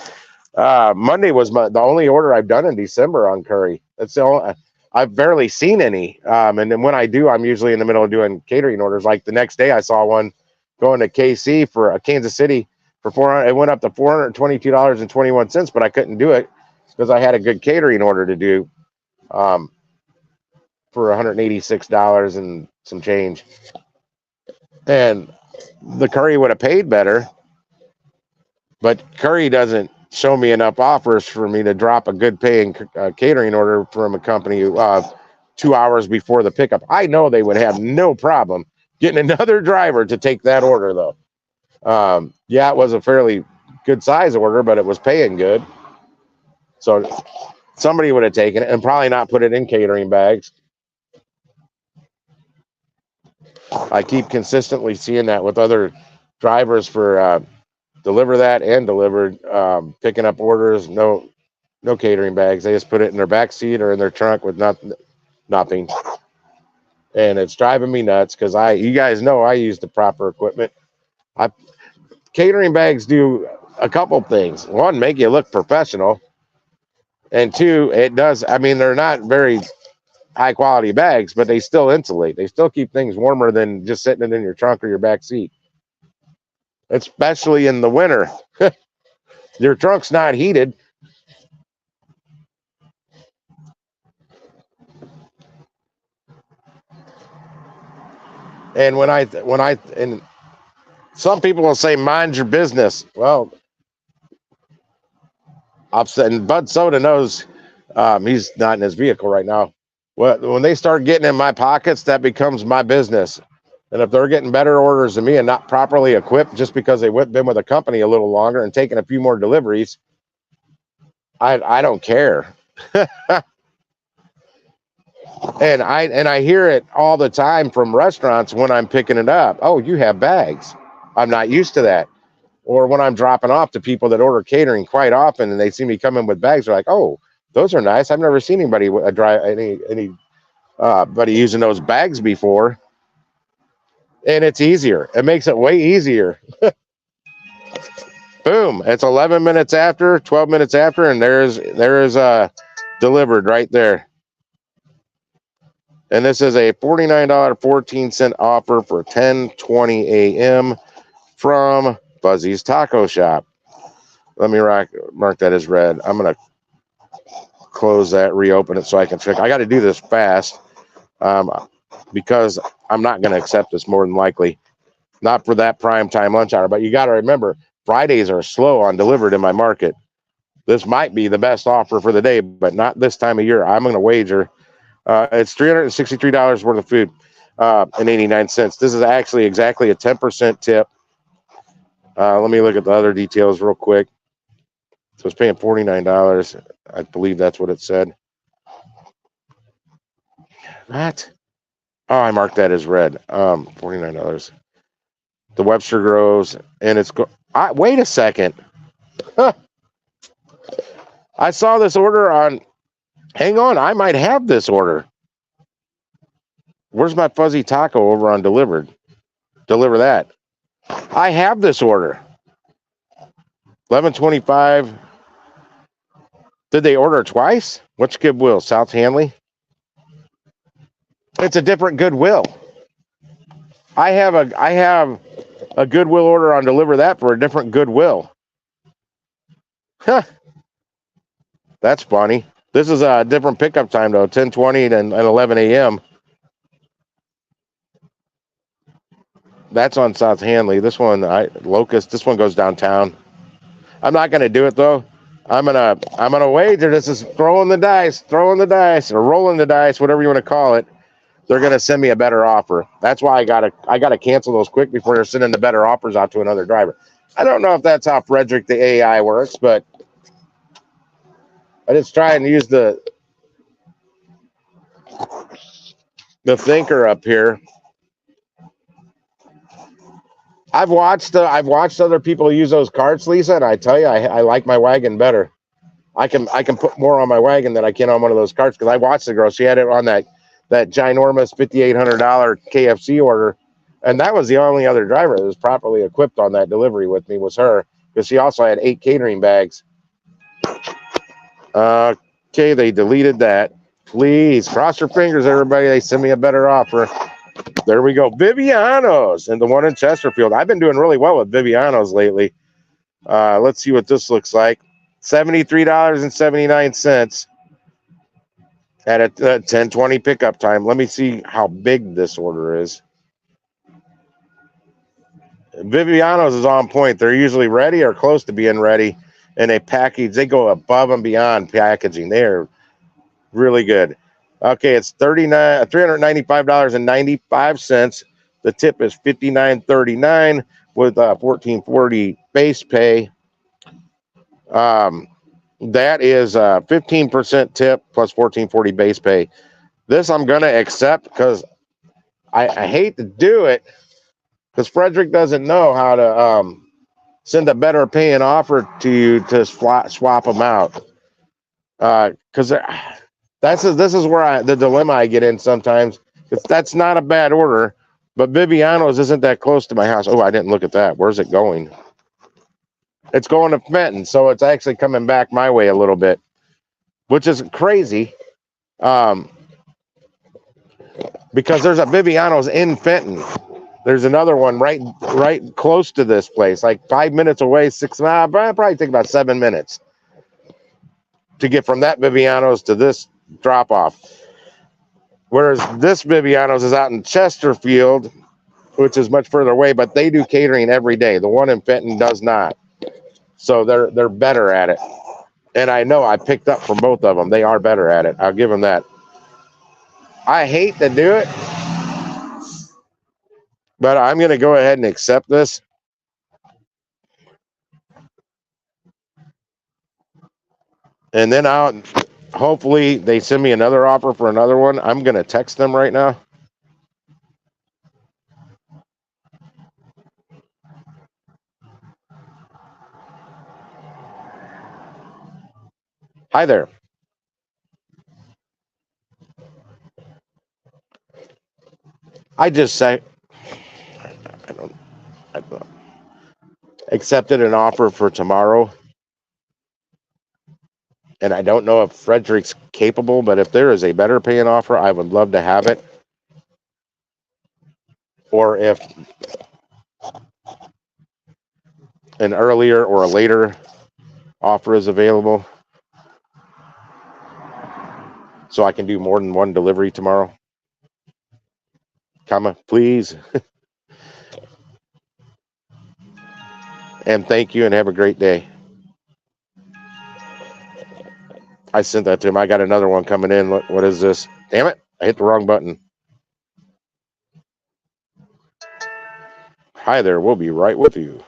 Monday was the only order I've done in December on Curry. That's the only. I've barely seen any. And then when I do, I'm usually in the middle of doing catering orders. Like the next day, I saw one going to KC for Kansas City for $400. It went up to $422.21, but I couldn't do it because I had a good catering order to do for $186 and some change. And the Curry would have paid better, but Curry doesn't show me enough offers for me to drop a good paying catering order from a company 2 hours before the pickup. I know they would have no problem getting another driver to take that order, though. Yeah, it was a fairly good size order, but it was paying good. So somebody would have taken it and probably not put it in catering bags. I keep consistently seeing that with other drivers for DeliverThat and Delivered, picking up orders, no catering bags. They just put it in their back seat or in their trunk with nothing. And it's driving me nuts because you guys know I use the proper equipment. Catering bags do a couple things. One, make you look professional. And two, it does. I mean, they're not very high quality bags, but they still insulate. They still keep things warmer than just sitting it in your trunk or your back seat, especially in the winter. Your trunk's not heated. And and some people will say, mind your business. Well, and Bud Soda knows he's not in his vehicle right now. When they start getting in my pockets, that becomes my business. And if they're getting better orders than me and not properly equipped just because they've been with a company a little longer and taking a few more deliveries, I don't care. And I hear it all the time from restaurants when I'm picking it up. Oh, you have bags. I'm not used to that. Or when I'm dropping off to people that order catering quite often and they see me coming with bags, they're like, oh, those are nice. I've never seen anybody anybody using those bags before. And it's easier. It makes it way easier. Boom. It's 11 minutes after, 12 minutes after, and there is delivered right there. And this is a $49.14 offer for 10:20 a.m. from Buzzy's Taco Shop. Let me mark that as red. I'm going to close that, reopen it so I can check. I got to do this fast because I'm not going to accept this more than likely. Not for that prime time lunch hour, but you got to remember, Fridays are slow on Delivered in my market. This might be the best offer for the day, but not this time of year. I'm going to wager. It's $363 worth of food and 89 cents. This is actually exactly a 10% tip. Let me look at the other details real quick. So it's paying $49. I believe that's what it said. What? Oh, I marked that as red. $49. The Webster Groves, and it's wait a second. Huh. I saw this order on. Hang on, I might have this order. Where's my fuzzy taco over on Delivered? DeliverThat. I have this order. 11:25. Did they order twice? Which Goodwill? South Hanley? It's a different Goodwill. I have a Goodwill order on DeliverThat for a different Goodwill. Huh. That's funny. This is a different pickup time though, 10:20 and 11 a.m. That's on South Hanley. This one, Locust. This one goes downtown. I'm not gonna do it though. I'm gonna wager. This is throwing the dice, or rolling the dice, whatever you want to call it. They're gonna send me a better offer. That's why I gotta cancel those quick before they're sending the better offers out to another driver. I don't know if that's how Frederick the AI works, but I just try and use the thinker up here. I've watched other people use those carts, Lisa, and I tell you, I like my wagon better. I can put more on my wagon than I can on one of those carts because I watched the girl. She had it on that ginormous $5,800 KFC order, and that was the only other driver that was properly equipped on that delivery with me was her because she also had 8 catering bags. Okay, they deleted that. Please cross your fingers, everybody. They send me a better offer. There we go. Viviano's and the one in Chesterfield. I've been doing really well with Viviano's lately. Let's see what this looks like. $73.79 at a 10:20 pickup time. Let me see how big this order is. Viviano's is on point. They're usually ready or close to being ready, and they go above and beyond packaging. They're really good. Okay, it's $395.95. The tip is $59.39 with $14.40 base pay. That is 15% tip plus $14.40 base pay. This I'm gonna accept because I hate to do it because Frederick doesn't know how to send a better paying offer to you to swap them out. Because this is where the dilemma I get in sometimes. If that's not a bad order, but Viviano's isn't that close to my house. Oh, I didn't look at that. Where's it going? It's going to Fenton, so it's actually coming back my way a little bit, which is crazy. Because there's a Viviano's in Fenton. There's another one right close to this place, like 5 minutes away. Probably take about 7 minutes to get from that Viviano's to this drop off. Whereas this Viviano's is out in Chesterfield, which is much further away, but they do catering every day. The one in Fenton does not. So they're better at it. And I know I picked up from both of them. They are better at it. I'll give them that. I hate to do it, but I'm going to go ahead and accept this. And then hopefully they send me another offer for another one. I'm going to text them right now. Hi there. I just say, I don't accepted an offer for tomorrow. And I don't know if Frederick's capable, but if there is a better paying offer, I would love to have it. Or if an earlier or a later offer is available, so I can do more than one delivery tomorrow. Please. And thank you and have a great day. I sent that to him. I got another one coming in. What is this? Damn it. I hit the wrong button. Hi there. We'll be right with you.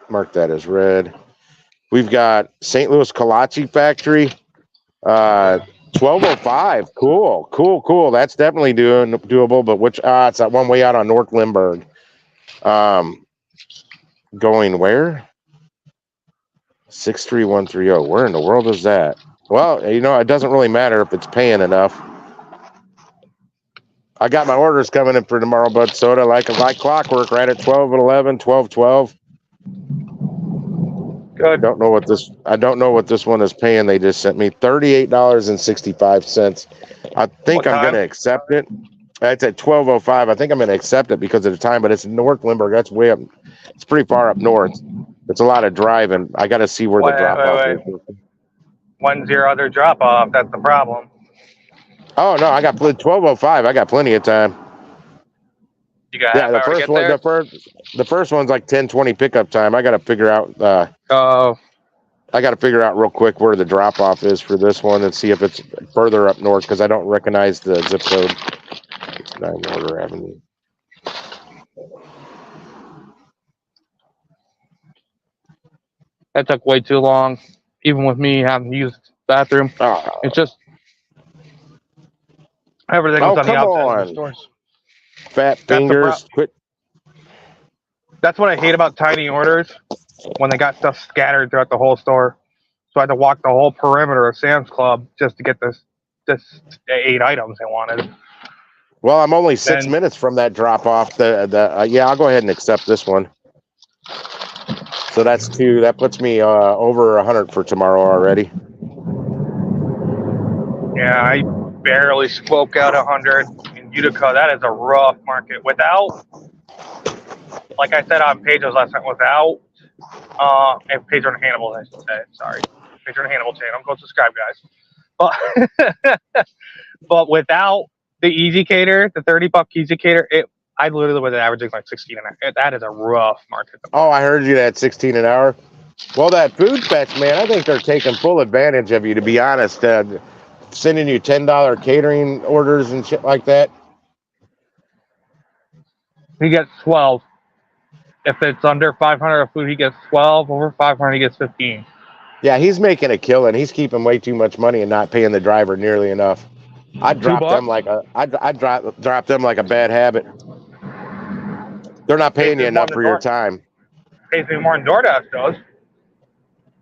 Mark that as red. We've got St. Louis Kolache Factory. 1205. Cool. That's definitely doable, but it's that one way out on North Lindbergh. Going where? 63130. Where in the world is that? Well, it doesn't really matter if it's paying enough. I got my orders coming in for tomorrow, Bud Soda, like clockwork, right at 12 and 11, 12. Good. I don't know what this one is paying. They just sent me $38.65. I think I'm going to accept it. It's at 12:05. I think I'm going to accept it because of the time, but it's North Lindbergh. That's way up. It's pretty far up north. It's a lot of driving. I got to see where the drop off is. When's your other drop off? That's the problem. Oh no, I got 12:05. I got plenty of time. You got half hour to get there? The first one's like 10:20 pickup time. I got to figure out. I got to figure out real quick where the drop off is for this one and see if it's further up north because I don't recognize the zip code. It's 9 Water Avenue. That took way too long, even with me having to use the bathroom. It's just everything was on the outside of the stores. Fat fingers. Quit. That's what I hate about tiny orders, when they got stuff scattered throughout the whole store. So I had to walk the whole perimeter of Sam's Club just to get this 8 items I wanted. Well, I'm only 6 minutes from that drop off. Yeah, I'll go ahead and accept this one. So that's 2. That puts me over 100 for tomorrow already. Yeah, I barely spoke out 100 in Utica. That is a rough market. Without, like I said on Pages last night, without, and Pedro and Hannibal, I should say. Sorry, Pedro and Hannibal channel. Go subscribe, guys. But without the EzCater, the $30 EzCater, I literally was averaging like 16 an hour. That is a rough market. Oh, I heard you at 16 an hour. Well, that food fetch, man, I think they're taking full advantage of you, to be honest. Sending you $10 catering orders and shit like that. He gets 12. If it's under 500 of food, he gets 12. Over 500, he gets 15. Yeah, he's making a killing. He's keeping way too much money and not paying the driver nearly enough. I dropped them like a bad habit. They're not paying you enough for your time. pays me more than DoorDash does.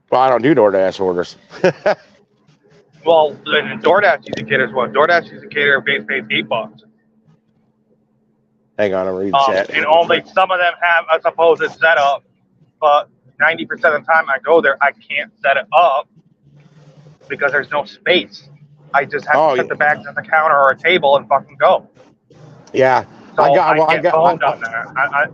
Well, I don't do DoorDash orders. Well, then DoorDash EzCater is what? DoorDash EzCater pays $8. Hang on, I'm reading chat. And only some of them have a supposed setup, but 90% of the time I go there, I can't set it up because there's no space. I just have to put the bags on the counter or a table and fucking go. Yeah, so I get boned on that.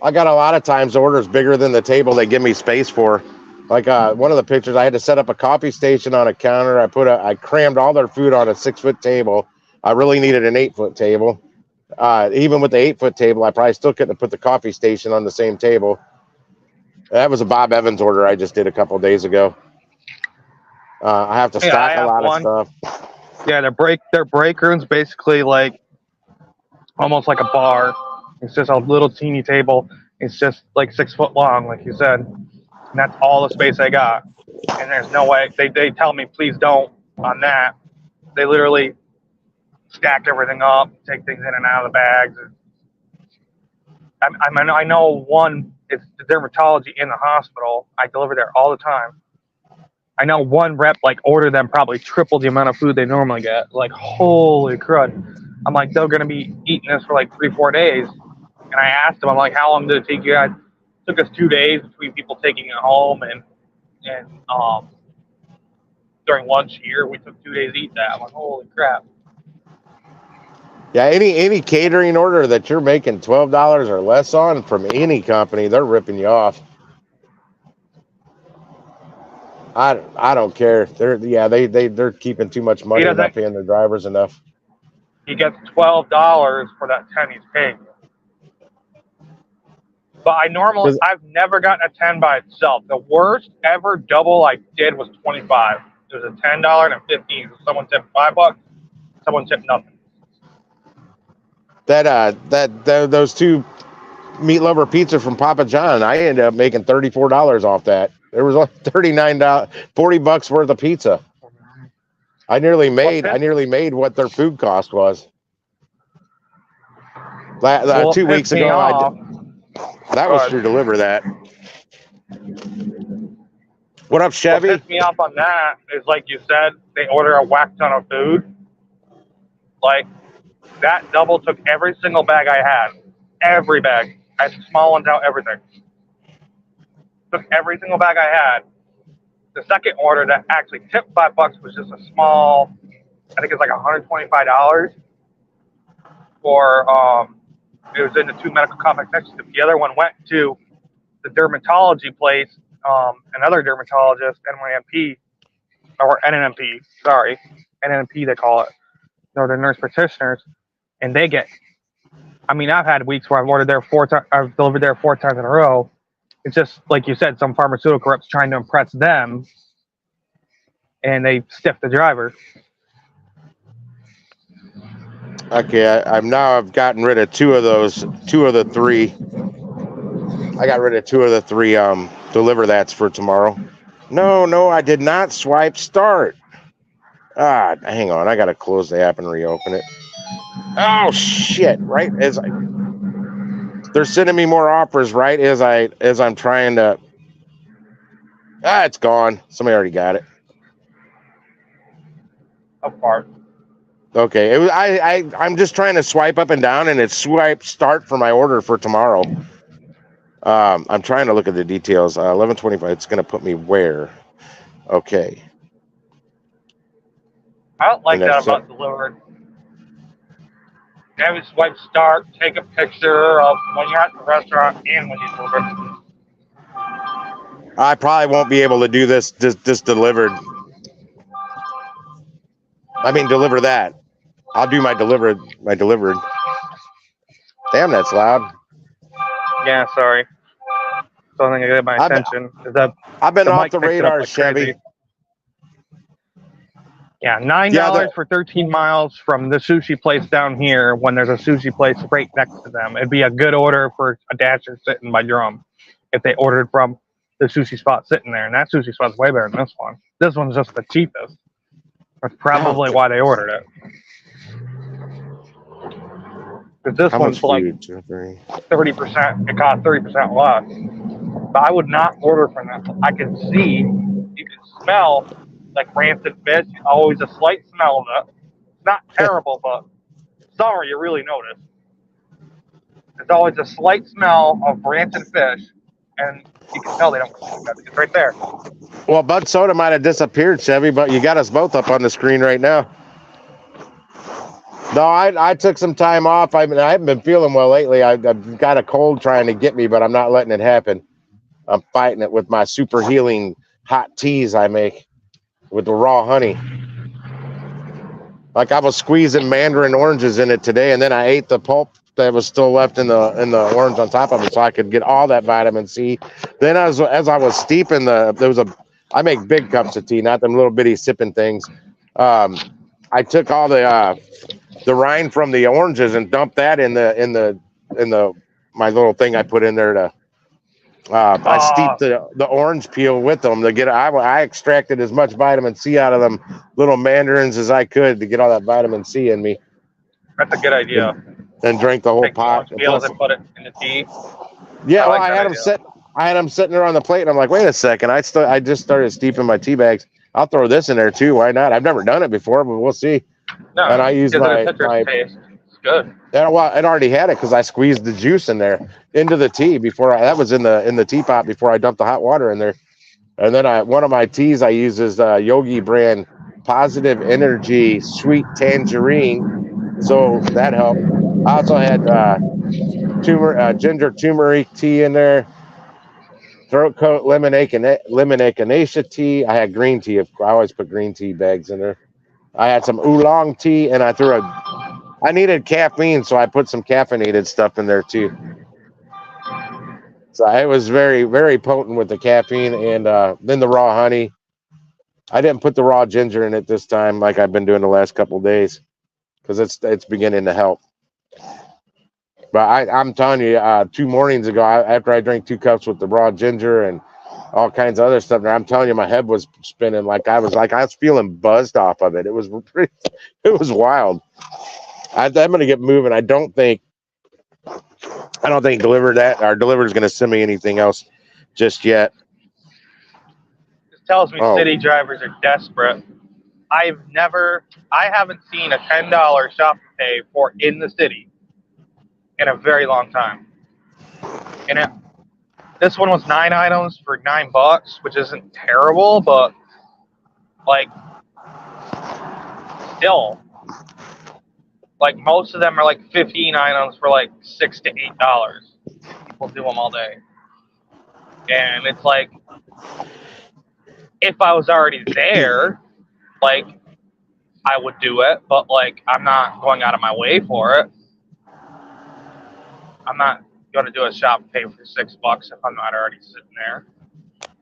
I got a lot of times orders bigger than the table they give me space for. Like one of the pictures, I had to set up a coffee station on a counter. I crammed all their food on a 6-foot table. I really needed an 8-foot table. Even with the 8-foot table, I probably still couldn't have put the coffee station on the same table. That was a Bob Evans order I just did a couple of days ago. I have to stack a lot of stuff. Yeah, their break room's basically like almost like a bar. It's just a little teeny table. It's just like 6 foot long, like you said. And that's all the space I got. And there's no way. They tell me, please don't on that. They literally stack everything up, take things in and out of the bags. I know one, it's the dermatology in the hospital. I deliver there all the time. I know one rep like ordered them probably triple the amount of food they normally get. Like, holy crud. I'm like, they're going to be eating this for like 3-4 days. And I asked them, I'm like, how long did it take you guys? It took us 2 days between people taking it home and during lunch here, we took 2 days to eat that. I'm like, holy crap. Yeah, any catering order that you're making $12 or less on from any company, they're ripping you off. I don't care. They're keeping too much money and not paying their drivers enough. He gets $12 for that 10 he's paying. But I've never gotten a 10 by itself. The worst ever double I did was 25. It was a $10 and a 15. So someone tipped $5. Someone tipped nothing. Those two meat lover pizza from Papa John, I ended up making $34 off that. There was like $40 worth of pizza. I nearly made what their food cost was. 2 weeks ago, that was through DeliverThat. What up, Chevy? What pissed me off on that is, like you said, they order a whack ton of food. Like, that double took every single bag I had. Every bag. I had small ones out, everything. Took every single bag I had. The second order that actually tipped $5 was just a small, I think it's like $125 for, it was in the 2 medical complex next to them. The other one went to the dermatology place, another dermatologist, NYMP, or NNMP, sorry, NNMP they call it, Northern Nurse Practitioners, and they get, I mean, I've had weeks where I've ordered there I've delivered there 4 times in a row. It's just, like you said, some pharmaceutical reps trying to impress them, and they stiff the driver. Okay, I've gotten rid of 2 of the 3. I got rid of 2 of the 3 DeliverThats for tomorrow. No, I did not swipe start. Hang on, I gotta close the app and reopen it. Oh shit! Right as they're sending me more offers, right as I'm trying to. It's gone. Somebody already got it. How far? Okay, I'm just trying to swipe up and down, and it's swipe start for my order for tomorrow. I'm trying to look at the details. 11:25. It's gonna put me where? Okay. I don't like that about Deliverd. Have you swipe start, take a picture of when you're at the restaurant and when you deliver. I probably won't be able to do this delivered. I mean, DeliverThat. I'll do my delivered. Damn, that's loud. Yeah, sorry. Don't think I get my attention. I've been off the radar, Chevy. Crazy. Yeah, $9 for 13 miles from the sushi place down here when there's a sushi place right next to them. It'd be a good order for a dasher sitting by drum if they ordered from the sushi spot sitting there. And that sushi spot's way better than this one. This one's just the cheapest. That's probably why they ordered it. Because this How one's much like food? 30%. It costs 30% less. But I would not order from them. I can see, you can smell like rancid fish. Always a slight smell of it. It's not terrible, but summer you really notice. There's always a slight smell of rancid fish, and you can tell they don't cook it. It's right there. Well, Bud Soda might have disappeared, Chevy, but you got us both up on the screen right now. No, I took some time off. I haven't been feeling well lately. I've got a cold trying to get me, but I'm not letting it happen. I'm fighting it with my super healing hot teas I make with the raw honey. Like I was squeezing mandarin oranges in it today, and then I ate the pulp that was still left in the orange on top of it, so I could get all that vitamin C. Then as I was steeping I make big cups of tea, not them little bitty sipping things. I took all the rind from the oranges and dumped that in the my little thing I put in there to. I steeped the orange peel with them to get. I extracted as much vitamin C out of them little mandarins as I could to get all that vitamin C in me. That's a good idea. And drank the whole Take pot. orange peels and put it in the tea. Yeah, I had them sitting there on the plate, and I'm like, wait a second, I just started steeping my tea bags. I'll throw this in there too. Why not? I've never done it before, but we'll see. No, and I use my taste. It's good. Yeah, well, it already had it because I squeezed the juice in there into the tea before that was in the teapot before I dumped the hot water in there. And then one of my teas I use is Yogi brand Positive Energy Sweet Tangerine, so that helped. I also had ginger turmeric tea in there, throat coat lemon echinacea tea. I had green tea. I always put green tea bags in there. I had some oolong tea, and I needed caffeine, so I put some caffeinated stuff in there too. So it was very, very potent with the caffeine, and then the raw honey. I didn't put the raw ginger in it this time, like I've been doing the last couple of days, because it's beginning to help. But I'm telling you, 2 mornings ago, after I drank 2 cups with the raw ginger and all kinds of other stuff, I'm telling you, my head was spinning I was feeling buzzed off of it. It was wild. I'm gonna get moving. I don't think DeliverThat our Dlivrd is gonna send me anything else just yet. This tells me city drivers are desperate. I haven't seen a $10 shopping pay for in the city in a very long time. And this one was 9 items for $9, which isn't terrible, but still, most of them are 15 items for $6 to $8. People do them all day, and it's if I was already there, I would do it, but I'm not going out of my way for it. I'm not going to do a shop pay for $6 if I'm not already sitting there.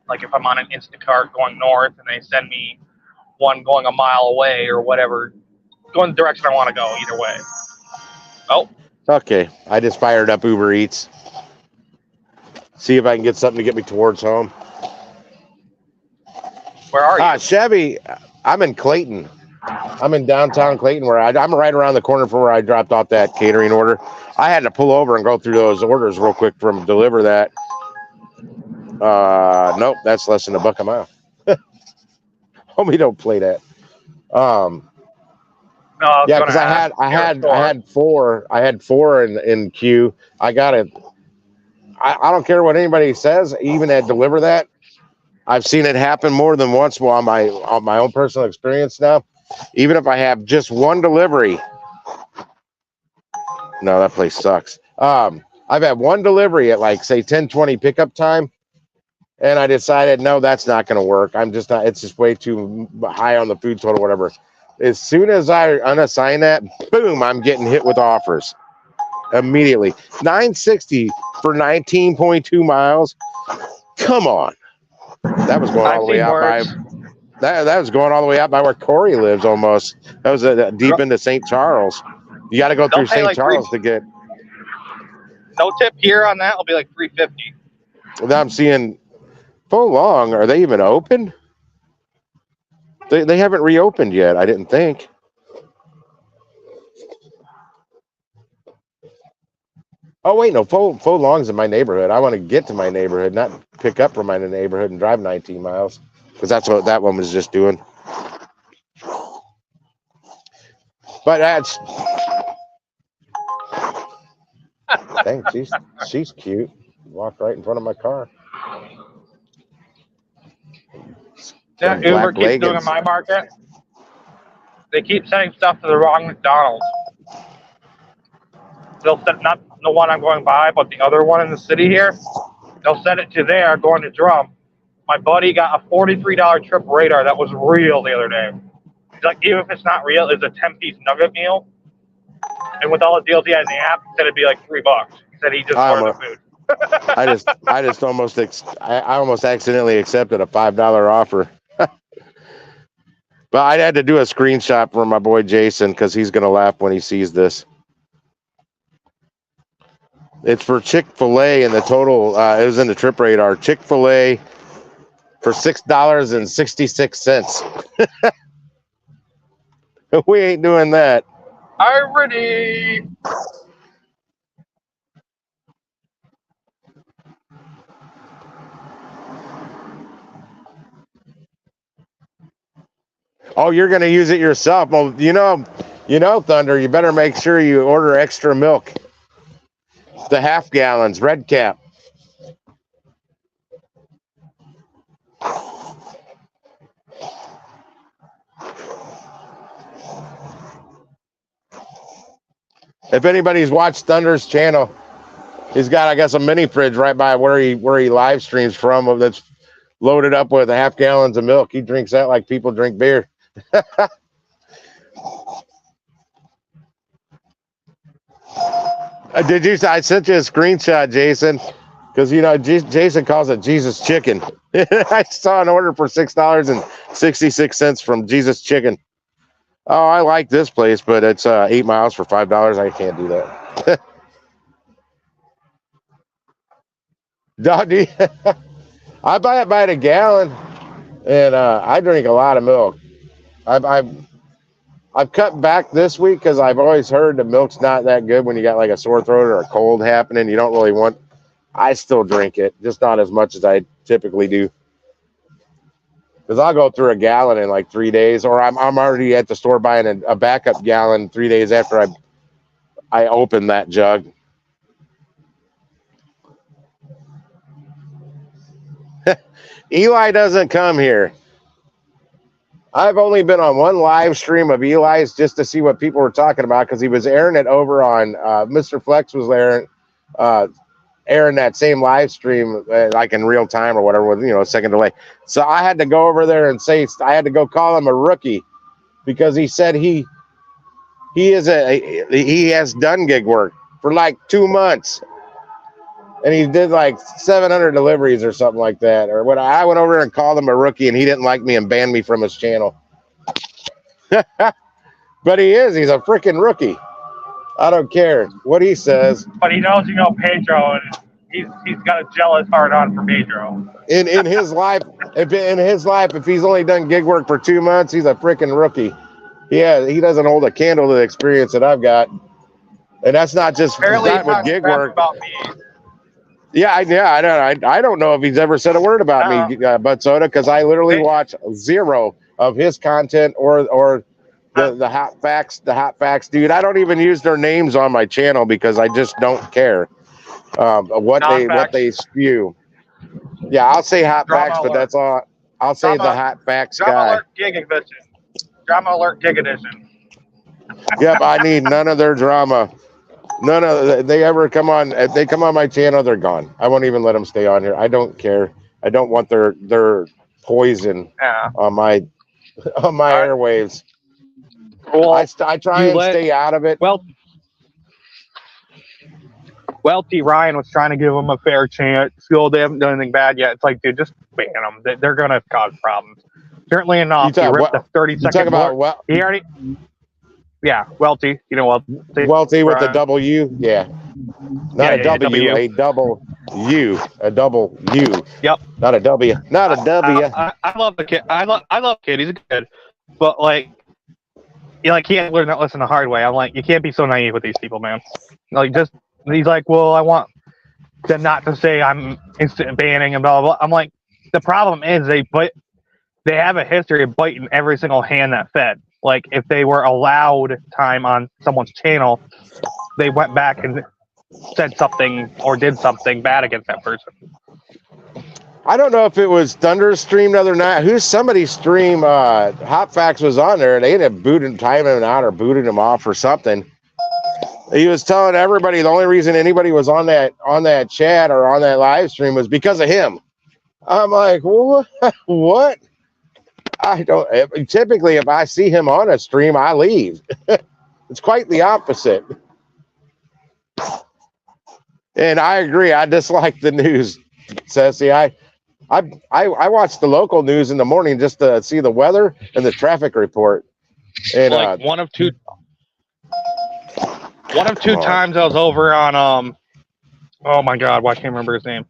If I'm on an InstaCart going north and they send me one going a mile away or whatever, going the direction I want to go either way. Oh. Okay, I just fired up UberEats. See if I can get something to get me towards home. Where are you? Chevy, I'm in Clayton. I'm in downtown Clayton, where I'm right around the corner from where I dropped off that catering order. I had to pull over and go through those orders real quick from DeliverThat. Nope, that's less than $1 a mile. Homie, don't play that. No, yeah, because I had four in queue. I got it. I don't care what anybody says, even at DeliverThat. I've seen it happen more than once on my own personal experience now. Even if I have just one delivery. No, that place sucks. I've had one delivery at say 10:20 pickup time, and I decided no, that's not going to work. I'm just not. It's just way too high on the food total, whatever. As soon as I unassign that, boom, I'm getting hit with offers immediately. $9.60 for 19.2 miles. Come on. That was going all the way out by that was going all the way out by where Corey lives almost. That was deep into St. Charles. You got to go through St. Charles to get. No tip here on that will be $3.50. Now I'm seeing full long. Are they even open? They haven't reopened yet. I didn't think. Oh wait, no, Faux Long's in my neighborhood. I want to get to my neighborhood, not pick up from my neighborhood and drive 19 miles, because that's what that one was just doing. But that's dang, she's cute. Walked right in front of my car. Yeah, Uber keeps doing in my market. They keep sending stuff to the wrong McDonald's. They'll send not the one I'm going by, but the other one in the city here. They'll send it to there, going to Drum. My buddy got a $43 trip radar that was real the other day. He's like, even if it's not real, it's a 10-piece nugget meal. And with all the deals he had in the app, he said it'd be like $3. He said he just ordered the food. I almost accidentally accepted a $5 offer. But I had to do a screenshot for my boy Jason because he's gonna laugh when he sees this. It's for Chick-fil-A, and the total it was in the trip radar. Chick-fil-A for $6.66. We ain't doing that. Already. Oh, you're gonna use it yourself? Well, you know, Thunder. You better make sure you order extra milk. The half gallons, red cap. If anybody's watched Thunder's channel, he's got, I guess, a mini fridge right by where he live streams from. That's loaded up with half gallons of milk. He drinks that like people drink beer. Did you? I sent you a screenshot, Jason, because Jason calls it Jesus Chicken. I saw an order for $6.66 from Jesus Chicken. Oh, I like this place, but it's 8 miles for $5. I can't do that. I buy it by the gallon, and I drink a lot of milk. I've cut back this week because I've always heard the milk's not that good when you got like a sore throat or a cold happening. You don't really want. I still drink it, just not as much as I typically do. Because I'll go through a gallon in like 3 days, or I'm already at the store buying a backup gallon 3 days after I open that jug. Eli doesn't come here. I've only been on one live stream of Eli's just to see what people were talking about, because he was airing it over on Mr. Flex was airing that same live stream like in real time or whatever with a second delay. So I had to go over there and I had to go call him a rookie, because he said he has done gig work for like 2 months. And he did like 700 deliveries or something like that. Or what? I went over and called him a rookie, and he didn't like me and banned me from his channel. But he's a freaking rookie. I don't care what he says. But he knows Pedro, and he's got a jealous heart on for Pedro. In his life, if he's only done gig work for 2 months, he's a freaking rookie. Yeah, he doesn't hold a candle to the experience that I've got. And that's not just with gig work. About me. Yeah, I don't know if he's ever said a word about me, Bud Soda, because I literally watch zero of his content or the hot facts. The hot facts, dude. I don't even use their names on my channel because I just don't care what they spew. Yeah, I'll say hot facts, but that's all. I'll say the hot facts Drama guy. Alert Gig Edition. Drama Alert Gig Edition. Yep, I need none of their drama. None of they ever come on. If they come on my channel, they're gone. I won't even let them stay on here. I don't care. I don't want their poison on my airwaves. Well, I try and stay out of it. T. Ryan was trying to give them a fair chance. Still, they haven't done anything bad yet. It's like, dude, just ban them. They're gonna cause problems. Certainly enough. He ripped the 30-second mark. He already. Yeah, Welty. You know Welty with the W. Yeah. Not a W, a double U. A double U. Yep. Not a W. Not a W. I love the kid. I love kid. He's a kid. But like, he can't learn that lesson the hard way. I'm like, you can't be so naive with these people, man. Like, just He's like, well, I want them not to say I'm instant banning and blah, blah, blah. I'm like, the problem is they have a history of biting every single hand that fed. Like, if they were allowed time on someone's channel, they went back and said something or did something bad against that person. I don't know if it was Thunder's stream the other night. Somebody's stream, Hopfax was on there, and they ended up timing him out or booting him off or something. He was telling everybody the only reason anybody was on that chat or on that live stream was because of him. I'm like, what? I don't. Typically, if I see him on a stream, I leave. It's quite the opposite. And I agree. I dislike the news, Ceci. I watch the local news in the morning just to see the weather and the traffic report. And like one of two times I was over on oh my god, why can't I remember his name?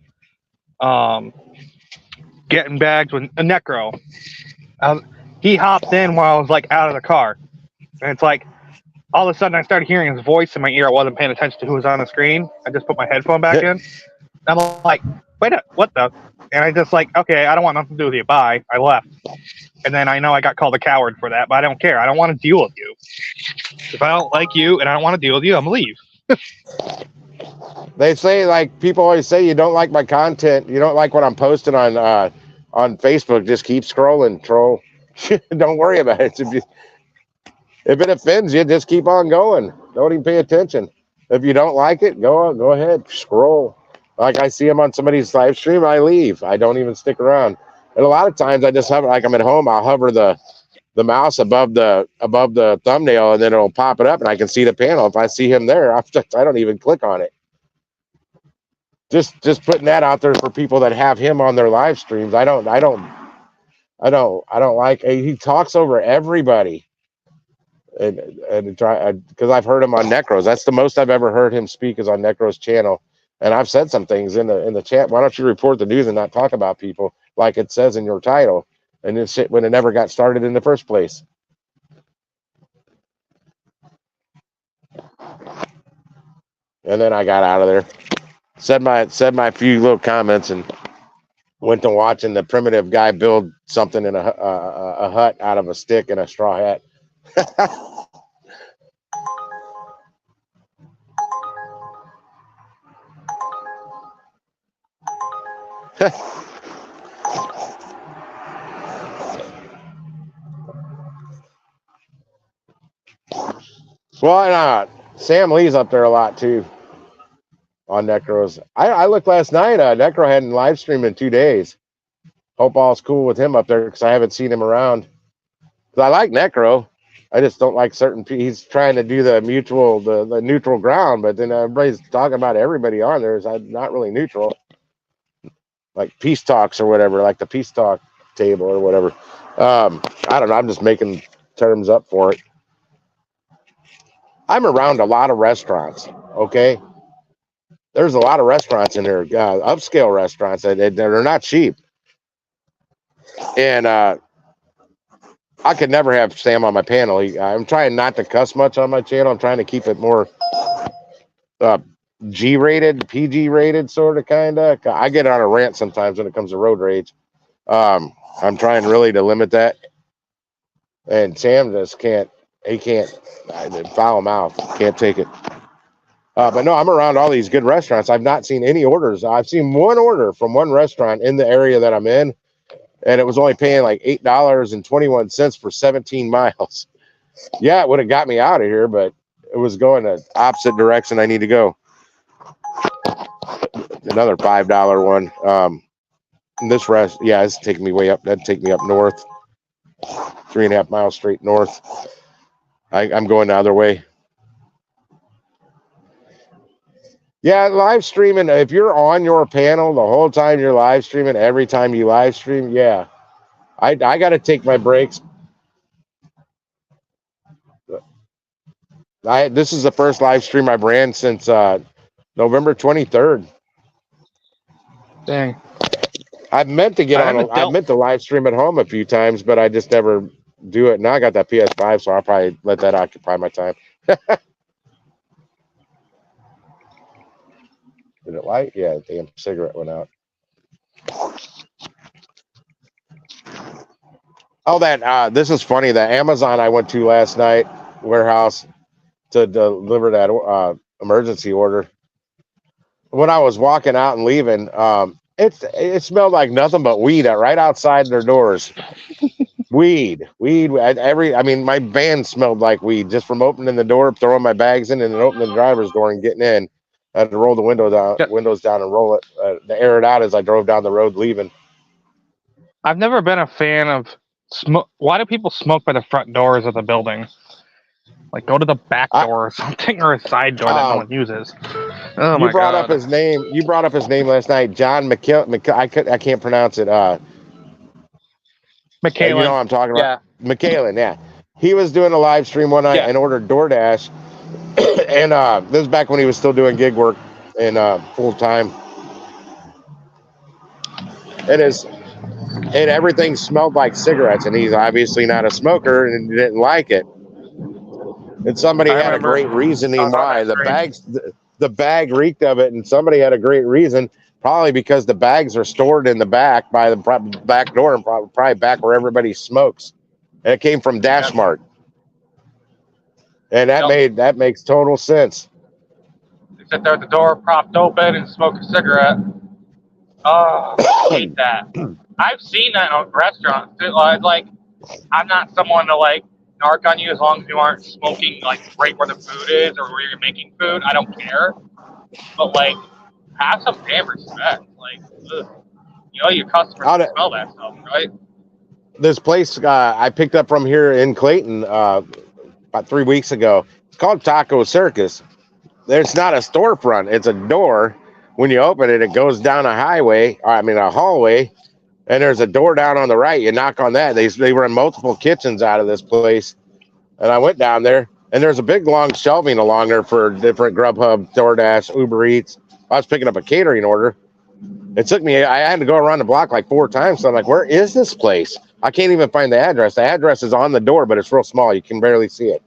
Getting bagged with a Necro. He hopped in while I was like out of the car, and it's like all of a sudden I started hearing his voice in my ear. I wasn't paying attention to who was on the screen. I just put my headphone back in. I'm like, wait, what the? And I just like, okay, I don't want nothing to do with you. Bye. I left. And then I know I got called a coward for that, but I don't care. I don't want to deal with you. If I don't like you and I don't want to deal with you, I'm gonna leave. They say, like, people always say, you don't like my content, you don't like what I'm posting on Facebook, just keep scrolling, troll. Don't worry about it. If it offends you, just keep on going. Don't even pay attention. If you don't like it, go ahead, scroll. Like, I see them on somebody's live stream, I leave. I don't even stick around. And a lot of times I just hover, like I'm at home, I'll hover the mouse above the thumbnail, and then it'll pop it up and I can see the panel. If I see him there, I don't even click on it. Just putting that out there for people that have him on their live streams. I don't like, he talks over everybody. And try, because I've heard him on Necros. That's the most I've ever heard him speak is on Necros channel. And I've said some things in the chat. Why don't you report the news and not talk about people like it says in your title? And this shit when it never got started in the first place. And then I got out of there. Said my few little comments and went to watching the primitive guy build something in a hut out of a stick and a straw hat. Why not? Sam Lee's up there a lot too on Necros. I looked last night. Necro hadn't live streamed in 2 days. Hope all's cool with him up there because I haven't seen him around. Because I like Necro. I just don't like certain people. He's trying to do the neutral ground, but then everybody's talking about everybody on there is not really neutral. Like peace talks or whatever, like the peace talk table or whatever. I don't know. I'm just making terms up for it. I'm around a lot of restaurants. Okay. There's a lot of restaurants in there, upscale restaurants. They're not cheap. And I could never have Sam on my panel. I'm trying not to cuss much on my channel. I'm trying to keep it more G-rated, PG-rated, sort of, kind of. I get on a rant sometimes when it comes to road rage. I'm trying really to limit that. And Sam just can't. He can't. Foul mouth. Can't take it. But no, I'm around all these good restaurants. I've not seen any orders. I've seen one order from one restaurant in the area that I'm in, and it was only paying like $8.21 for 17 miles. Yeah, it would have got me out of here, but it was going the opposite direction I need to go. Another $5 one. This rest, yeah, it's taking me way up. That'd take me up north, 3.5 miles straight north. I'm going the other way. Yeah, live streaming. If you're on your panel the whole time you're live streaming, every time you live stream, yeah, I got to take my breaks. This is the first live stream I've ran since November 23rd. Dang. I've meant to get on. I meant to live stream at home a few times, but I just never do it. Now I got that PS5, so I'll probably let that occupy my time. it light? Yeah, damn cigarette went out. Oh, that this is funny. The Amazon I went to last night, warehouse, to deliver that emergency order. When I was walking out and leaving, it smelled like nothing but weed right outside their doors. Weed. I mean, my van smelled like weed just from opening the door, throwing my bags in, and then opening the driver's door and getting in. I had to roll the windows down and roll it to air it out as I drove down the road leaving. I've never been a fan of smoke. Why do people smoke by the front doors of the building? Like, go to the back door or something, or a side door that no one uses. Oh my God! You brought up his name last night, John I can't pronounce it. McKaylen. You know what I'm talking about? Yeah. McKaylen, yeah. He was doing a live stream one night and ordered DoorDash. And this is back when he was still doing gig work and full time. And everything smelled like cigarettes, and he's obviously not a smoker and didn't like it. And somebody had a great reasoning why. The bag reeked of it, and somebody had a great reason. Probably because the bags are stored in the back by the back door and probably back where everybody smokes. And it came from Dash Mart. And that makes total sense. They sit there at the door, propped open, and smoke a cigarette. Oh, I hate that. I've seen that in restaurants. Like, I'm not someone to like narc on you as long as you aren't smoking like right where the food is or where you're making food. I don't care. But like, have some damn respect. Like, you know, your customers smell that stuff, right? This place I picked up from here in Clayton about 3 weeks ago. It's called Taco Circus. It's not a storefront. It's a door. When you open it, it goes down a hallway, and there's a door down on the right. You knock on that. They run multiple kitchens out of this place. And I went down there, and there's a big, long shelving along there for different Grubhub, DoorDash, Uber Eats. I was picking up a catering order. It took me, I had to go around the block like 4 times. So I'm like, where is this place? I can't even find the address. The address is on the door, but it's real small. You can barely see it.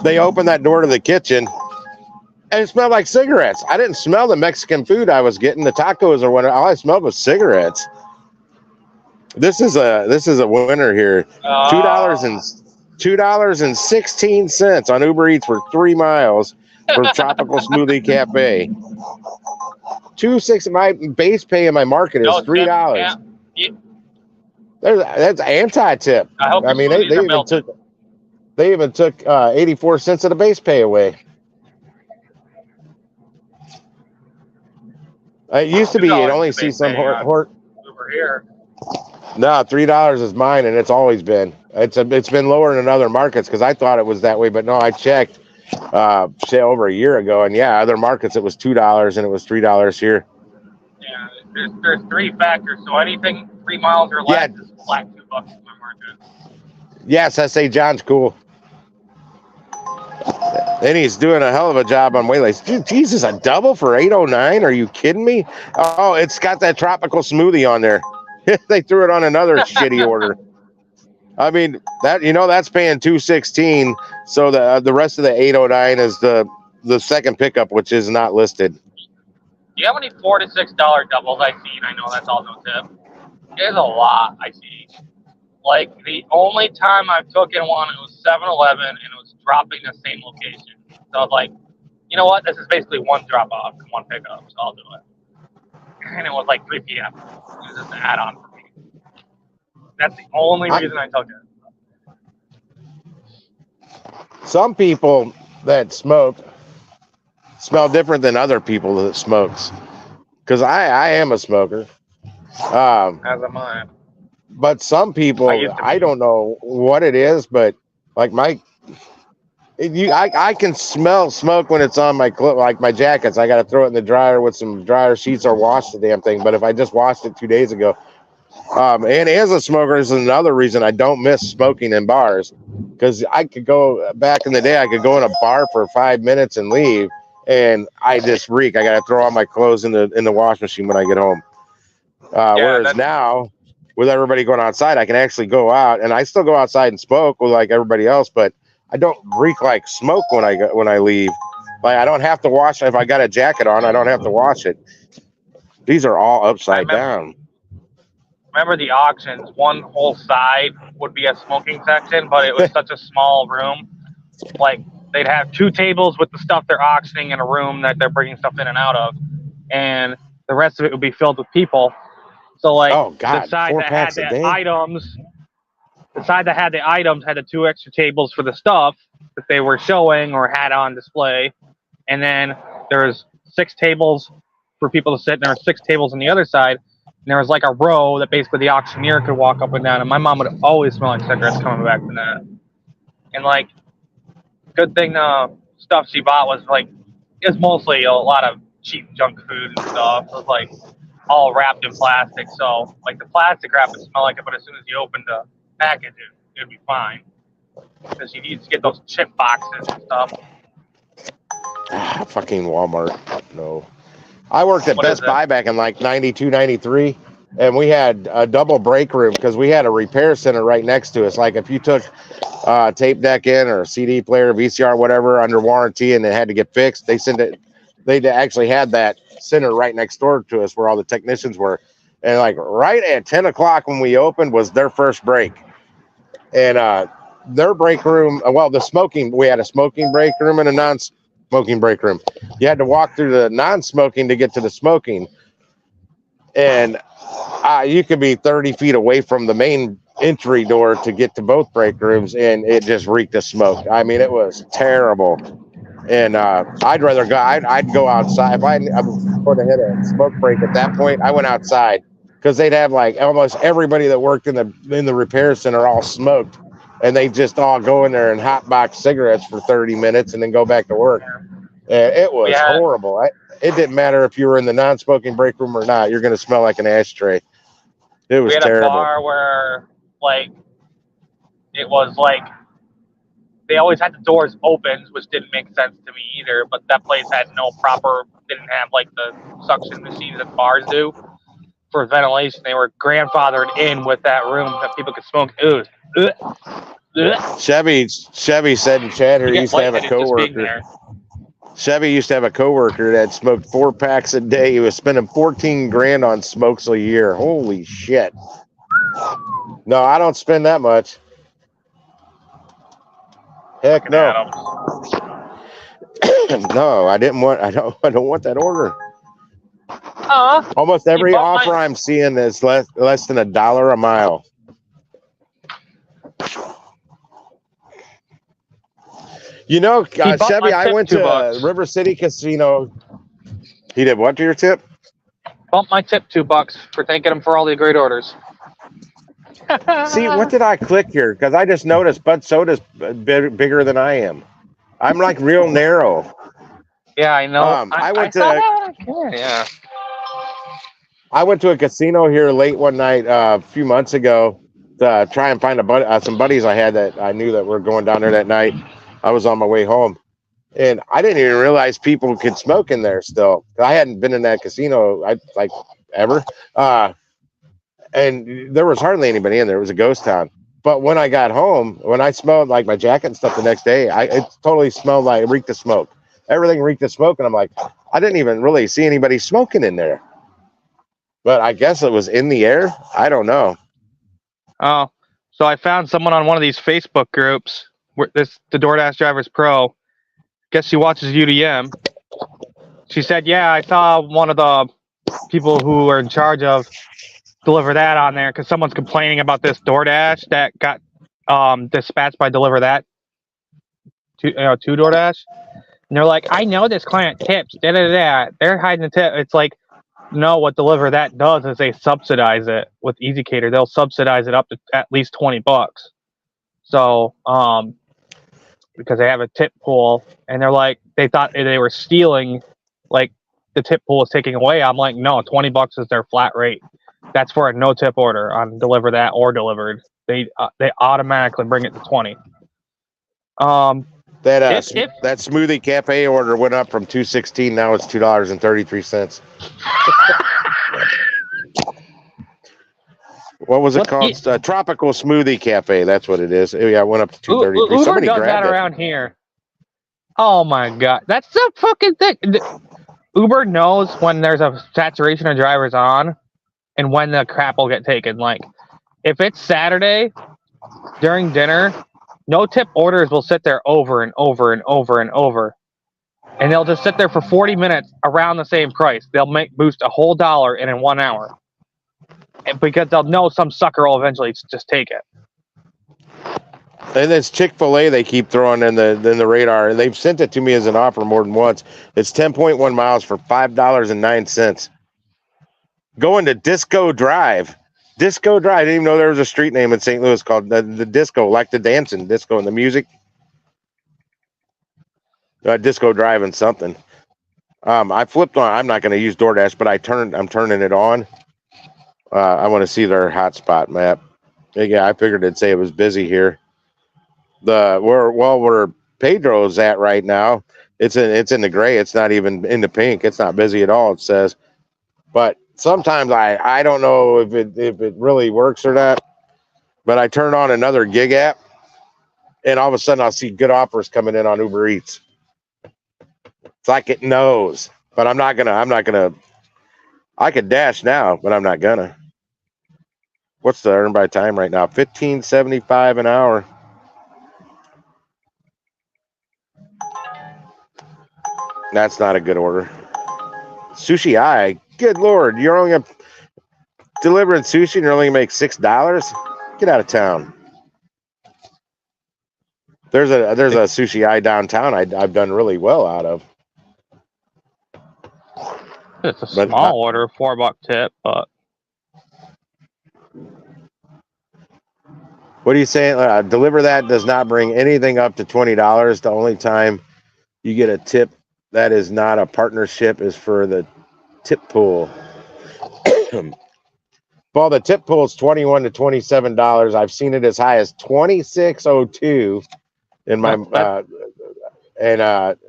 They opened that door to the kitchen, and it smelled like cigarettes. I didn't smell the Mexican food I was getting, the tacos or whatever. All I smelled was cigarettes. This is a winner here. $2.16 on Uber Eats for 3 miles for Tropical Smoothie Cafe. $2.60. My base pay in my market is $3. Yeah. That's anti-tip. I mean, they even took 84 cents of the base pay away. It used to be you'd only see some Uber here. No, $3 is mine, and it's always been. It's been lower in other markets because I thought it was that way, but no, I checked say over a year ago, and yeah, other markets it was $2 and it was $3 here. Yeah, there's 3 factors. So anything 3 miles or less is flat $2 in my market. Yes, S.A. John's cool. And he's doing a hell of a job on waylays. Dude, Jesus, a double for $8.09? Are you kidding me? Oh, it's got that tropical smoothie on there. They threw it on another shitty order. I mean, that's paying $2.16. So the rest of the $8.09 is the second pickup, which is not listed. Do you have any $4 to $6 doubles I see? And I know that's all no tip. There's a lot I see. Like, the only time I've taken one, it was 7-Eleven, and it was dropping the same location. So I was like, you know what? This is basically one drop off and one pickup, so I'll do it. And it was like 3 p.m. It was just an add-on for me. That's the only reason I took it. Some people that smoke smell different than other people that smokes. Because I am a smoker. As am I. But some people, I don't know what it is, but like I can smell smoke when it's on my like my jackets. I got to throw it in the dryer with some dryer sheets or wash the damn thing. But if I just washed it 2 days ago, and as a smoker, this is another reason I don't miss smoking in bars, because I could go back in the day. I could go in a bar for 5 minutes and leave, and I just reek. I got to throw all my clothes in the wash machine when I get home. Whereas now, with everybody going outside, I can actually go out, and I still go outside and smoke with like everybody else, but I don't reek like smoke when I leave. Like, I don't have to wash it. If I got a jacket on, I don't have to wash it. These are all upside down. Remember the auctions? One whole side would be a smoking section, but it was such a small room. Like, they'd have 2 tables with the stuff they're auctioning in a room that they're bringing stuff in and out of, and the rest of it would be filled with people. So, like, oh God, the side 4 that had packs a the day? items, had the 2 extra tables for the stuff that they were showing or had on display, and then there was 6 tables for people to sit, and there were 6 tables on the other side. And there was like a row that basically the auctioneer could walk up and down, and my mom would always smell like cigarettes coming back from that. And like, good thing the stuff she bought was like, it was mostly a lot of cheap junk food and stuff. It was like all wrapped in plastic, so like the plastic wrap would smell like it, but as soon as you opened the package, it'd be fine. Because you need to get those chip boxes and stuff. Fucking Walmart. No. I worked at Best Buy back in like 92, 93, and we had a double break room because we had a repair center right next to us. Like if you took tape deck in or a CD player, VCR, whatever, under warranty and it had to get fixed, they actually had that center right next door to us where all the technicians were. And like right at 10 o'clock when we opened was their first break. And their break room, we had a smoking break room and a non-smoking break room. You had to walk through the non-smoking to get to the smoking, and you could be 30 feet away from the main entry door to get to both break rooms, and it just reeked of smoke. I mean, it was terrible. And I'd rather go. I'd go outside if I would have hit a smoke break at that point. I went outside because they'd have like almost everybody that worked in the repair center all smoked. And they just all go in there and hotbox cigarettes for 30 minutes and then go back to work. It was horrible. It didn't matter if you were in the non-smoking break room or not. You're going to smell like an ashtray. It was terrible. We had a bar where, like, it was like they always had the doors open, which didn't make sense to me either. But that place had didn't have like the suction machines that bars do for ventilation. They were grandfathered in with that room that people could smoke. Chevy said in chat here he used to have a coworker. Chevy used to have a coworker that smoked 4 packs a day. He was spending $14,000 on smokes a year. Holy shit! No, I don't spend that much. Heck no. No, I don't want that order. Almost every offer I'm seeing is less than $1 a mile. You know, Chevy, I went to River City Casino. He did what to your tip? Bumped my tip $2 for thanking him for all the great orders. See, what did I click here? Because I just noticed Bud Soda's bigger than I am. I'm like real narrow. Yeah, I know. I went to a casino here late one night a few months ago to try and find some buddies I had that I knew that were going down there that night. I was on my way home, and I didn't even realize people could smoke in there still. I hadn't been in that casino ever, and there was hardly anybody in there. It was a ghost town. But when I got home, when I smelled like my jacket and stuff the next day, it totally smelled like it reeked of smoke. Everything reeked of smoke, and I'm like, I didn't even really see anybody smoking in there. But I guess it was in the air. I don't know. Oh, so I found someone on one of these Facebook groups. The DoorDash Drivers Pro. Guess she watches UDM. She said, yeah, I saw one of the people who are in charge of DeliverThat on there because someone's complaining about this DoorDash that got dispatched by DeliverThat to DoorDash. And they're like, I know this client tips. They're hiding the tip. It's like, no, what DeliverThat does is they subsidize it with EzCater. They'll subsidize it up to at least $20. So, because they have a tip pool, and they're like, they thought they were stealing, like the tip pool is taking away. I'm like, no, $20 is their flat rate. That's for a no tip order on DeliverThat or Delivered. They automatically bring it to 20. That smoothie cafe order went up from $2.16. Now it's $2.33. What was it called? Tropical Smoothie Cafe. That's what it is. Yeah, it went up to $2.33. Somebody grabbed that around here. Oh my god, that's the fucking thing. Uber knows when there's a saturation of drivers on, and when the crap will get taken. Like, if it's Saturday during dinner, no tip orders will sit there over and over and over and over, and they'll just sit there for 40 minutes around the same price. They'll boost a whole dollar in 1 hour, and because they'll know some sucker will eventually just take it. And it's Chick-fil-A they keep throwing in the radar. And they've sent it to me as an offer more than once. It's 10.1 miles for $5.09. Going to Disco Drive. Disco Drive. I didn't even know there was a street name in St. Louis called the Disco, like the dancing disco and the music. Disco Drive and something. I flipped on. I'm not going to use DoorDash, but I'm turning it on. I want to see their hotspot map. Yeah, I figured it'd say it was busy here. Where Pedro's at right now, it's in the gray. It's not even in the pink. It's not busy at all, it says. But sometimes I don't know if it really works or not. But I turn on another gig app, and all of a sudden I'll see good offers coming in on Uber Eats. It's like it knows, but I'm not gonna. I could dash now, but I'm not gonna. What's the earn by time right now? $15.75 an hour. That's not a good order. Sushi Eye. Good Lord. You're only delivering sushi and you're only going to make $6? Get out of town. There's a Sushi Eye downtown I've done really well out of. It's a small order, $4 tip, but... What are you saying? DeliverThat does not bring anything up to $20. The only time you get a tip that is not a partnership is for the tip pool. Well, the tip pool is $21 to $27. I've seen it as high as $26.02 in my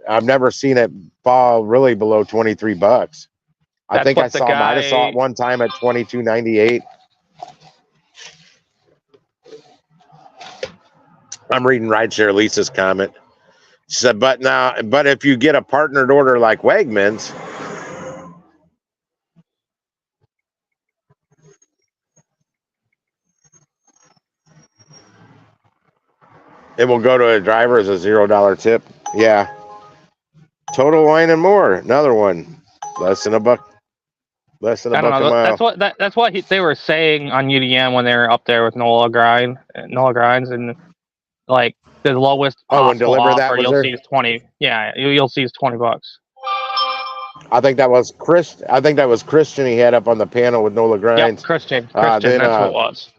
I've never seen it fall really below $23. I think I might have saw it one time at $22.98. I'm reading Rideshare Lisa's comment. She said, but if you get a partnered order like Wegmans, it will go to a driver as a $0 tip. Yeah. Total Wine and More, another one. Less than a buck a mile. That's what they were saying on UDM when they were up there with Nola Grinds, and like the lowest possible offer you'll see is 20. Yeah, you'll see is $20. I think that was Christian he had up on the panel with Nola Grinds. Yep, Christian, that's what it was.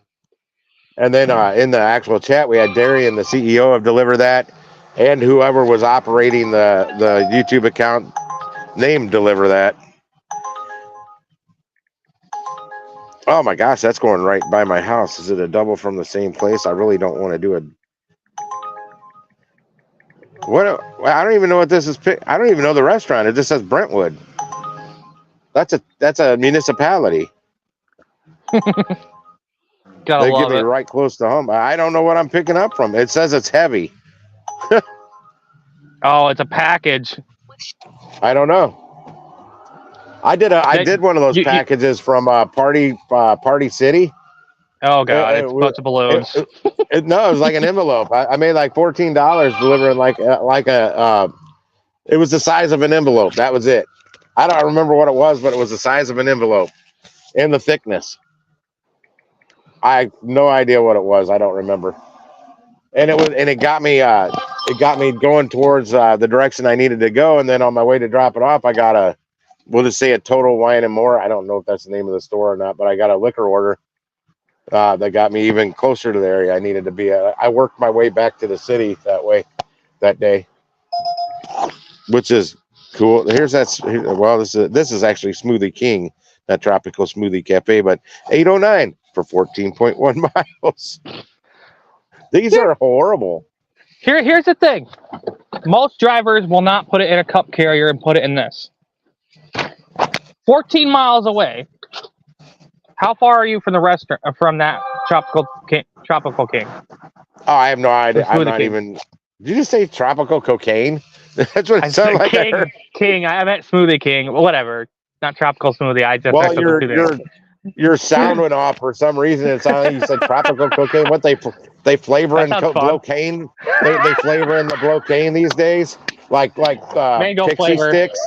And then in the actual chat, we had Darian, the CEO of DeliverThat, and whoever was operating the YouTube account named DeliverThat. Oh my gosh, that's going right by my house. Is it a double from the same place? I really don't want to do it. I don't even know what this is. I don't even know the restaurant. It just says Brentwood. That's a municipality. They give me right close to home. I don't know what I'm picking up from. It says it's heavy. Oh, it's a package. I don't know. I did one of those packages from Party City. Oh god, it's a bunch of balloons. No, it was like an envelope. I made like $14 delivering it was the size of an envelope. That was it. I don't remember what it was, but it was the size of an envelope and the thickness. I have no idea what it was. I don't remember. And it got me going towards the direction I needed to go. And then on my way to drop it off, I got we'll just say a Total Wine and More. I don't know if that's the name of the store or not, but I got a liquor order that got me even closer to the area I needed to be at. I worked my way back to the city that day, which is cool. This is actually Smoothie King, not Tropical Smoothie Cafe, but 809 for 14.1 miles. These are horrible. Here's the thing. Most drivers will not put it in a cup carrier and put it in this. 14 miles away. How far are you from the restaurant, from that Tropical King? Oh, I have no idea. I'm not even. Did you just say tropical cocaine? That's what it sounded like. King. I meant smoothie king. Whatever. Not tropical smoothie. I just Well, your sound went off for some reason. It sounded like you said tropical cocaine. What they flavor in blocaine? They flavor in the blocaine these days, like mango pixie flavor. sticks.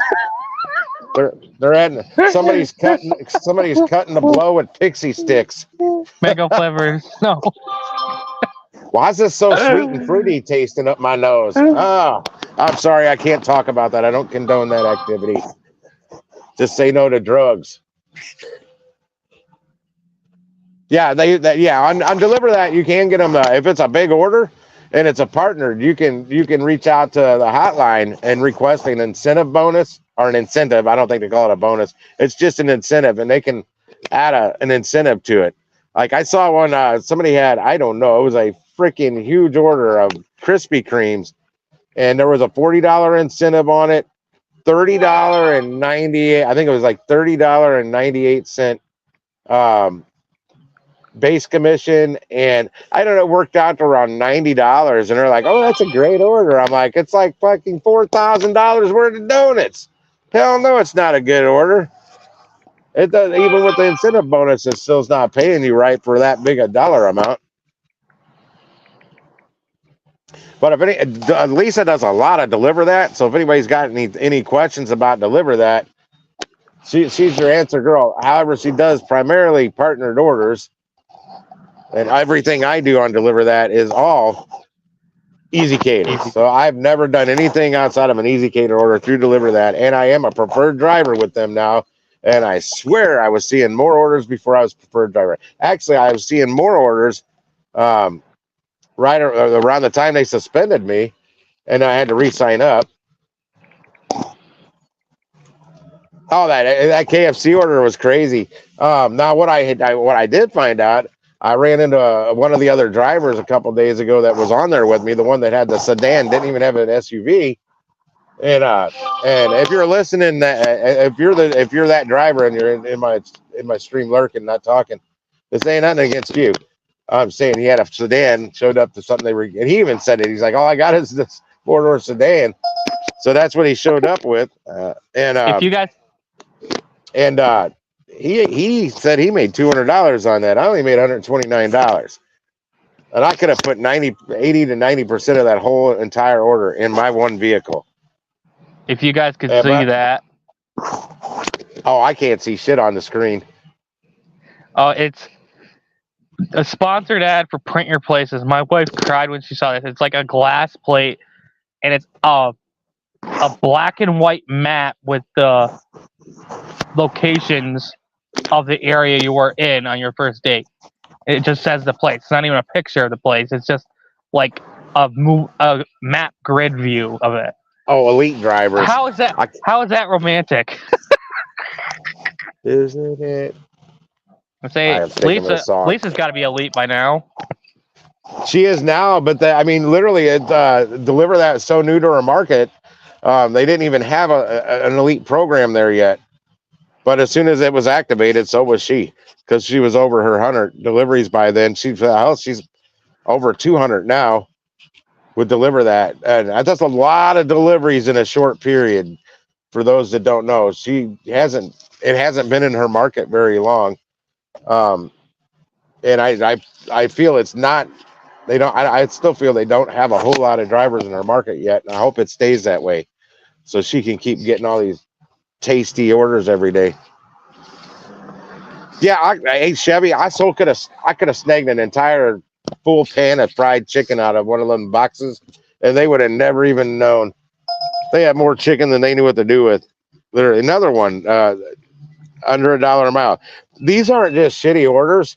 They're adding somebody's cutting the blow with pixie sticks. Mango flavors. No. Why is this so sweet and fruity tasting up my nose? Oh, I'm sorry, I can't talk about that. I don't condone that activity. Just say no to drugs. Yeah, on DeliverThat you can get them. If it's a big order and it's a partner, you can reach out to the hotline and request an incentive bonus or an incentive. I don't think they call it a bonus. It's just an incentive, and they can add an incentive to it. Like I saw one, somebody had, I don't know, it was a freaking huge order of Krispy Kremes, and there was a $40 incentive on it, $30.98. I think it was like $30.98 base commission, and I don't know, it worked out to around $90. And they're like, "Oh, that's a great order." I'm like, "It's like fucking $4,000 worth of donuts." Hell no, it's not a good order. It does, even with the incentive bonus, it still's not paying you right for that big a dollar amount. But if Lisa does a lot of DeliverThat, so if anybody's got any questions about DeliverThat, she's your answer girl. However, she does primarily partnered orders, and everything I do on DeliverThat is all EzCater. So I've never done anything outside of an EzCater order through DeliverThat, and I am a preferred driver with them now. And I swear I was seeing more orders before I was preferred driver. Actually, I was seeing more orders right around the time they suspended me, and I had to re-sign up. Oh, that KFC order was crazy. Now what I did find out, I ran into one of the other drivers a couple days ago that was on there with me. The one that had the sedan didn't even have an SUV. And if you're listening, if you're that driver and you're in my stream lurking, not talking, this ain't nothing against you. I'm saying he had a sedan, showed up to something and he even said it. He's like, "All I got is this 4-door sedan." So that's what he showed up with. If you guys, he said he made $200 on that. I only made $129. And I could have put 80 to 90% of that whole entire order in my one vehicle. If you guys could see that. Oh, I can't see shit on the screen. Oh, it's a sponsored ad for Print Your Places. My wife cried when she saw this. It's like a glass plate, and it's a black and white map with the locations of the area you were in on your first date. It just says the place. It's not even a picture of the place. It's just like a map grid view of it. Oh, elite drivers. How is that romantic? Isn't it? I say Lisa's got to be elite by now. She is now, but literally, DeliverThat is so new to her market. They didn't even have an elite program there yet. But as soon as it was activated, so was she, because she was over her 100 deliveries by then. She's over 200 now with DeliverThat, and that's a lot of deliveries in a short period. For those that don't know, it hasn't been in her market very long. And I feel it's not. I still feel they don't have a whole lot of drivers in her market yet, and I hope it stays that way, so she can keep getting all these tasty orders every day. Yeah, hey Chevy, I could have snagged an entire full pan of fried chicken out of one of them boxes, and they would have never even known. They had more chicken than they knew what to do with. Literally, another one under $1 a mile. These aren't just shitty orders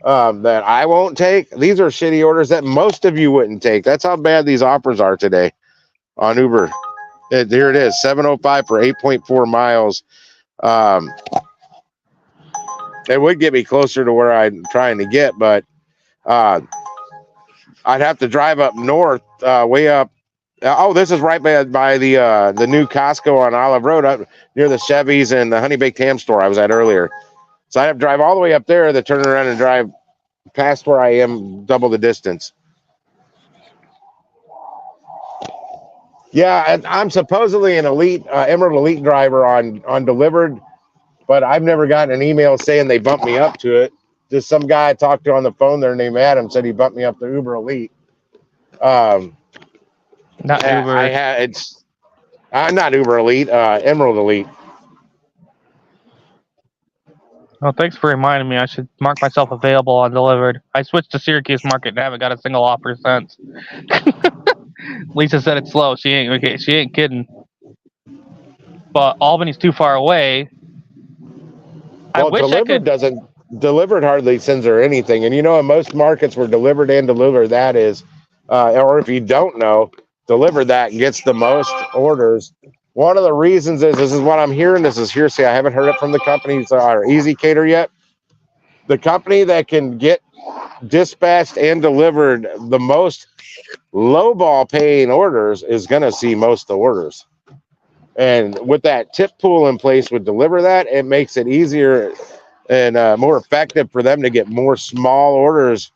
that I won't take. These are shitty orders that most of you wouldn't take. That's how bad these offers are today on Uber. Here it is, $7.05 for 8.4 miles. It would get me closer to where I'm trying to get, but I'd have to drive up north, way up. Oh, this is right by the new Costco on Olive Road, up near the Chevys and the Honey Baked Ham store I was at earlier. So I have to drive all the way up there, then turn around and drive past where I am, double the distance. Yeah, I'm supposedly an elite Emerald Elite driver on Dlivrd, but I've never gotten an email saying they bumped me up to it. Just some guy I talked to on the phone there named Adam said he bumped me up to Uber Elite. Not Uber. I had it's not Uber Elite, Emerald Elite. Well, thanks for reminding me. I should mark myself available on Dlivrd. I switched to Syracuse Market and haven't got a single offer since. Lisa said it's slow. She ain't kidding. But Albany's too far away. Well, Dlivrd hardly sends her anything, and in most markets where Dlivrd and DeliverThat is, or if you don't know, DeliverThat gets the most orders. One of the reasons is this is what I'm hearing. This is hearsay. I haven't heard it from the companies or EzCater yet. The company that can get dispatched and delivered the most lowball paying orders is going to see most of the orders. And with that tip pool in place with DeliverThat, it makes it easier and more effective for them to get more small orders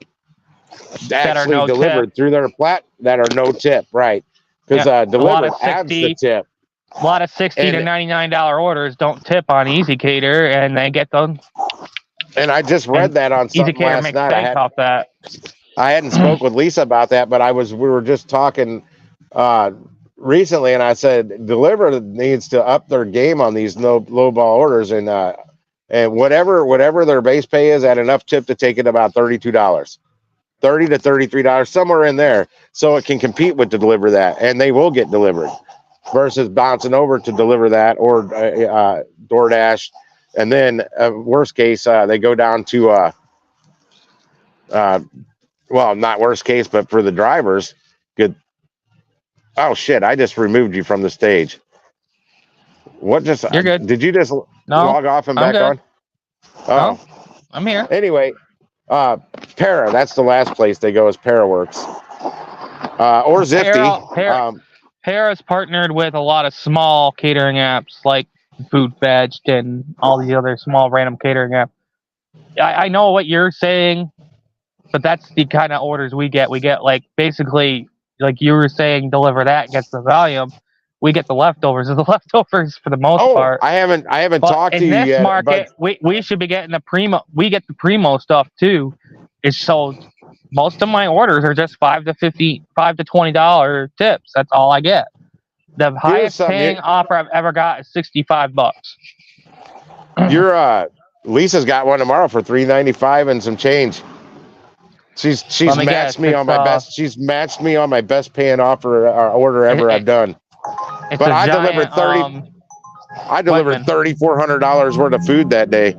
actually delivered through their that are no tip, right? Because Dlivrd adds the tip. A lot of $60 to $99 orders don't tip on EzCater, and they get them. And I just read that on something EzCater last night. I hadn't spoke with Lisa about that, but we were just talking recently, and I said Dlivrd needs to up their game on these low ball orders, and whatever their base pay is, at enough tip to take it about $32, $30 to $33, somewhere in there, so it can compete with DeliverThat, and they will get delivered versus bouncing over to DeliverThat or DoorDash, and then worst case they go down to well, not worst case, but for the drivers, good. Oh shit! I just removed you from the stage. What just? You're good. Did you just log off and back on? Oh, no, I'm here. Anyway, Para. That's the last place they go is ParaWorks. Or Zifty. Para's partnered with a lot of small catering apps like Food Fetched and all the other small random catering apps. I know what you're saying, but that's the kind of orders we get. We get basically, like you were saying, DeliverThat gets the volume. We get the leftovers. The leftovers for the most part. I haven't talked to you yet. In this market, we should be getting the primo. We get the primo stuff too. It's so most of my orders are just $5 to $20 tips. That's all I get. The highest paying offer I've ever got is $65. Lisa's got one tomorrow for $3.95 and some change. She's matched me on my best. She's matched me on my best paying offer or order ever I've done. But I delivered $3,400 worth of food that day.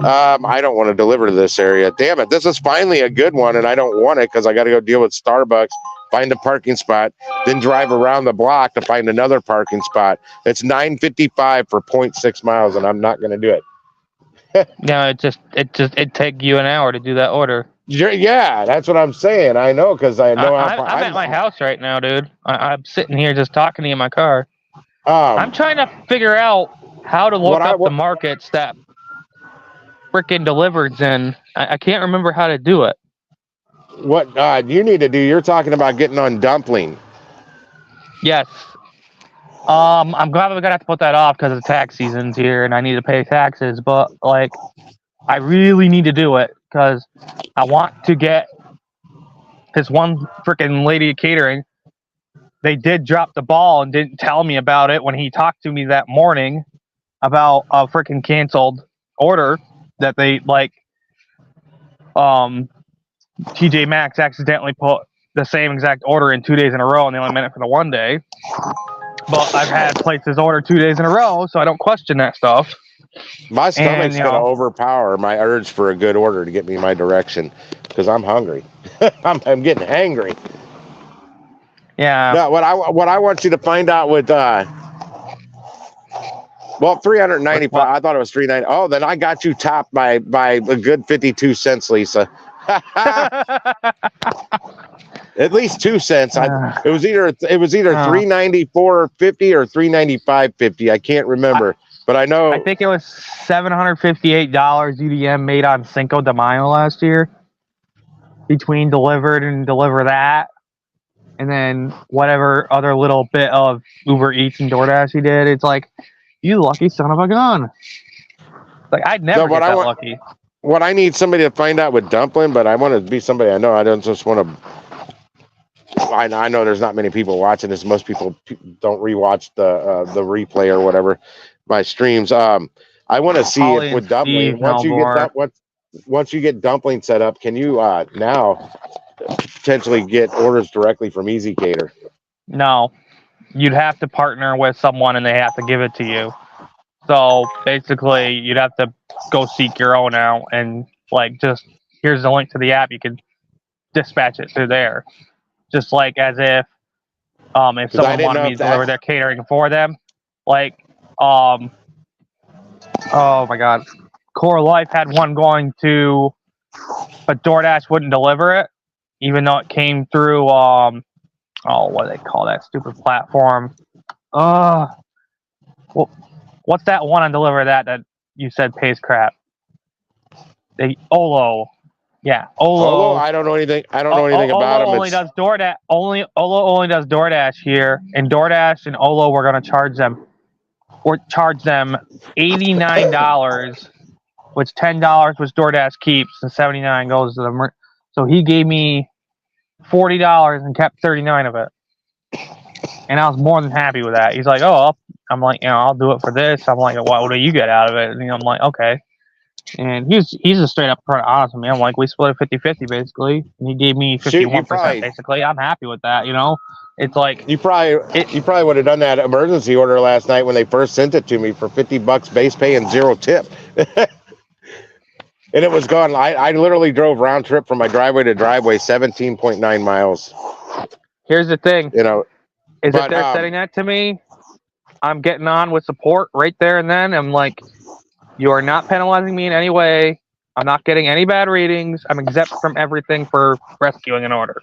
I don't want to deliver to this area. Damn it! This is finally a good one, and I don't want it because I got to go deal with Starbucks, find a parking spot, then drive around the block to find another parking spot. It's $9.55 for 0.6 miles, and I'm not going to do it. No, it take you an hour to do that order. Yeah, that's what I'm saying. I know because I know I'm at my house right now, dude. I'm sitting here just talking to you in my car. I'm trying to figure out how to look up the markets that freaking Dlivrds in. I can't remember how to do it. What you need to do? You're talking about getting on Dumpling. Yes. I'm probably gonna have to put that off because the tax season's here and I need to pay taxes. But I really need to do it because I want to get this one freaking lady at catering. They did drop the ball and didn't tell me about it when he talked to me that morning about a freaking canceled order that they TJ Maxx accidentally put the same exact order in 2 days in a row and they only meant it for the one day. But I've had places order 2 days in a row, so I don't question that stuff. My stomach's going to overpower my urge for a good order to get me in my direction because I'm hungry. I'm getting hangry. Yeah. No, what I want you to find out with $395. I thought it was $390. Oh, then I got you topped by a good 52 cents, Lisa. At least 2 cents. It was either $394.50 or $395.50. I can't remember, but I know. I think it was $758 UDM made on Cinco de Mayo last year between Dlivrd and DeliverThat, and then whatever other little bit of Uber Eats and DoorDash he did. It's like, you lucky son of a gun. Like, I'd never get that lucky. What I need somebody to find out with Dumpling, but I want to be somebody I know. I don't just want to. I know there's not many people watching this. Most people don't rewatch the replay or whatever my streams. I want to see if with Dumpling, once you get Dumpling set up, can you now potentially get orders directly from EzCater? No, you'd have to partner with someone and they have to give it to you. So basically, you'd have to go seek your own out and like just here's the link to the app. You can dispatch it through there, just like as if someone wanted me to deliver their catering for them, like oh my God, Core Life had one going to, but DoorDash wouldn't deliver it, even though it came through what do they call that stupid platform? Well, what's that one on DeliverThat that you said pays crap? Olo. Yeah, Olo. I don't know anything. I don't know anything about them. Olo only does DoorDash. Olo only does DoorDash here, and DoorDash and Olo we're gonna charge them. Or charge them $89, which $10 which DoorDash keeps, and $79 goes to the. So he gave me $40 and kept $39 of it, and I was more than happy with that. He's like, "Oh," I'm like, I'll do it for this. I'm like, "What do you get out of it?" And I'm like, "Okay." And he's a straight up honest with me. I'm like, we split it 50-50 basically, and he gave me 51% basically. I'm happy with that, It's like you probably would have done that emergency order last night when they first sent it to me for $50 base pay and 0 tip, and it was gone. I literally drove round trip from my driveway to driveway 17.9 miles. Here's the thing, if they're sending that to me, I'm getting on with support right there and then. I'm like, you are not penalizing me in any way. I'm not getting any bad readings. I'm exempt from everything for rescuing an order.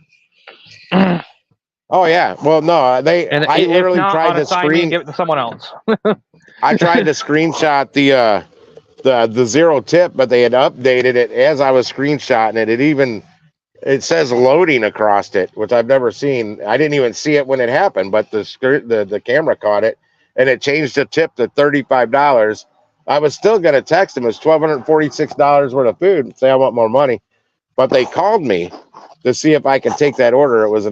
Oh yeah. Well, no, I literally tried to give it to someone else. I tried to screenshot the 0 tip, but they had updated it as I was screenshotting it. It says loading across it, which I've never seen. I didn't even see it when it happened, but the camera caught it, and it changed the tip to $35. I was still going to text them. It was $1,246 worth of food and say I want more money. But they called me to see if I could take that order. It was a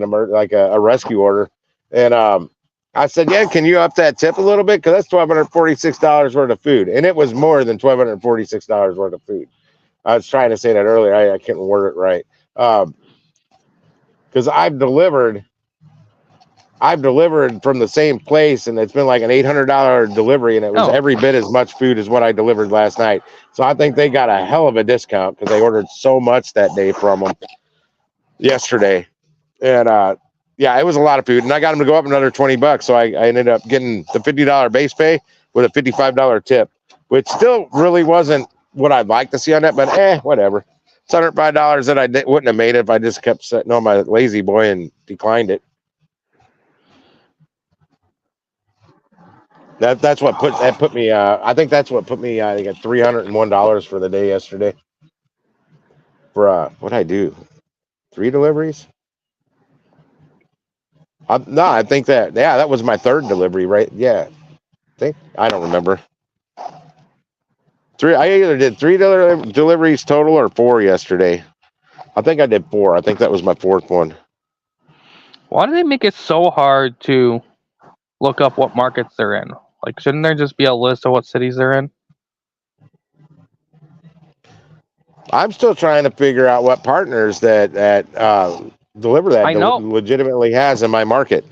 rescue order. And I said, yeah, can you up that tip a little bit? Because that's $1,246 worth of food. And it was more than $1,246 worth of food. I was trying to say that earlier. I can't word it right. Because I've delivered from the same place, and it's been like an $800 delivery, and it was every bit as much food as what I delivered last night. So I think they got a hell of a discount because they ordered so much that day from them yesterday. And it was a lot of food, and I got them to go up another $20. So I ended up getting the $50 base pay with a $55 tip, which still really wasn't what I'd like to see on that, but whatever. It's $105 that I wouldn't have made it if I just kept sitting on my lazy boy and declined it. That's what put me. I think that's what put me. I got $301 for the day yesterday. For what I do, 3 deliveries. No, I think that was my 3rd delivery, right? Yeah, I don't remember. 3. I either did 3 deliveries total or 4 yesterday. I think I did 4. I think that was my 4th one. Why do they make it so hard to look up what markets they're in? Like, shouldn't there just be a list of what cities they're in? I'm still trying to figure out what partners that DeliverThat legitimately has in my market.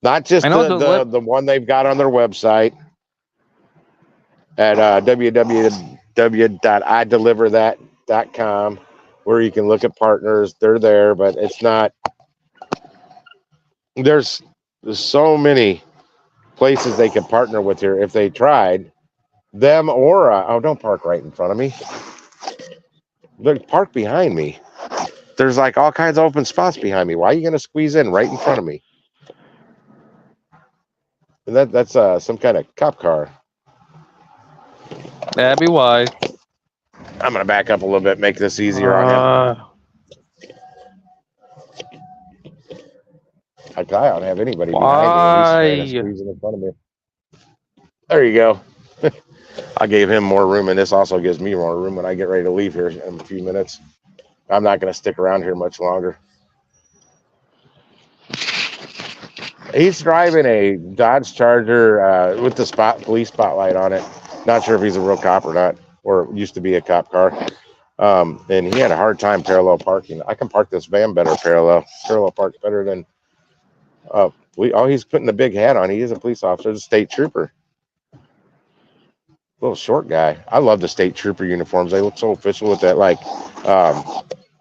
Not just the one they've got on their website at www.ideliverthat.com, where you can look at partners. They're there, but it's not. There's so many places they could partner with here if they tried them or don't park right in front of me. Look, park behind me. There's like all kinds of open spots behind me. Why are you going to squeeze in right in front of me? And that's some kind of cop car. That'd be why. I'm going to back up a little bit, make this easier on him. I don't have anybody behind me. He's trying to squeeze in front of me. There you go. I gave him more room, and this also gives me more room when I get ready to leave here in a few minutes. I'm not going to stick around here much longer. He's driving a Dodge Charger with the police spotlight on it. Not sure if he's a real cop or not, or used to be a cop car. And he had a hard time parallel parking. I can park this van better parallel park better than he's putting a big hat on. He is a police officer, a state trooper. Little short guy. I love the state trooper uniforms. They look so official with that, like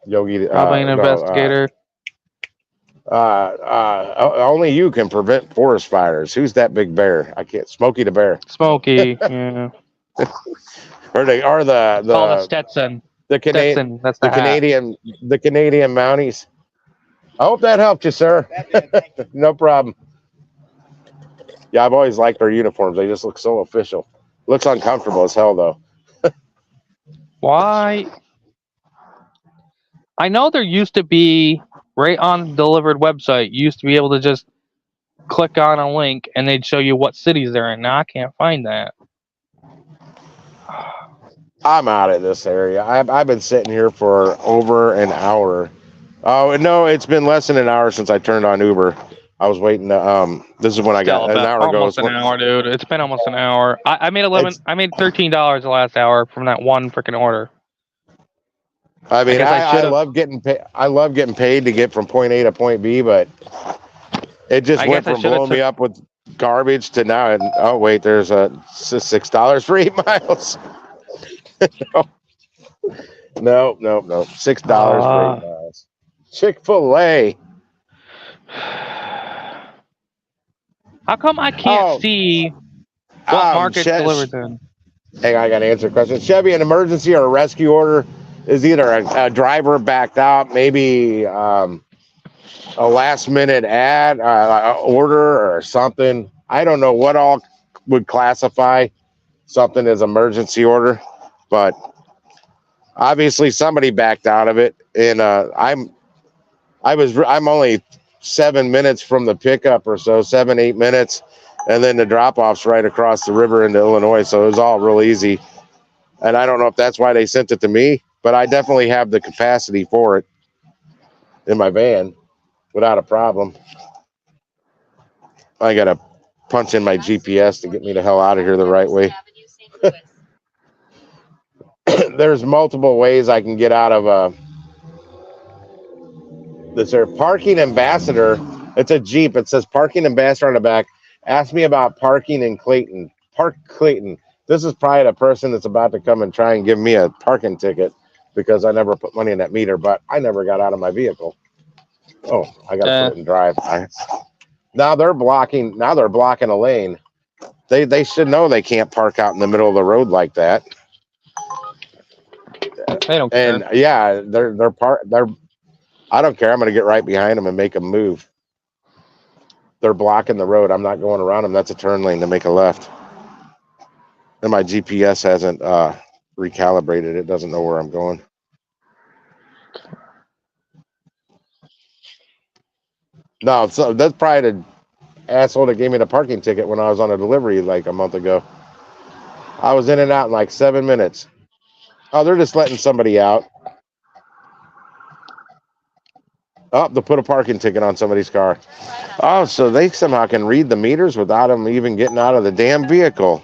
Yogi. Probably an investigator. Only you can prevent forest fires. Who's that big bear? I can't. Smokey the Bear. Smokey, yeah. Or the called a Stetson. The Stetson. That's the Canadian Mounties. I hope that helped you, sir. No problem. Yeah, I've always liked their uniforms. They just look so official. Looks uncomfortable as hell, though. Why? I know there used to be, right on the Dlivrd website, you used to be able to just click on a link and they'd show you what cities they're in. Now I can't find that. I'm out of this area. I've been sitting here for over an hour. Oh, no, it's been less than an hour since I turned on Uber. I was waiting to, this is when I got an hour ago. Almost an hour, dude. It's been almost an hour. I made $13 the last hour from that one freaking order. I mean, I love getting paid. I love getting paid to get from point A to point B, but it just went from blowing me up with garbage to now. And oh wait, there's a $6 for 8 miles. No. $6 for 8 miles. Chick-fil-A. How come I can't see what market delivered in? Hang on, I got to answer a question. Chevy, an emergency or a rescue order is either a driver backed out, maybe a last-minute ad, order or something. I don't know what all would classify something as emergency order, but obviously somebody backed out of it, and I'm only 7 minutes from the pickup or so, 7-8 minutes, and then the drop-off's right across the river into Illinois, so it was all real easy. And I don't know if that's why they sent it to me, but I definitely have the capacity for it in my van without a problem. I got to punch in my GPS to get me the hell out of here the right way. There's multiple ways I can get out of this parking ambassador. It's a Jeep. It says parking ambassador on the back. Ask me about parking in Clayton. Park Clayton. This is probably the person that's about to come and try and give me a parking ticket because I never put money in that meter, but I never got out of my vehicle. Oh, I got to put it in drive. Now they're blocking a lane. They should know they can't park out in the middle of the road like that. They don't care. And yeah, they're I don't care. I'm going to get right behind them and make them move. They're blocking the road. I'm not going around them. That's a turn lane to make a left. And my GPS hasn't recalibrated. It doesn't know where I'm going. No, so that's probably the asshole that gave me the parking ticket when I was on a delivery like a month ago. I was in and out in like 7 minutes. Oh, they're just letting somebody out. Oh, to put a parking ticket on somebody's car. Oh, so they somehow can read the meters without them even getting out of the damn vehicle.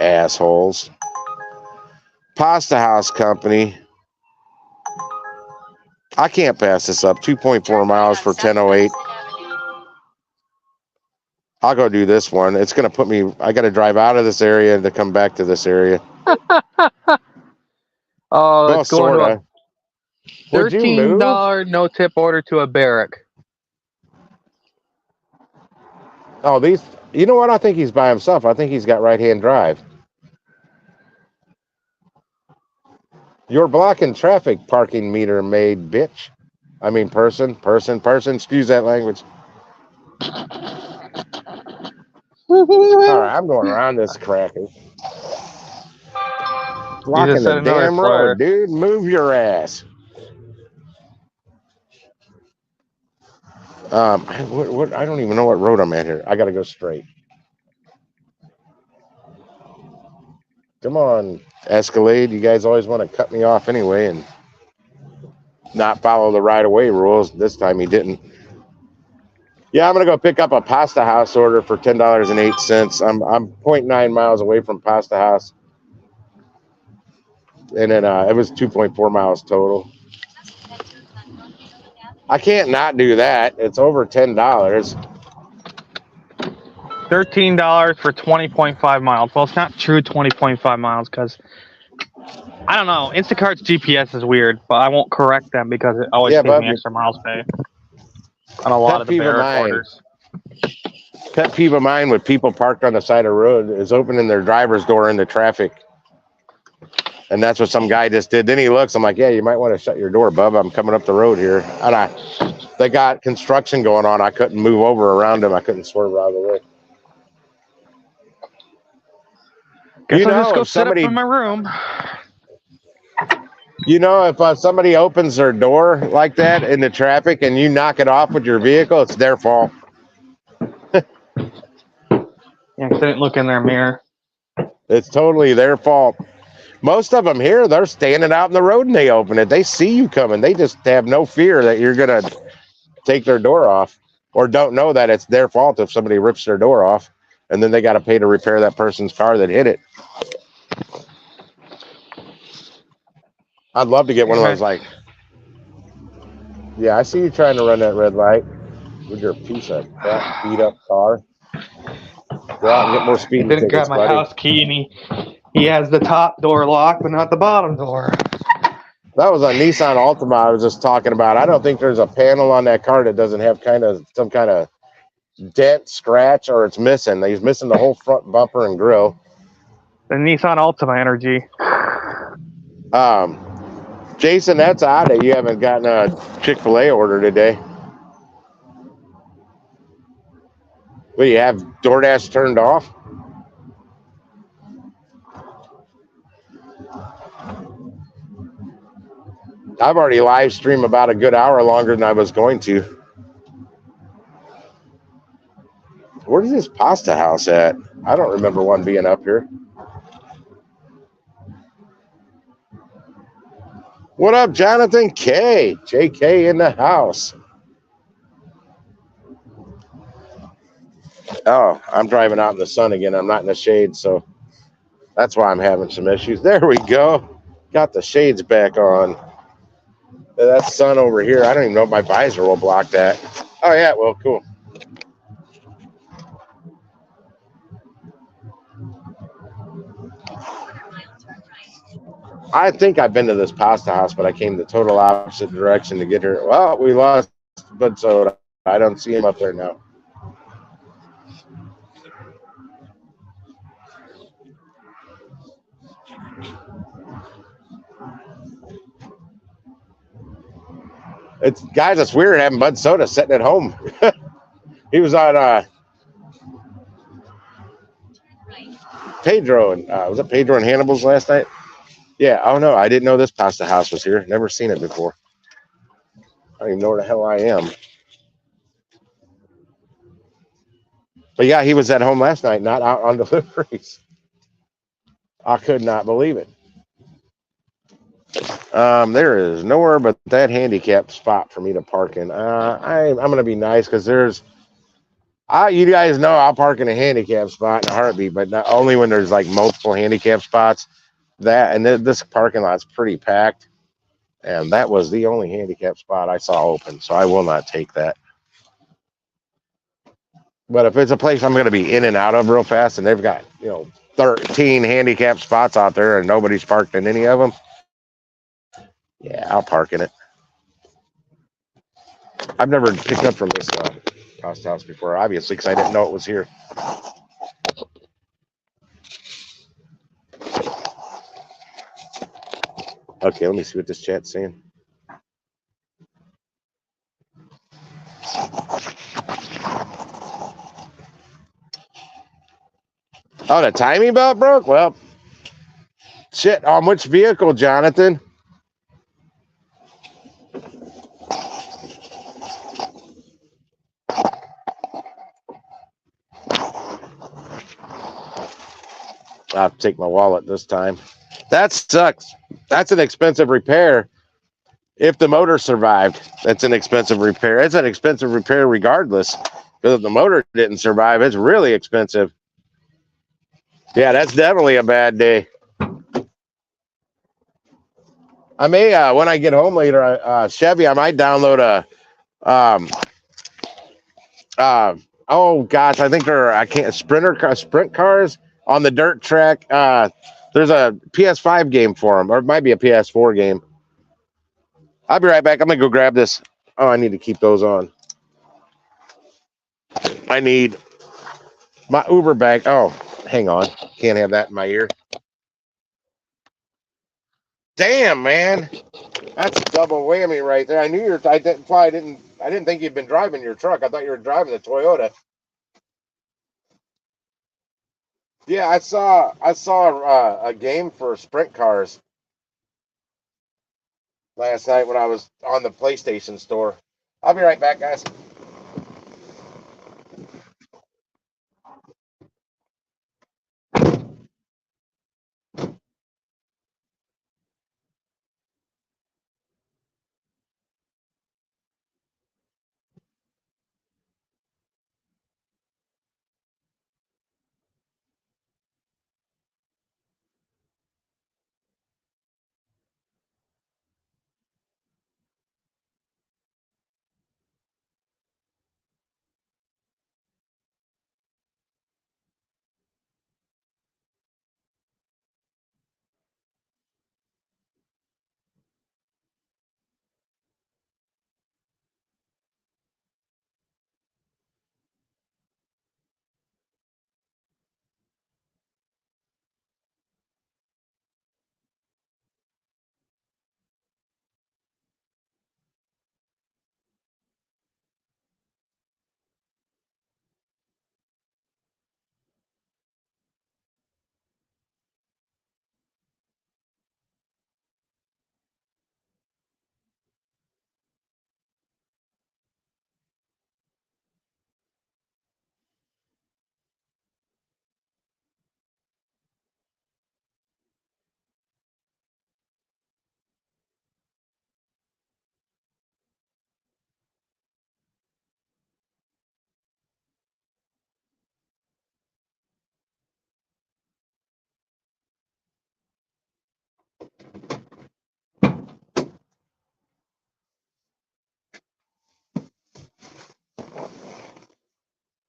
Assholes. Pasta House Company. I can't pass this up. 2.4 miles for 10:08. I'll go do this one. It's going to put me, I got to drive out of this area to come back to this area. Oh, it's going sort of. $13 no tip order to a barrack. Oh, you know what? I think he's by himself. I think he's got right-hand drive. You're blocking traffic, parking meter maid, bitch. I mean, person. Excuse that language. All right, I'm going around this cracker. Blocking the damn road, dude. Move your ass. I don't even know what road I'm at here. I got to go straight. Come on, Escalade. You guys always want to cut me off anyway and not follow the right-of-way rules. This time he didn't. Yeah, I'm going to go pick up a Pasta House order for $10.08. I'm 0.9 miles away from Pasta House. And then it was 2.4 miles total. I can't not do that. It's over $10. $13 for 20.5 miles. Well, it's not true 20.5 miles because I don't know. Instacart's GPS is weird, but I won't correct them because it always gives me extra miles pay on a lot of the Barrett orders. Pet peeve of mine with people parked on the side of the road is opening their driver's door into traffic. And that's what some guy just did. Then he looks, I'm like, yeah, you might want to shut your door, bub. I'm coming up the road here. And they got construction going on. I couldn't move over around him. I couldn't swerve out of the way. Guess I'll just go sit up in my room. You know, if somebody opens their door like that into traffic and you knock it off with your vehicle, it's their fault. Yeah, 'cause I didn't look in their mirror. It's totally their fault. Most of them here, they're standing out in the road and they open it. They see you coming. They just have no fear that you're going to take their door off, or don't know that it's their fault if somebody rips their door off, and then they got to pay to repair that person's car that hit it. I'd love to get one of those, like, yeah, I see you trying to run that red light with your piece of crap beat up car. Go out and get more speeding tickets, He didn't grab my house key, and he has the top door locked, but not the bottom door. That was a Nissan Altima I was just talking about. I don't think there's a panel on that car that doesn't have some kind of dent, scratch, or it's missing. He's missing the whole front bumper and grill. The Nissan Altima energy. Jason, that's odd that you haven't gotten a Chick-fil-A order today. Will you have DoorDash turned off? I've already live streamed about a good hour longer than I was going to. Where's this Pasta House at? I don't remember one being up here. What up, Jonathan K? JK in the house. Oh, I'm driving out in the sun again. I'm not in the shade, so that's why I'm having some issues. There we go. Got the shades back on. That sun over here, I don't even know if my visor will block that. Oh, yeah, well, cool. I think I've been to this Pasta House, but I came the total opposite direction to get here. Well, we lost Bud Soda. I don't see him up there now. Guys, it's weird having Bud Soda sitting at home. He was on Pedro, and was it Pedro and Hannibal's last night? Yeah. Oh no, I didn't know this Pasta House was here. Never seen it before. I don't even know where the hell I am. But yeah, he was at home last night, not out on deliveries. I could not believe it. There is nowhere but that handicapped spot for me to park in. I'm gonna be nice because you guys know I'll park in a handicap spot in a heartbeat, but not only when there's like multiple handicap spots. This parking lot's pretty packed, and that was the only handicap spot I saw open, so I will not take that. But if it's a place I'm going to be in and out of real fast, and they've got 13 handicap spots out there, and nobody's parked in any of them, yeah, I'll park in it. I've never picked up from this Pasta House before, obviously, because I didn't know it was here. Okay, let me see what this chat's saying. Oh, the timing belt broke? Well, shit, on which vehicle, Jonathan? I'll take my wallet this time. That sucks. That's an expensive repair. If the motor survived, that's an expensive repair. It's an expensive repair regardless. Because if the motor didn't survive, it's really expensive. Yeah, that's definitely a bad day. I may, when I get home later, Chevy, I might download oh gosh, I think sprint cars on the dirt track. There's a PS5 game for them, or it might be a PS4 game. I'll be right back. I'm gonna go grab this. Oh, I need to keep those on. I need my Uber bag. Oh, hang on. Can't have that in my ear. Damn, man. That's a double whammy right there. I knew you're. I didn't think you'd been driving your truck. I thought you were driving the Toyota. Yeah, I saw a game for sprint cars last night when I was on the PlayStation store. I'll be right back, guys.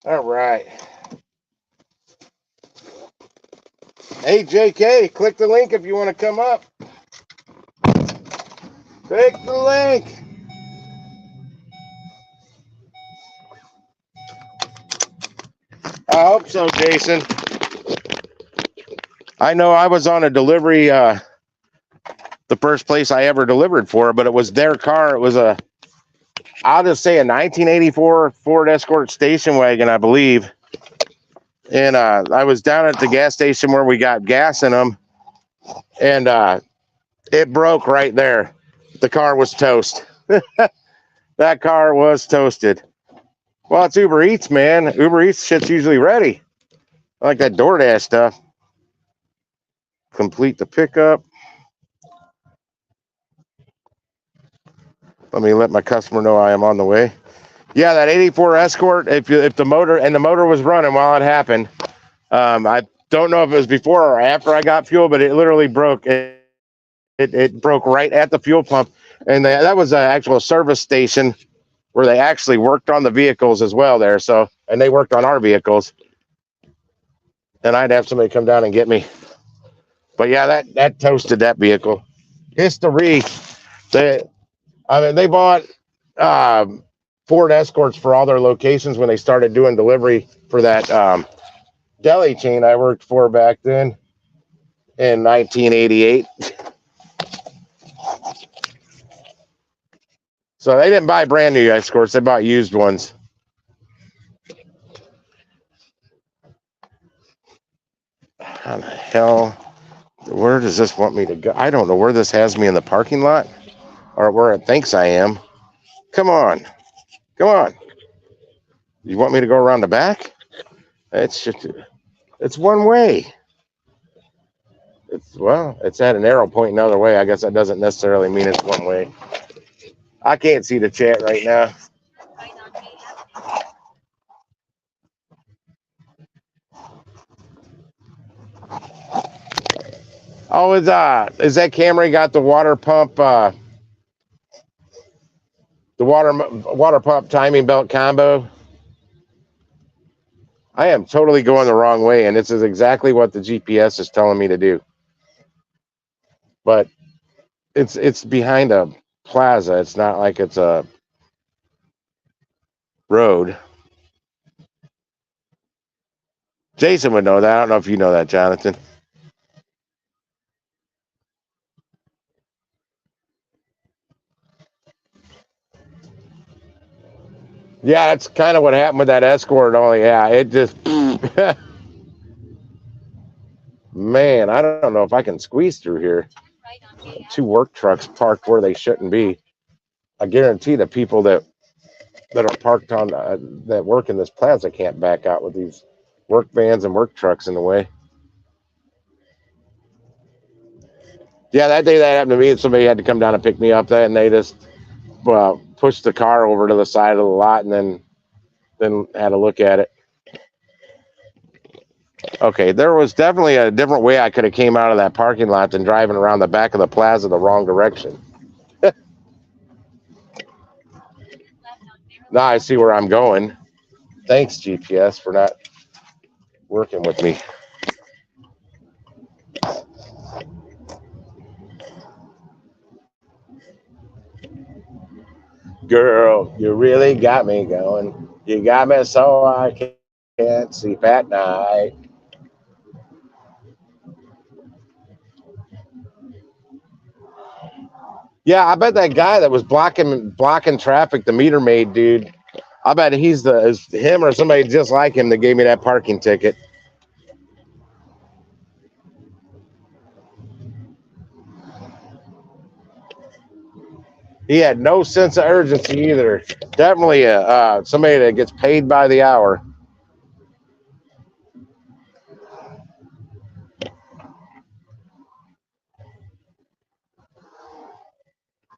All right. Hey, JK, click the link if you want to come up. Click the link. I hope so, Jason. I know I was on a delivery, the first place I ever delivered for, but it was their car. It was I'll just say a 1984 Ford Escort station wagon, I believe. And I was down at the gas station where we got gas in them, and it broke right there. The car was toast. That car was toasted. Well, it's Uber Eats, man. Uber Eats shit's usually ready. I like that DoorDash stuff. Complete the pickup. Let me let my customer know I am on the way. Yeah, that 84 Escort, if the motor was running while it happened, I don't know if it was before or after I got fuel, but it literally broke. It broke right at the fuel pump, and that was an actual service station where they actually worked on the vehicles as well there. So, and they worked on our vehicles, and I'd have somebody come down and get me. But yeah, that toasted that vehicle. History. They bought Ford Escorts for all their locations when they started doing delivery for that deli chain I worked for back then in 1988. So they didn't buy brand new Escorts; they bought used ones. How the hell? Where does this want me to go? I don't know where this has me in the parking lot or where it thinks I am. Come on. Come on. You want me to go around the back? It's one way. well, it's at an arrow pointing the other way. I guess that doesn't necessarily mean it's one way. I can't see the chat right now. Oh, is that Camry got the water pump, the water pump timing belt combo? I am totally going the wrong way, and this is exactly what the GPS is telling me to do. But it's behind a plaza. It's not like it's a road. Jason would know that. I don't know if you know that, Jonathan. Yeah, that's kind of what happened with that Escort. Only, yeah, it just, man, I don't know if I can squeeze through here. Two work trucks parked where they shouldn't be. I guarantee the people that are parked on that work in this plaza can't back out with these work vans and work trucks in the way. Yeah, that day that happened to me, and somebody had to come down and pick me up. And they just pushed the car over to the side of the lot, and then had a look at it. Okay, there was definitely a different way I could have came out of that parking lot than driving around the back of the plaza the wrong direction. Now I see where I'm going. Thanks, GPS, for not working with me. Girl, you really got me going. You got me so I can't sleep at night. Yeah, I bet that guy that was blocking traffic, the meter maid dude, I bet is him or somebody just like him that gave me that parking ticket. He had no sense of urgency either. Definitely somebody that gets paid by the hour.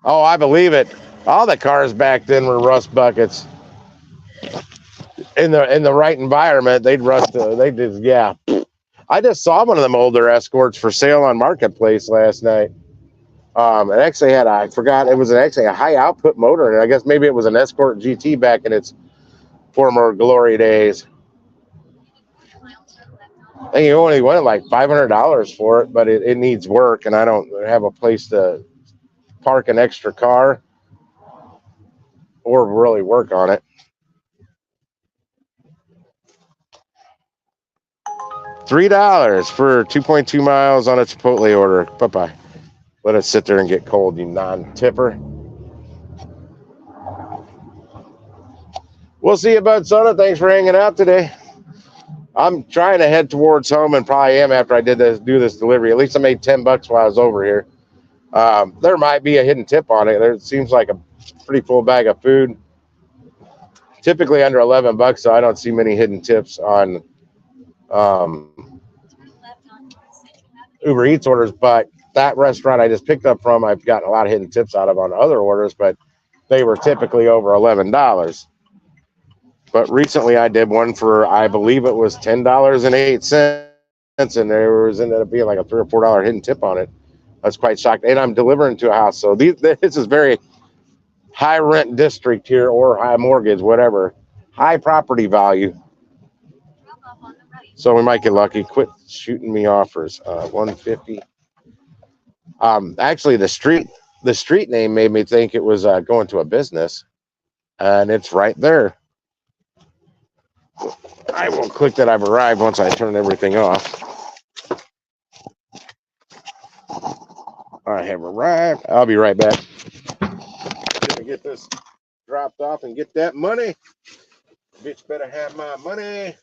Oh, I believe it. All the cars back then were rust buckets. In the right environment, they'd rust. They just, yeah. I just saw one of them older Escorts for sale on Marketplace last night. It actually had I forgot it was actually a high output motor, and I guess maybe it was an Escort GT back in its former glory days. I think he only wanted like $500 for it, but it needs work, and I don't have a place to park an extra car or really work on it. $3 for 2.2 miles on a Chipotle order. Bye bye. Let it sit there and get cold, you non-tipper. We'll see you, Bud Soda. Thanks for hanging out today. I'm trying to head towards home, and probably am after I do this delivery. At least I made $10 while I was over here. There might be a hidden tip on it. There seems like a pretty full bag of food. Typically under $11, so I don't see many hidden tips on Uber Eats orders. But that restaurant I just picked up from, I've gotten a lot of hidden tips out of on other orders, but they were typically over $11. But recently I did one for, I believe it was $10.08, and there ended up being like a $3 or $4 hidden tip on it. I was quite shocked. And I'm delivering to a house, so this is very high rent district here, or high mortgage, whatever, high property value. So we might get lucky. Quit shooting me offers. 150. Actually, the street name made me think it was going to a business, and it's right there. I will click that I've arrived once I turn everything off. I have arrived. I'll be right back. Gonna get this dropped off and get that money. Bitch better have my money.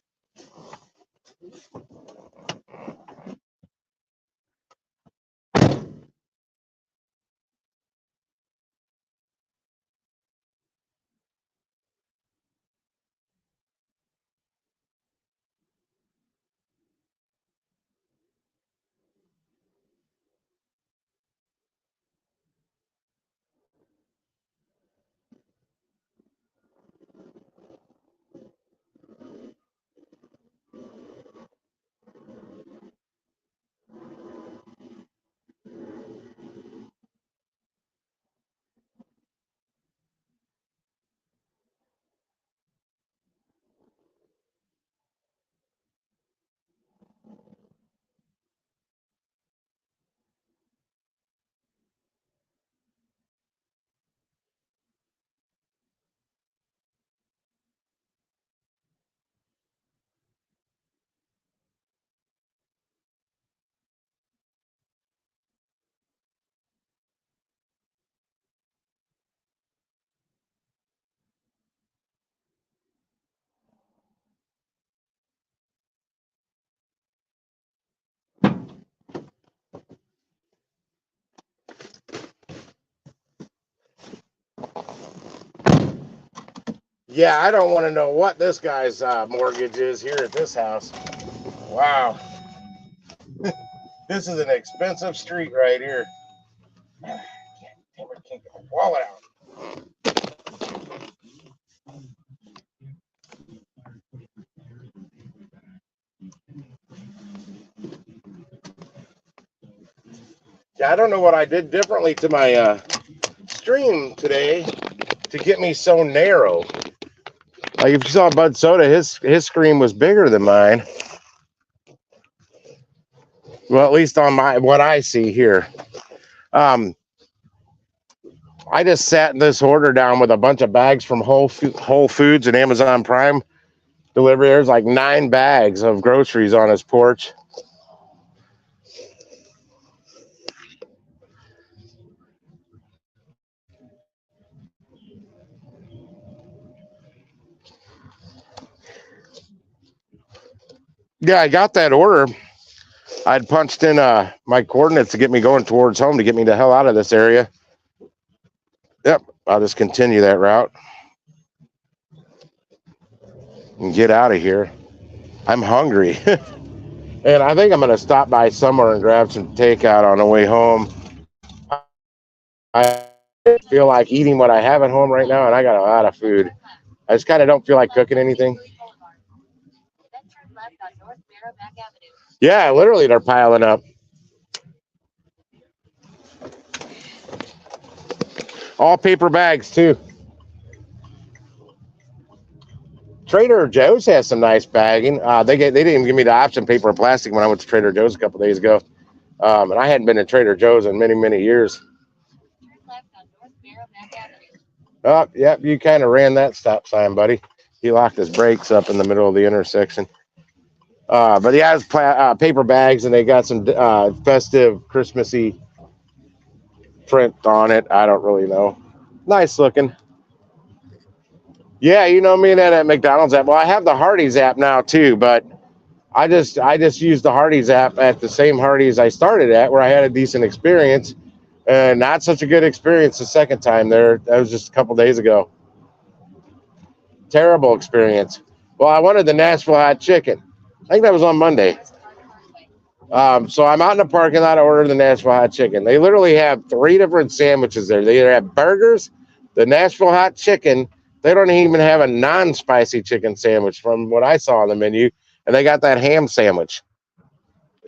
Yeah, I don't want to know what this guy's mortgage is here at this house. Wow. This is an expensive street right here. Damn it, can't get my wallet out. Yeah, I don't know what I did differently to my stream today to get me so narrow. Like if you saw Bud Soda, his screen was bigger than mine. Well, at least on what I see here. I just sat this order down with a bunch of bags from Whole Foods and Amazon Prime delivery. There's like 9 bags of groceries on his porch. Yeah, I got that order. I'd punched in my coordinates to get me going towards home to get me the hell out of this area. Yep, I'll just continue that route and get out of here. I'm hungry. And I think I'm going to stop by somewhere and grab some takeout on the way home. I feel like eating what I have at home right now, and I got a lot of food. I just kind of don't feel like cooking anything. Yeah, literally, they're piling up. All paper bags, too. Trader Joe's has some nice bagging. They didn't even give me the option paper or plastic when I went to Trader Joe's a couple days ago. And I hadn't been to Trader Joe's in many, many years. Oh, yep, you kind of ran that stop sign, buddy. He locked his brakes up in the middle of the intersection. But yeah, it's paper bags, and they got some festive Christmassy print on it. I don't really know. Nice looking. Yeah, you know me and that McDonald's app. Well, I have the Hardee's app now too, but I just used the Hardee's app at the same Hardee's I started at, where I had a decent experience, and not such a good experience the second time there. That was just a couple days ago. Terrible experience. Well, I wanted the Nashville hot chicken. I think that was on Monday. So I'm out in the parking lot. I ordered the Nashville hot chicken. They literally have 3 different sandwiches there. They either have burgers, the Nashville hot chicken. They don't even have a non-spicy chicken sandwich from what I saw on the menu, and they got that ham sandwich.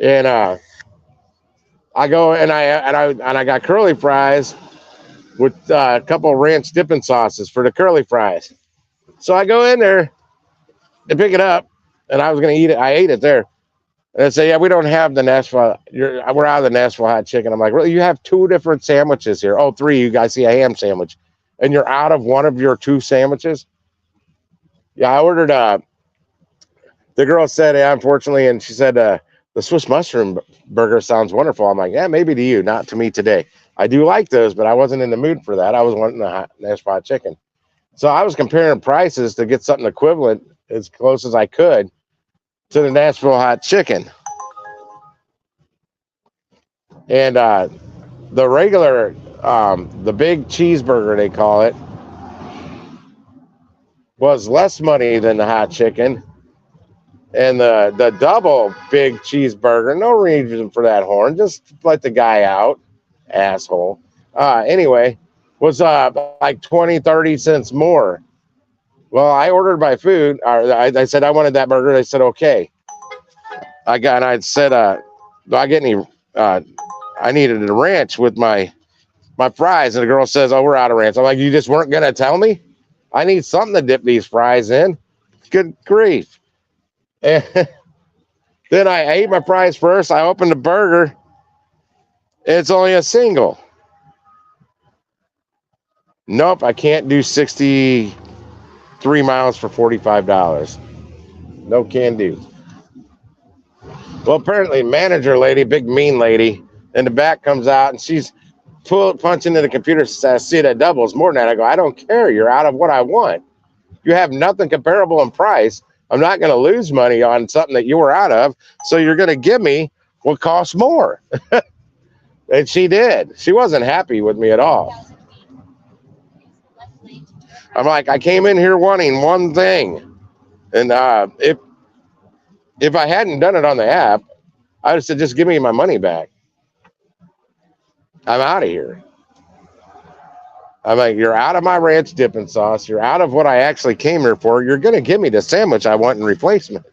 And I go and I got curly fries with a couple of ranch dipping sauces for the curly fries. So I go in there to pick it up, and I was gonna eat it. I ate it there. And they say, yeah, we don't have the Nashville. We're out of the Nashville hot chicken. I'm like, really? You have 2 different sandwiches here. Oh, 3. You guys see a ham sandwich, and you're out of one of your 2 sandwiches. Yeah, I ordered. The girl said, yeah, unfortunately, and she said the Swiss mushroom burger sounds wonderful. I'm like, yeah, maybe to you, not to me today. I do like those, but I wasn't in the mood for that. I was wanting the Nashville hot chicken. So I was comparing prices to get something equivalent as close as I could to the Nashville hot chicken. And the regular, the big cheeseburger, they call it, was less money than the hot chicken. And the double big cheeseburger, no reason for that horn, just let the guy out, asshole. Anyway, was like 20, 30 cents more. Well, I ordered my food. I said I wanted that burger. They said, okay. I said, do I get any, I needed a ranch with my fries. And the girl says, oh, we're out of ranch. I'm like, you just weren't going to tell me? I need something to dip these fries in. Good grief. And then I ate my fries first. I opened the burger. It's only a single. Nope, I can't do 63 miles for $45. No can do. Well, apparently, manager lady, big mean lady, in the back comes out and she's punching into the computer. Says, see, that doubles more than that. I go, I don't care. You're out of what I want. You have nothing comparable in price. I'm not going to lose money on something that you were out of. So you're going to give me what costs more. And she did. She wasn't happy with me at all. I'm like, I came in here wanting one thing. And if I hadn't done it on the app, I would have said, just give me my money back. I'm out of here. I'm like, you're out of my ranch dipping sauce. You're out of what I actually came here for. You're going to give me the sandwich I want in replacement.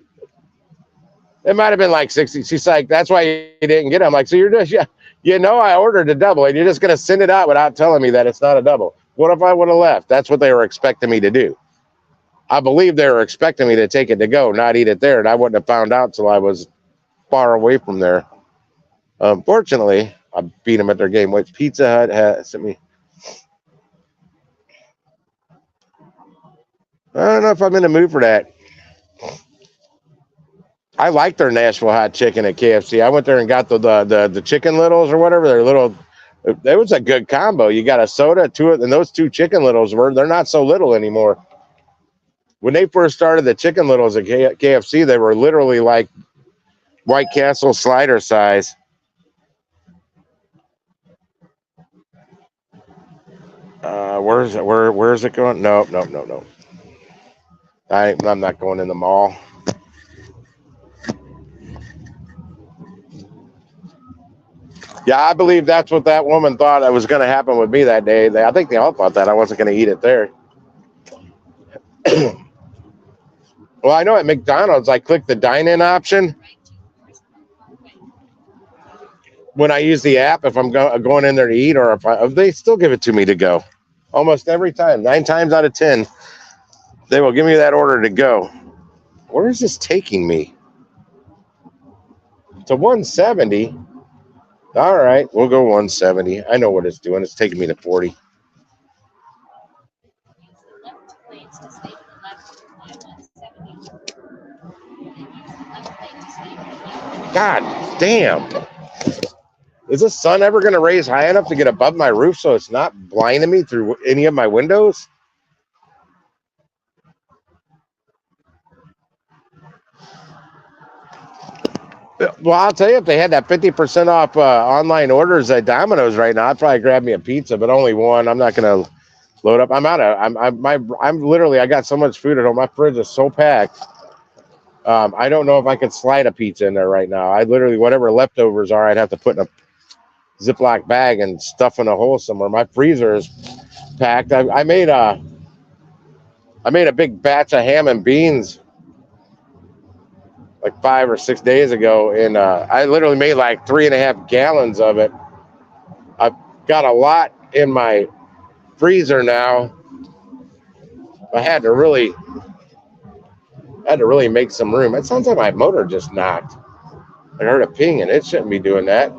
It might have been like 60. She's like, that's why you didn't get it. I'm like, so you're just, yeah, you know, I ordered a double and you're just going to send it out without telling me that it's not a double. What if I would have left? That's what they were expecting me to do. I believe they were expecting me to take it to go, not eat it there. And I wouldn't have found out till I was far away from there. Fortunately, I beat them at their game. Which Pizza Hut has sent me. I don't know if I'm in the mood for that. I like their Nashville hot chicken at KFC. I went there and got the chicken littles or whatever. They're little. It was a good combo. You got a soda, and those two chicken littles they're not so little anymore. When they first started the chicken littles at KFC, they were literally like White Castle slider size. Where's it? Where's it going? Nope. I'm not going in the mall. Yeah, I believe that's what that woman thought that was going to happen with me that day. I think they all thought that I wasn't going to eat it there. Well, I know at McDonald's, I click the dine-in option. When I use the app, if I'm going in there to eat, or if they still give it to me to go. Almost every time, 9 times out of 10, they will give me that order to go. Where is this taking me? To 170. All right, we'll go 170. I know what it's doing. It's taking me to 40. God damn. Is the sun ever going to raise high enough to get above my roof so it's not blinding me through any of my windows? Well, I'll tell you, if they had that 50% off online orders at Domino's right now, I'd probably grab me a pizza, but only one. I'm not going to load up. I'm literally, I got so much food at home. My fridge is so packed. I don't know if I could slide a pizza in there right now. I literally, whatever leftovers are, I'd have to put in a Ziploc bag and stuff in a hole somewhere. My freezer is packed. I made a big batch of ham and beans like 5 or 6 days ago, and I literally made like 3.5 gallons of it. I've got a lot in my freezer now. I had to really make some room. It sounds like my motor just knocked. I heard a ping, and it shouldn't be doing that.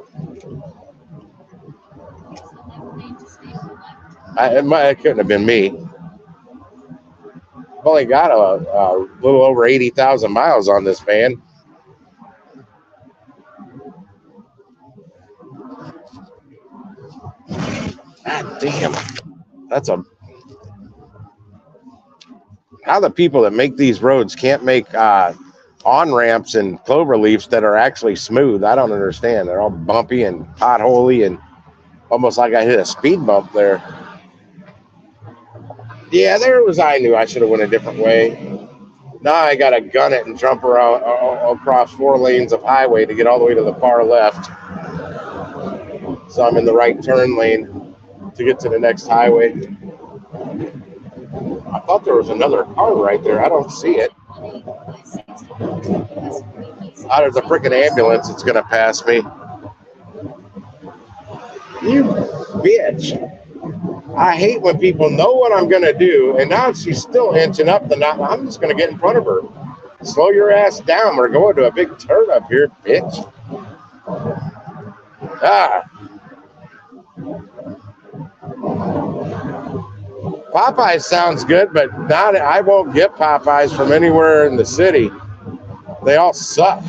It couldn't have been me. I've only got a little over 80,000 miles on this van. God damn. How the people that make these roads can't make on-ramps and clover leaves that are actually smooth. I don't understand. They're all bumpy and potholey and almost like I hit a speed bump there. Yeah, I knew I should have went a different way. Now I got to gun it and jump around across 4 lanes of highway to get all the way to the far left. So I'm in the right turn lane to get to the next highway. I thought there was another car right there. I don't see it. There's a freaking ambulance that's going to pass me. You bitch. I hate when people know what I'm going to do, and now she's still inching up the knot. I'm just going to get in front of her. Slow your ass down. We're going to a big turn up here, bitch. Popeyes sounds good, but I won't get Popeyes from anywhere in the city. They all suck.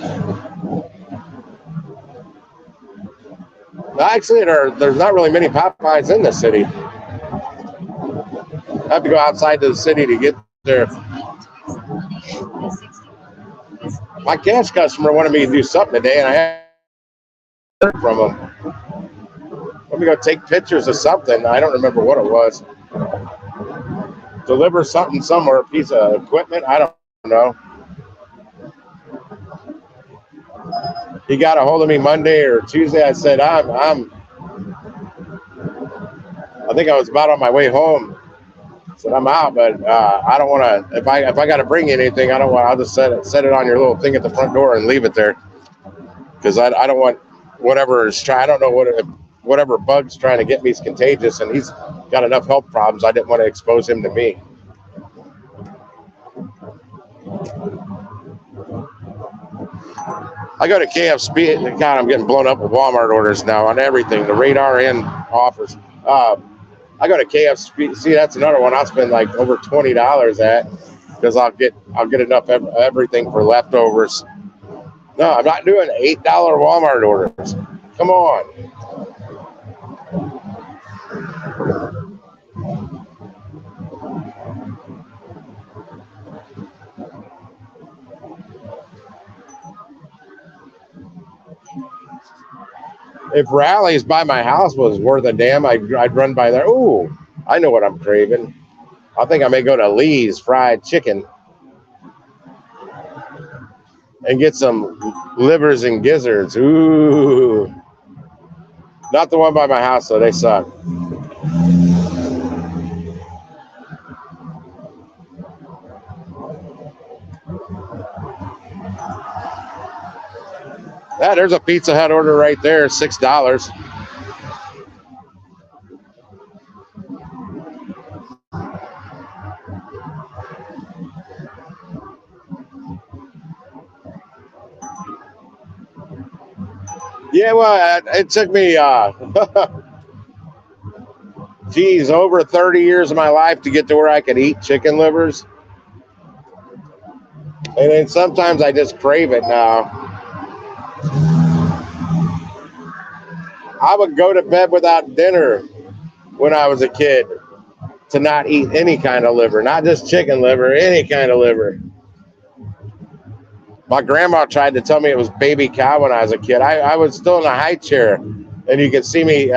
Actually, there's not really many Popeyes in the city. I have to go outside to the city to get there. My cash customer wanted me to do something today, and I heard from him. Let me go take pictures of something. I don't remember what it was. deliver something somewhere, a piece of equipment. I don't know. He got a hold of me Monday or Tuesday. I said, I think I was about on my way home. I said, I'm out, but I don't want to. If I got to bring you anything, I don't want. I'll just set it on your little thing at the front door and leave it there, because I don't want whatever is trying. I don't know whatever bug's trying to get me is contagious, and he's got enough health problems. I didn't want to expose him to me. I go to KFC. God, I'm getting blown up with Walmart orders now on everything, the radar and offers. I go to KFC. See, that's another one I'll spend like over $20 at, because I'll get enough everything for leftovers. No, I'm not doing $8 Walmart orders. Come on. If Rally's by my house was worth a damn, I'd run by there. Ooh, I know what I'm craving. I think I may go to Lee's Fried Chicken and get some livers and gizzards. Ooh. Not the one by my house, though. They suck. Yeah, there's a Pizza Hut order right there, $6. Yeah, well, it took me, geez, over 30 years of my life to get to where I could eat chicken livers. And then sometimes I just crave it now. I would go to bed without dinner when I was a kid to not eat any kind of liver, not just chicken liver, any kind of liver. My grandma tried to tell me it was baby cow when I was a kid. I was still in a high chair, and you could see me.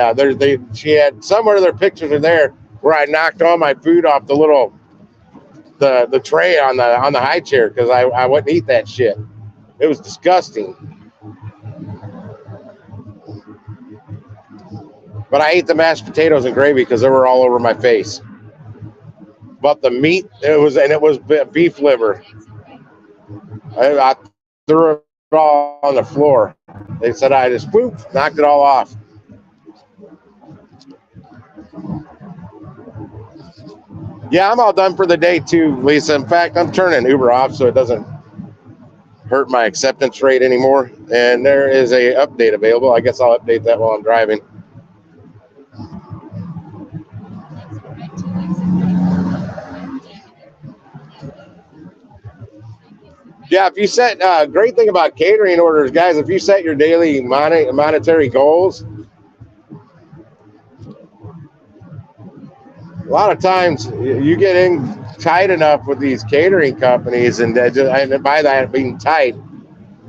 She had somewhere of their pictures are there where I knocked all my food off the little the tray on the high chair, because I wouldn't eat that shit. It was disgusting. But I ate the mashed potatoes and gravy because they were all over my face. But the meat, it was beef liver. I threw it all on the floor. They said I just knocked it all off. Yeah, I'm all done for the day too, Lisa. In fact, I'm turning Uber off so it doesn't hurt my acceptance rate anymore. And there is a update available. I guess I'll update that while I'm driving. Yeah, if you set, great thing about catering orders, guys, if you set your daily monetary goals, a lot of times you get in tight enough with these catering companies, and by that being tight,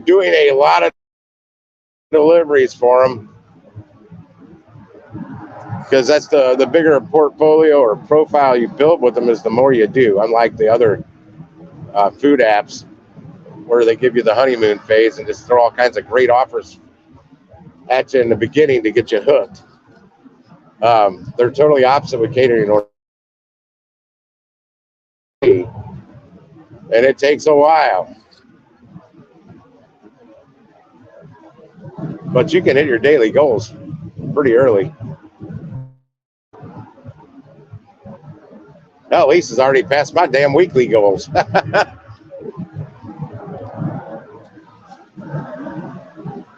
doing a lot of deliveries for them, because that's the bigger portfolio or profile you build with them is the more you do, unlike the other food apps where they give you the honeymoon phase and just throw all kinds of great offers at you in the beginning to get you hooked. They're totally opposite with catering orders. And it takes a while. But you can hit your daily goals pretty early. Hell, Lisa's already passed my damn weekly goals.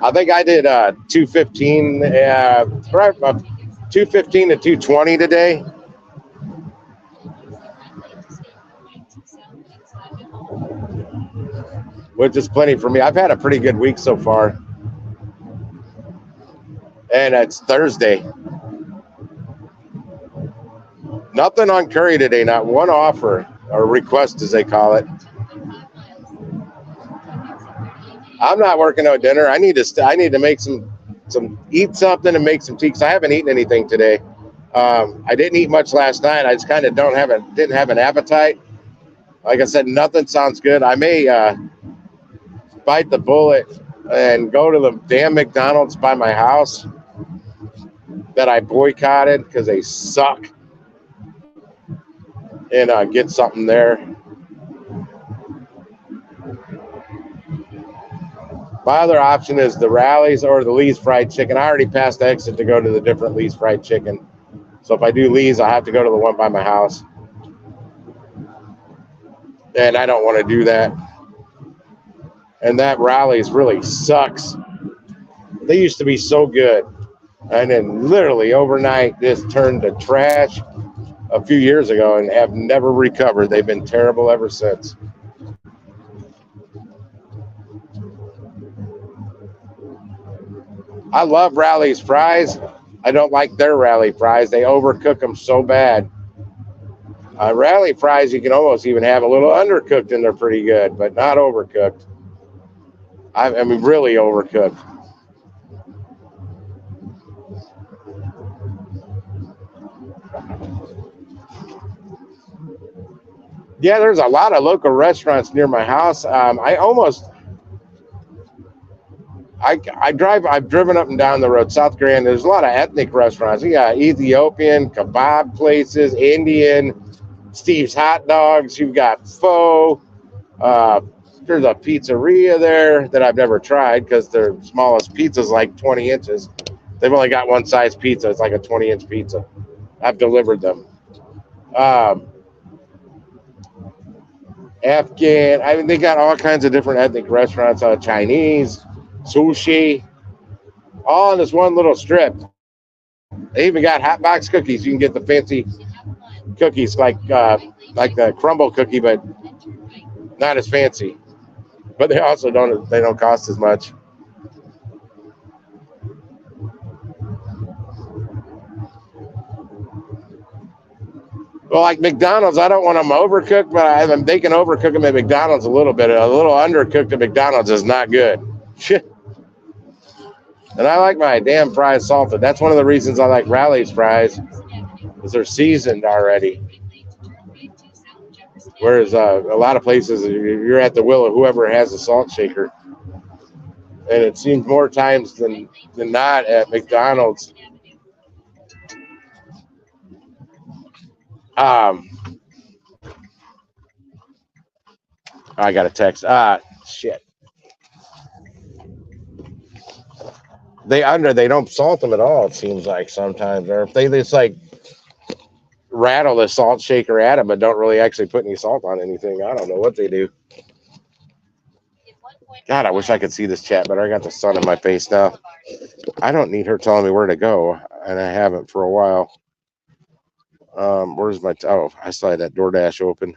I think I did 215, 215 to 220 today. Which is plenty for me. I've had a pretty good week so far. And it's Thursday. Nothing on Curry today, not one offer or request as they call it. I'm not working on dinner. I need to make some eat something and make some tea, because I haven't eaten anything today. I didn't eat much last night. I just kind of didn't have an appetite. Like I said, nothing sounds good. I may bite the bullet and go to the damn McDonald's by my house that I boycotted because they suck, and get something there. My other option is the Rallies or the Lee's Fried Chicken. I already passed the exit to go to the different Lee's Fried Chicken. So if I do Lee's, I have to go to the one by my house. And I don't want to do that. And that Rallies really sucks. They used to be so good. And then literally overnight, this turned to trash a few years ago and have never recovered. They've been terrible ever since. I love Rally's fries. I don't like their Rally fries. They overcook them so bad. Rally fries, you can almost even have a little undercooked and they're pretty good, but not overcooked. I mean, really overcooked. Yeah, there's a lot of local restaurants near my house. I've driven up and down the road, South Grand. There's a lot of ethnic restaurants. You got Ethiopian, kebab places, Indian, Steve's Hot Dogs. You've got pho. There's a pizzeria there that I've never tried because their smallest pizza is like 20 inches. They've only got one size pizza. It's like a 20-inch pizza. I've delivered them. Afghan. I mean, they got all kinds of different ethnic restaurants, Chinese, sushi, all in this one little strip. They even got hot box cookies. You can get the fancy cookies like the crumble cookie, but not as fancy. But they also don't cost as much. Well, like McDonald's, I don't want them overcooked, but they can overcook them at McDonald's a little bit. A little undercooked at McDonald's is not good. And I like my damn fries salted. That's one of the reasons I like Rally's fries, is they're seasoned already. Whereas a lot of places, you're at the will of whoever has a salt shaker. And it seems more times than not at McDonald's. I got a text. Shit. They don't salt them at all, it seems like sometimes. Or if they just like rattle the salt shaker at them but don't really actually put any salt on anything. I don't know what they do. God, I wish I could see this chat better. I got the sun in my face now. I don't need her telling me where to go, and I haven't for a while. Where's my... Oh, I still had that DoorDash open.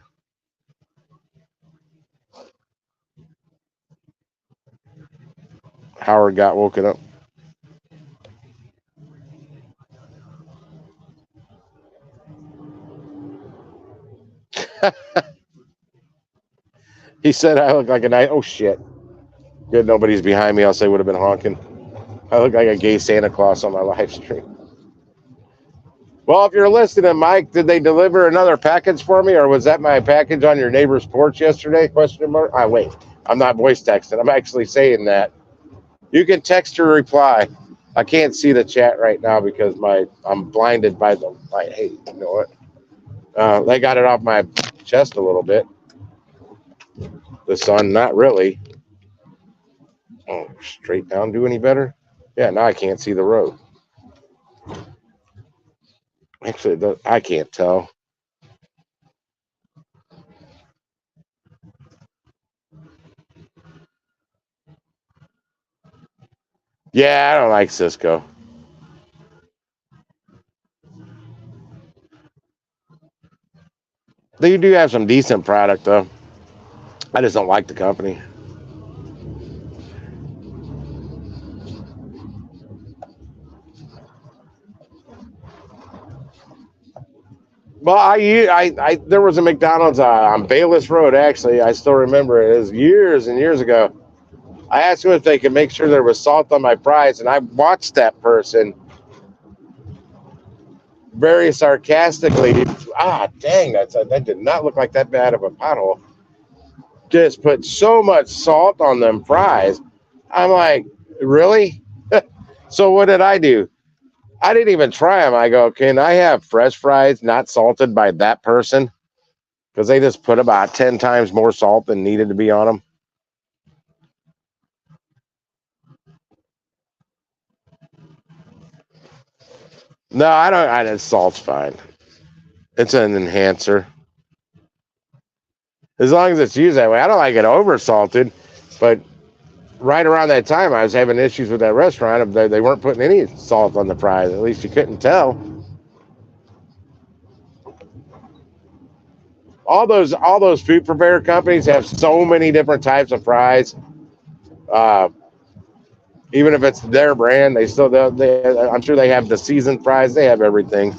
Howard got woken up. He said I look like a night. Oh, shit. Good, nobody's behind me, else I would have been honking. I look like a gay Santa Claus on my live stream. Well, if you're listening, Mike, did they deliver another package for me, or was that my package on your neighbor's porch yesterday? Question mark. Wait, I'm not voice texting. I'm actually saying that. You can text your reply. I can't see the chat right now because I'm blinded by the light. Hey, you know what? They got it off my chest a little bit. The sun, not really. Oh, straight down, do any better? Yeah, now I can't see the road. Actually, I can't tell. Yeah, I don't like Cisco. They do have some decent product, though. I just don't like the company. Well, there was a McDonald's on Bayless Road, actually. I still remember it. It was years and years ago. I asked them if they could make sure there was salt on my fries, and I watched that person very sarcastically, dang, that did not look like that bad of a pothole. Just put so much salt on them fries. I'm like, really? So what did I do? I didn't even try them. I go, can I have fresh fries not salted by that person? Because they just put about 10 times more salt than needed to be on them. No, I don't. Salt's fine. It's an enhancer. As long as it's used that way. I don't like it over salted, but right around that time, I was having issues with that restaurant. They weren't putting any salt on the fries. At least you couldn't tell. All those food prepare companies have so many different types of fries. Even if it's their brand, I'm sure they have the seasoned fries. They have everything.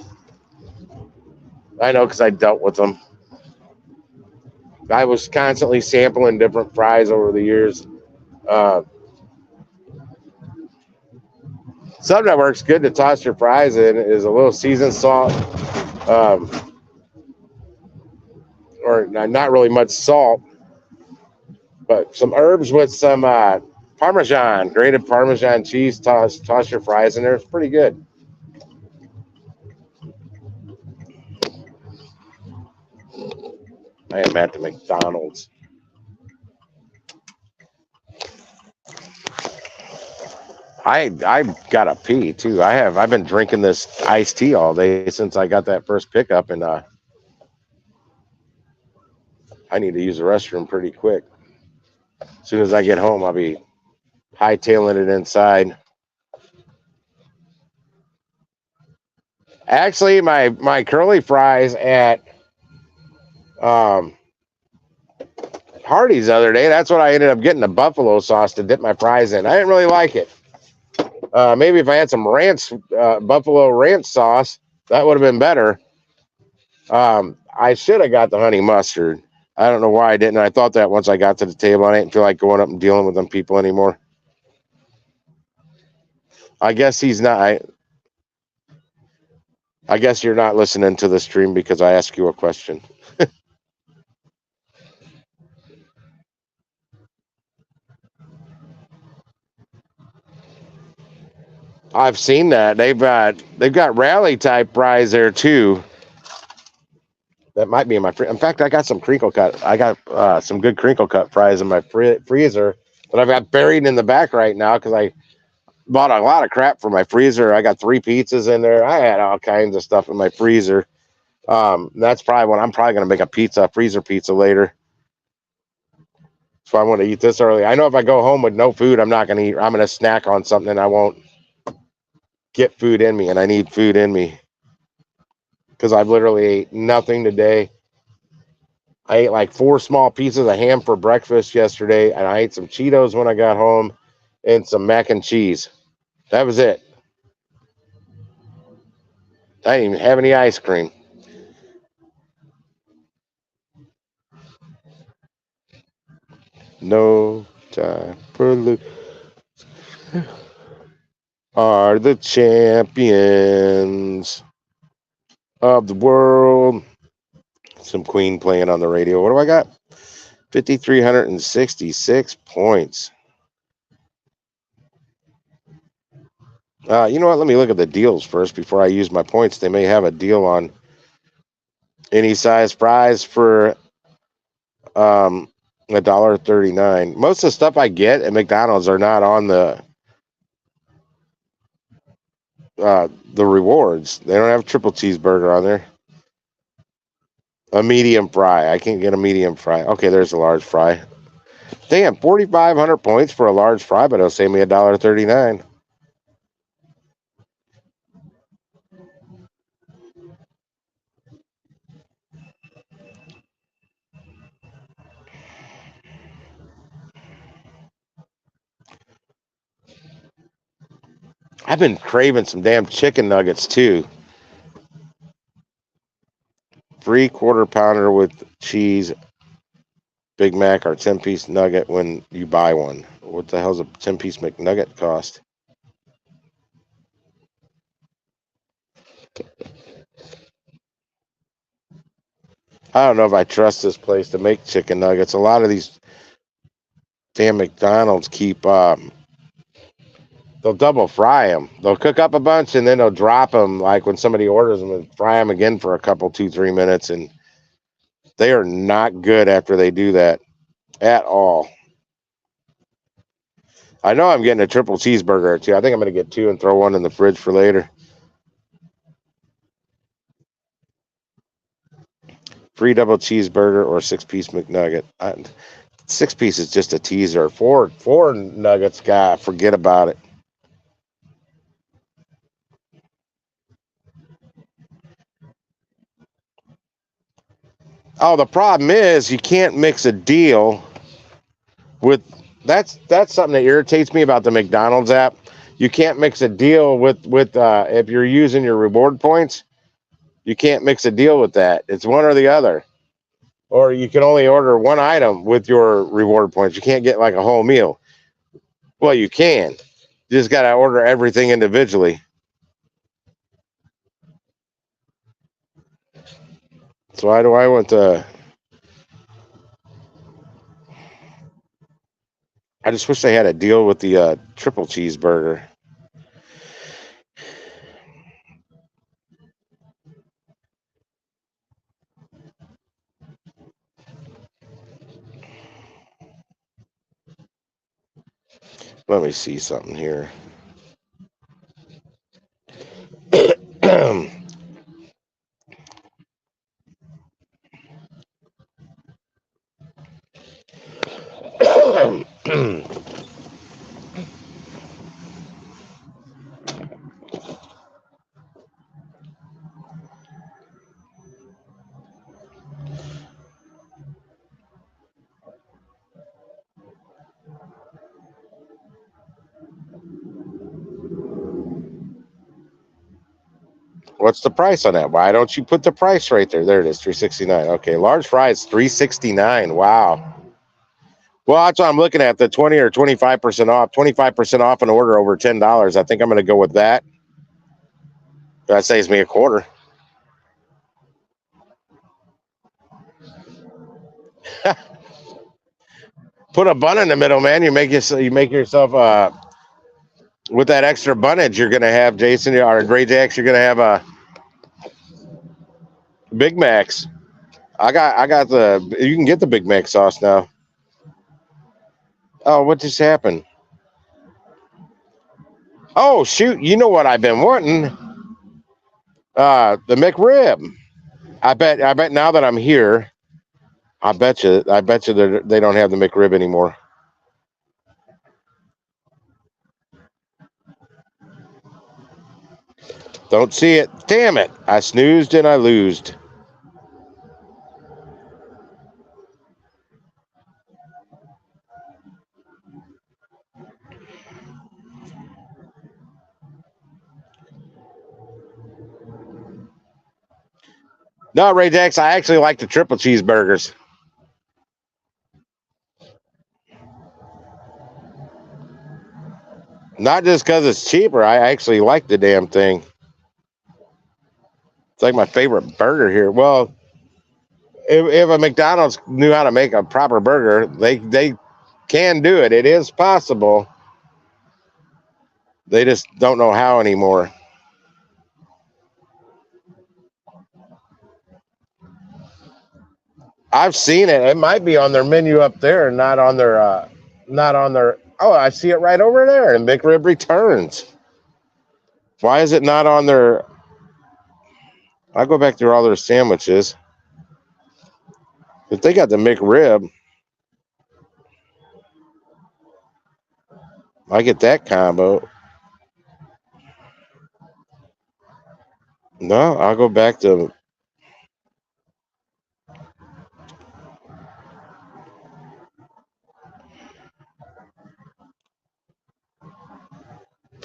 I know because I dealt with them. I was constantly sampling different fries over the years. Something that works good to toss your fries in is a little seasoned salt, or not really much salt, but some herbs with some Parmesan, grated Parmesan cheese. Toss your fries in there. It's pretty good. I am at the McDonald's. I gotta pee too. I've been drinking this iced tea all day since I got that first pickup, and I need to use the restroom pretty quick. As soon as I get home, I'll be hightailing it inside. Actually, my curly fries at Hardee's the other day, that's what I ended up getting, the buffalo sauce to dip my fries in. I didn't really like it. Maybe if I had some ranch, buffalo ranch sauce, that would have been better. I should have got the honey mustard. I don't know why I didn't. I thought that once I got to the table, I didn't feel like going up and dealing with them people anymore. I guess he's not. I guess you're not listening to the stream because I asked you a question. I've seen that. They've got rally type fries there too. That might be in my in fact, I got some crinkle cut. I got some good crinkle cut fries in my freezer that I've got buried in the back right now because I bought a lot of crap for my freezer. I got 3 pizzas in there. I had all kinds of stuff in my freezer. That's probably when I'm probably going to make a freezer pizza later. So I want to eat this early. I know if I go home with no food, I'm not going to eat. I'm going to snack on something and I won't get food in me, and I need food in me because I've literally ate nothing today. I ate like 4 small pieces of ham for breakfast yesterday, and I ate some Cheetos when I got home and some mac and cheese. That was it. I didn't even have any ice cream. No time for Luke. Are the champions of the world. Some Queen playing on the radio. What do I got? 5,366 points. You know what? Let me look at the deals first before I use my points. They may have a deal on any size fries for $1.39. Most of the stuff I get at McDonald's are not on the rewards. They don't have a triple cheeseburger on there. A medium fry. I can't get a medium fry. Okay, there's a large fry. Damn, 4,500 points for a large fry, but it'll save me $1.39. I've been craving some damn chicken nuggets too. Free quarter pounder with cheese, Big Mac, or 10-piece nugget when you buy one. What the hell's a 10-piece McNugget cost? I don't know if I trust this place to make chicken nuggets. A lot of these damn McDonald's keep they'll double fry them. They'll cook up a bunch and then they'll drop them like when somebody orders them and fry them again for a couple 2-3 minutes, and they are not good after they do that at all. I know I'm getting a triple cheeseburger or two. I think I'm going to get 2 and throw one in the fridge for later. Free double cheeseburger or 6-piece McNugget. 6-piece is just a teaser. Four nuggets, guy, forget about it. Oh, the problem is you can't mix a deal with that's something that irritates me about the McDonald's app. You can't mix a deal with if you're using your reward points. You can't mix a deal with that. It's one or the other. Or you can only order one item with your reward points. You can't get like a whole meal. Well, you can. You just got to order everything individually. So why do I want to? I just wish they had a deal with the triple cheeseburger. Let me see something here. What's the price on that? Why don't you put the price right there? There it is, $3.69. Okay, large fries, $3.69. Wow. Well, that's what I'm looking at, the 20 or 25% off. 25% off an order over $10. I think I'm going to go with that. That saves me a quarter. Put a bun in the middle, man. You make yourself with that extra bunnage you're going to have, Jason, or Gray Jacks, you're going to have Big Macs. I got you can get the Big Mac sauce now. Oh, what just happened? Oh, shoot. You know what I've been wanting? The McRib. I bet now that I'm here, I bet you they don't have the McRib anymore. Don't see it. Damn it. I snoozed and I loosed. No, Ray Jax, I actually like the triple cheeseburgers. Not just because it's cheaper. I actually like the damn thing. It's like my favorite burger here. Well, if a McDonald's knew how to make a proper burger, they can do it. It is possible. They just don't know how anymore. I've seen it. It might be on their menu up there, not on their. Oh, I see it right over there. And McRib returns. Why is it not on their? I'll go back through all their sandwiches. If they got the McRib, I get that combo. No, I'll go back to.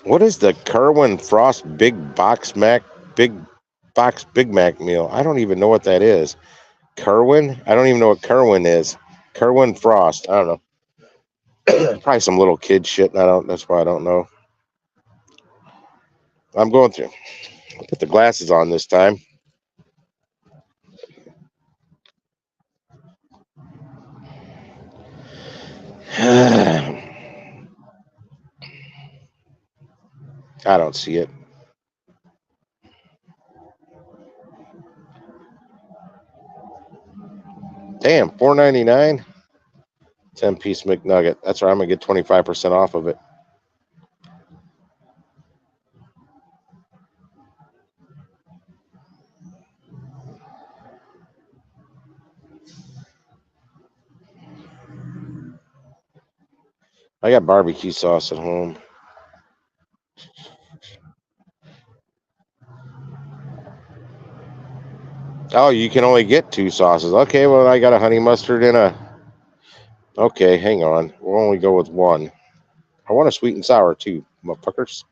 What is the Kerwin Frost Big Box Big Mac meal? I don't even know what that is. Kerwin? I don't even know what Kerwin is. Kerwin Frost. I don't know. Probably some little kid shit. That's why I don't know. I'm going through. I'll put the glasses on this time. I don't see it. Damn, $4.99. 10-piece McNugget. That's right. I'm gonna get 25% off of it. I got barbecue sauce at home. Oh, you can only get 2 sauces. Okay, well, I got a honey mustard and a... Okay, hang on. We'll only go with 1. I want a sweet and sour, too, motherfuckers.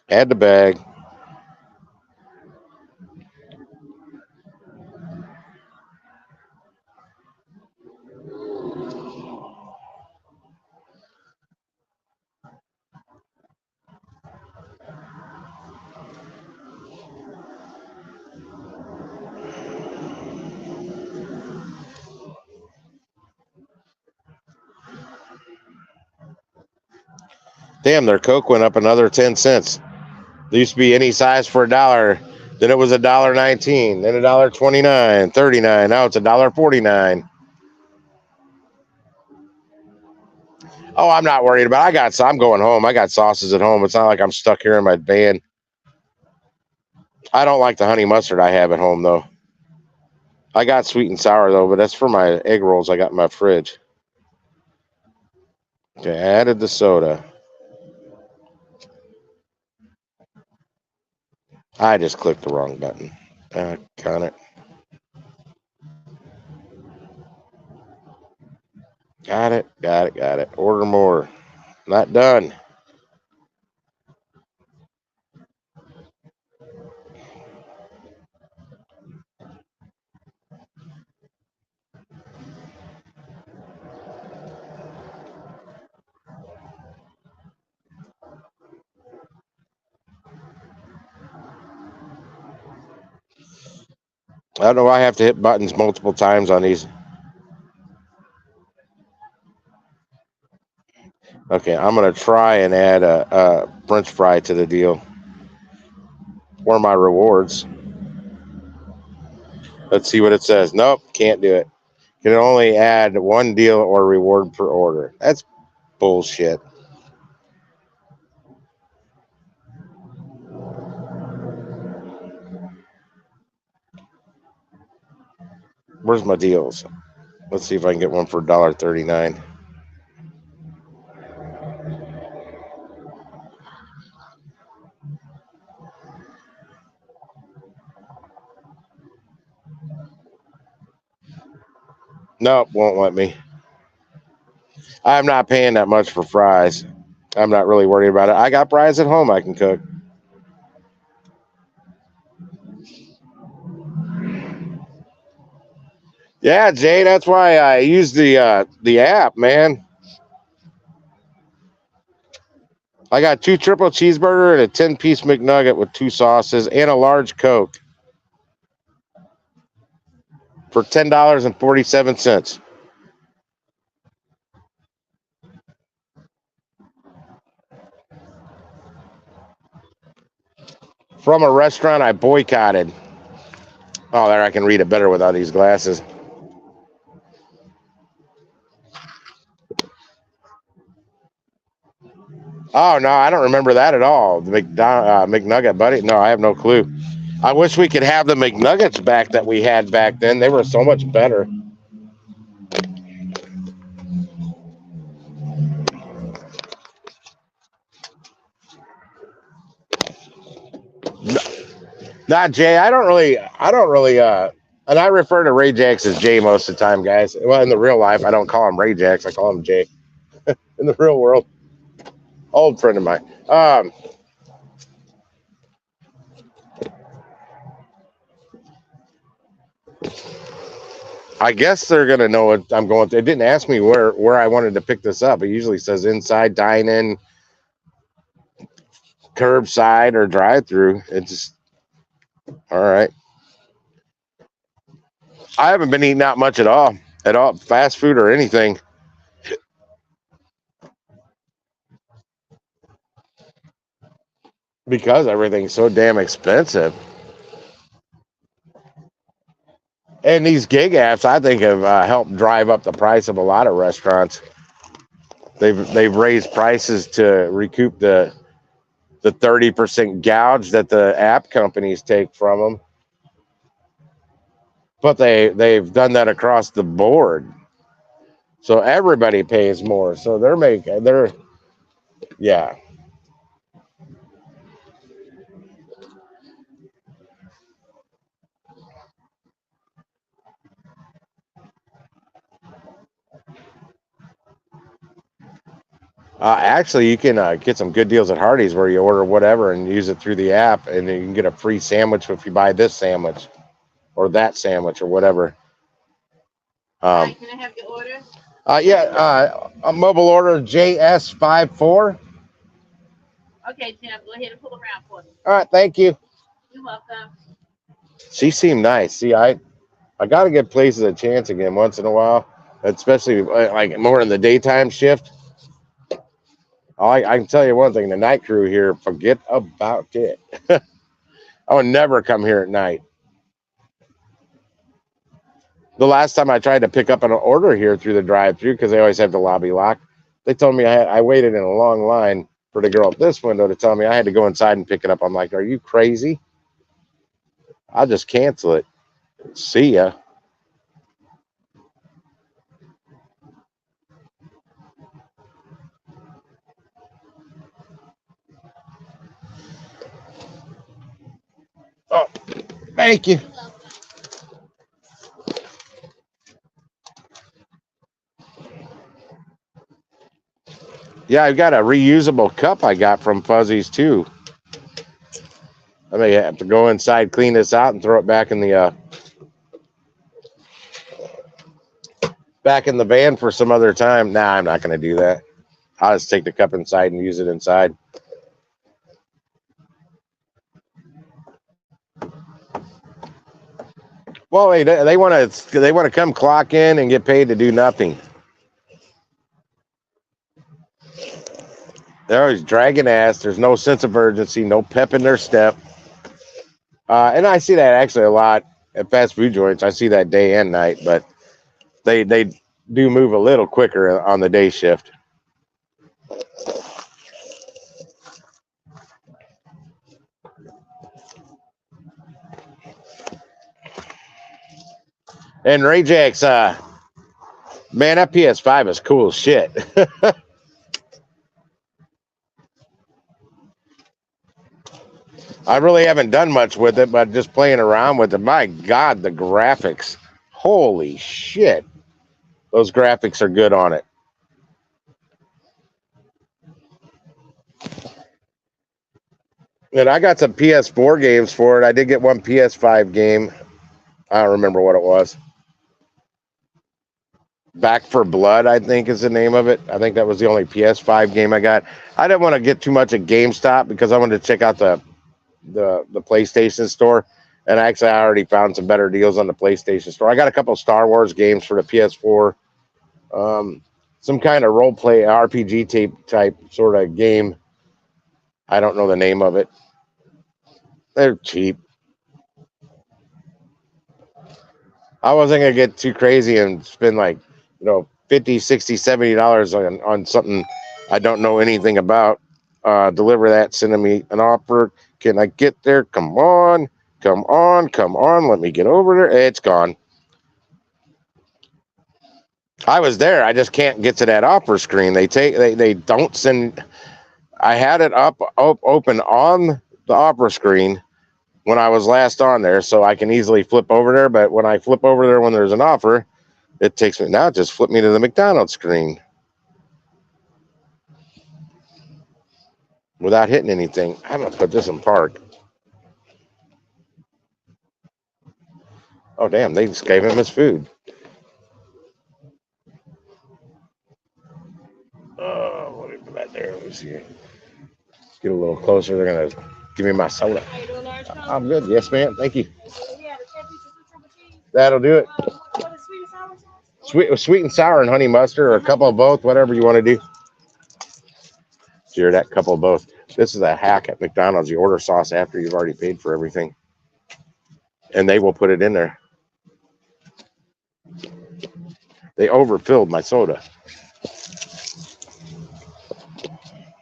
Add the bag. Damn, their Coke went up another 10 cents. There used to be any size for $1. Then it was $1.19. Then $1.29, 39. Now it's $1.49. Oh, I'm not worried about it. I'm going home. I got sauces at home. It's not like I'm stuck here in my van. I don't like the honey mustard I have at home, though. I got sweet and sour, though, but that's for my egg rolls I got in my fridge. Okay, added the soda. I just clicked the wrong button. Got it. Got it. Order more. Not done. I don't know why I have to hit buttons multiple times on these. Okay, I'm going to try and add a French fry to the deal. For my rewards. Let's see what it says. Nope, can't do it. Can only add 1 deal or reward per order. That's bullshit. Where's my deals? Let's see if I can get one for $1.39. Nope, won't let me. I'm not paying that much for fries. I'm not really worried about it. I got fries at home I can cook. Yeah, Jay, that's why I use the app, man. I got 2 triple cheeseburger and a 10-piece McNugget with 2 sauces and a large Coke for $10.47. From a restaurant I boycotted. Oh, there, I can read it better without these glasses. Oh, no, I don't remember that at all. The McNugget, buddy. No, I have no clue. I wish we could have the McNuggets back that we had back then. They were so much better. Not Jay. I don't really, and I refer to Ray Jacks as Jay most of the time, guys. Well, in the real life, I don't call him Ray Jacks. I call him Jay. In the real world, old friend of mine. I guess they're gonna know what I'm going to. It didn't ask me where I wanted to pick this up. It usually says inside, dine-in, curbside, or drive-through. It's just all right. I haven't been eating out much at all. at all, fast food or anything. Because everything's so damn expensive. And these gig apps, I think, have helped drive up the price of a lot of restaurants. They've raised prices to recoup the 30% gouge that the app companies take from them. But they've done that across the board, so everybody pays more. So yeah. Actually, you can get some good deals at Hardee's where you order whatever and use it through the app, and then you can get a free sandwich if you buy this sandwich or that sandwich or whatever. Can I have your order? Yeah, a mobile order JS54. Okay, Tim, go ahead and pull around for me. All right, thank you. You're welcome. She seemed nice. See, I got to give places a chance again once in a while, especially like more in the daytime shift. I can tell you one thing: the night crew here, forget about it. I would never come here at night. The last time I tried to pick up an order here through the drive-through, because they always have the lobby locked, they told me I waited in a long line for the girl at this window to tell me I had to go inside and pick it up. I'm like, are you crazy? I'll just cancel it. See ya. Oh, thank you. Yeah, I've got a reusable cup I got from Fuzzy's too. I may have to go inside, clean this out, and throw it back in the van for some other time. Nah, I'm not going to do that. I'll just take the cup inside and use it inside. Well, they want to come clock in and get paid to do nothing. They're always dragging ass. There's no sense of urgency, no pep in their step. And I see that actually a lot at fast food joints. I see that day and night, but they do move a little quicker on the day shift. And Rajax, man, that PS5 is cool as shit. I really haven't done much with it, but just playing around with it. My God, the graphics. Holy shit. Those graphics are good on it. And I got some PS4 games for it. I did get one PS5 game. I don't remember what it was. Back for Blood, I think is the name of it. I think that was the only PS5 game I got. I didn't want to get too much at GameStop because I wanted to check out the PlayStation store. And actually, I already found some better deals on the PlayStation store. I got a couple of Star Wars games for the PS4. Some kind of role play RPG type sort of game. I don't know the name of it. They're cheap. I wasn't going to get too crazy and spend like, $50, $60, $70 on something I don't know anything about. DeliverThat sending me an offer. Can I get there? Come on. Let me get over there. It's gone. I was there. I just can't get to that offer screen. They don't send. I had it open on the offer screen when I was last on there, so I can easily flip over there. But when I flip over there when there's an offer, it takes me now. Just flip me to the McDonald's screen without hitting anything. I'm gonna put this in park. Oh damn! They just gave him his food. What did I put that there? Let me see. Get a little closer. They're gonna give me my soda. I'm good. Yes, ma'am. Thank you. That'll do it. Sweet and sour and honey mustard, or a couple of both, whatever you want to do. Sure, that couple of both. This is a hack at McDonald's. You order sauce after you've already paid for everything, and they will put it in there. They overfilled my soda.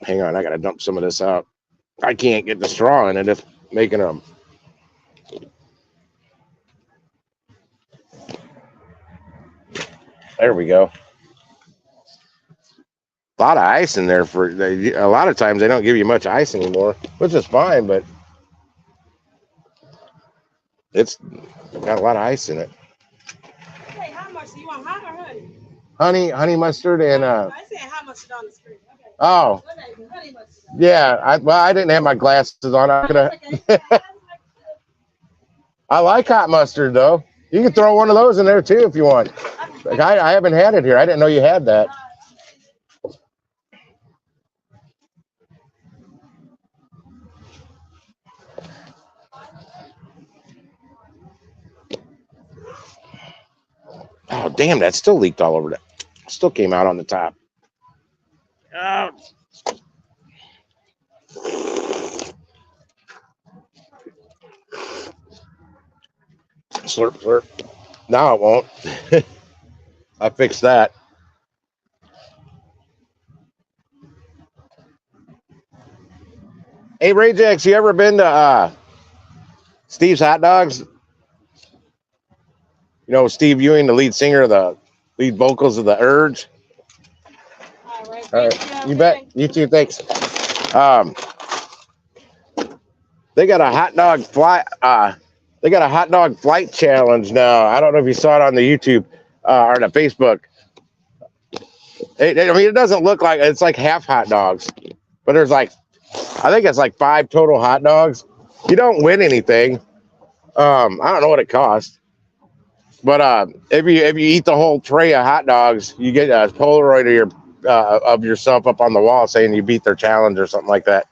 Hang on, I gotta dump some of this out. I can't get the straw in it if making them. There we go. A lot of ice in there a lot of times they don't give you much ice anymore, which is fine, but it's got a lot of ice in it. Hey, how much do you want, hot or honey? Honey mustard, and I said how much on the screen. Okay. Oh, Honey mustard. yeah. I didn't have my glasses on. I like hot mustard though. You can throw one of those in there too if you want. Like I haven't had it here. I didn't know you had that. Oh, damn, that still leaked all over that. Still came out on the top. Oh. Slurp, slurp. Now it won't. I fixed that. Hey, Rajax, you ever been to Steve's Hot Dogs? You know, Steve Ewing, the lead singer of the lead vocals of The Urge. All right. You bet. You too. Thanks. They got a hot dog flight. They got a hot dog flight challenge now. I don't know if you saw it on the YouTube or the Facebook. I mean, it doesn't look like it's like half hot dogs, but there's like, I think it's like 5 total hot dogs. You don't win anything. I don't know what it costs. But if you eat the whole tray of hot dogs, you get a Polaroid of yourself up on the wall saying you beat their challenge or something like that.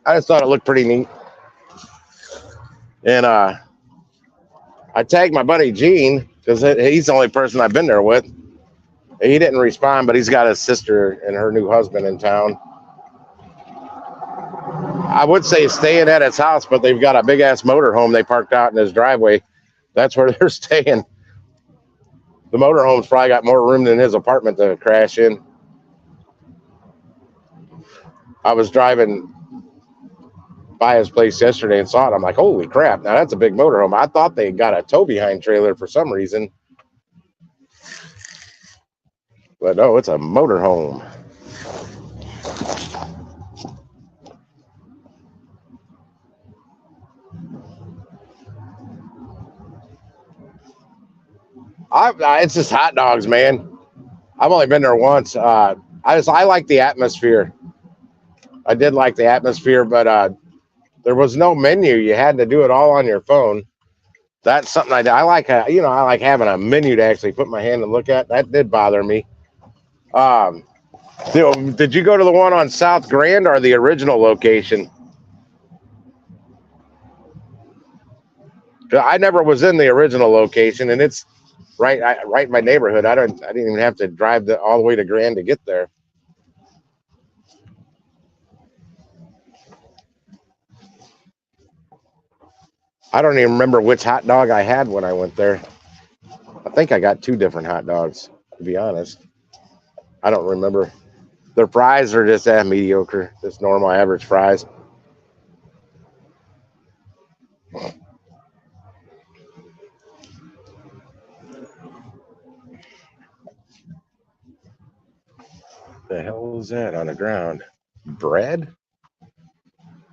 I just thought it looked pretty neat. And I tagged my buddy Gene because he's the only person I've been there with. He didn't respond, but he's got his sister and her new husband in town. I would say staying at his house, but they've got a big ass motorhome they parked out in his driveway. That's where they're staying. The motorhome's probably got more room than his apartment to crash in. I was driving by his place yesterday and saw it. I'm like, holy crap, now that's a big motorhome. I thought they got a tow behind trailer for some reason. But no, it's a motorhome. It's just hot dogs, man. I've only been there once. I like the atmosphere. I did like the atmosphere, but there was no menu. You had to do it all on your phone. That's something I like. I like having a menu to actually put my hand and look at. That did bother me. Did you go to the one on South Grand or the original location? I never was in the original location, and it's right in my neighborhood. I didn't even have to drive all the way to Grand to get there. I don't even remember which hot dog I had when I went there. I think I got 2 different hot dogs, to be honest. I don't remember. Their fries are just mediocre, just normal average fries. The hell is that on the ground? Bread?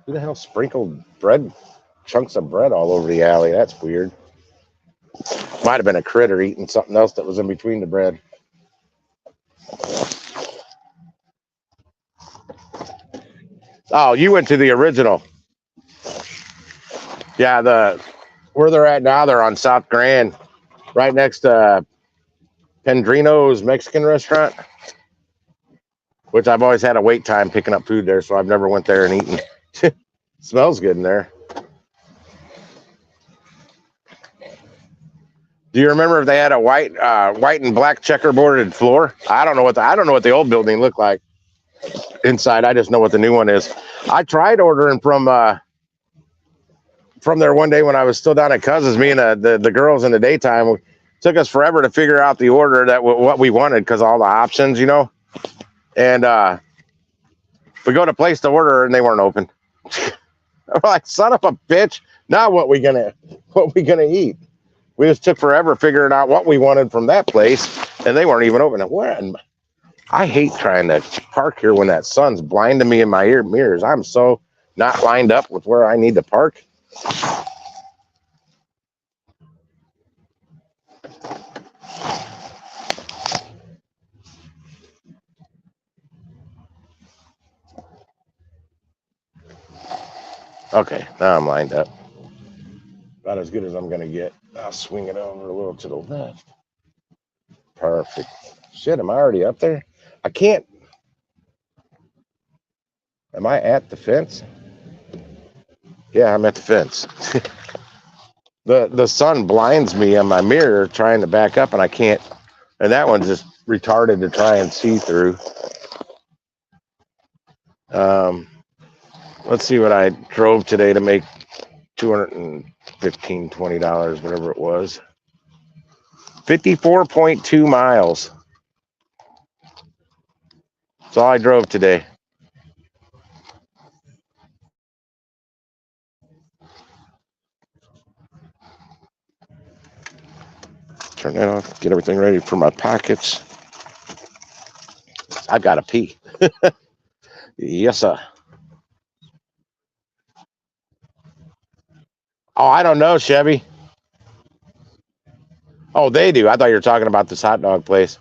Who the hell sprinkled bread, chunks of bread all over the alley? That's weird. Might have been a critter eating something else that was in between the bread. Oh, you went to the original. Yeah, where they're at now, they're on South Grand, right next to Pendrino's Mexican restaurant, which I've always had a wait time picking up food there, so I've never went there and eaten. Smells good in there. Do you remember if they had a white and black checkerboarded floor? I don't know what the old building looked like inside. I just know what the new one is. I tried ordering from there one day when I was still down at Cousins. Me and the girls in the daytime. It took us forever to figure out the order that what we wanted because all the options, And we go to place the order and they weren't open. I'm like, son of a bitch! Now what we gonna eat? We just took forever figuring out what we wanted from that place, and they weren't even open. I hate trying to park here when that sun's blinding me in my mirrors. I'm so not lined up with where I need to park. Okay, now I'm lined up. About as good as I'm gonna get. I'll swing it over a little to the left. Perfect. Shit, am I already up there? I can't. Am I at the fence? Yeah, I'm at the fence. The sun blinds me on my mirror trying to back up, and I can't. And that one's just retarded to try and see through. Let's see what I drove today to make $215, $20, whatever it was. 54.2 miles. That's all I drove today. Turn that off, get everything ready for my pockets. I've got to pee. Yes, sir. Oh, I don't know, Chevy. Oh, they do. I thought you were talking about this hot dog place.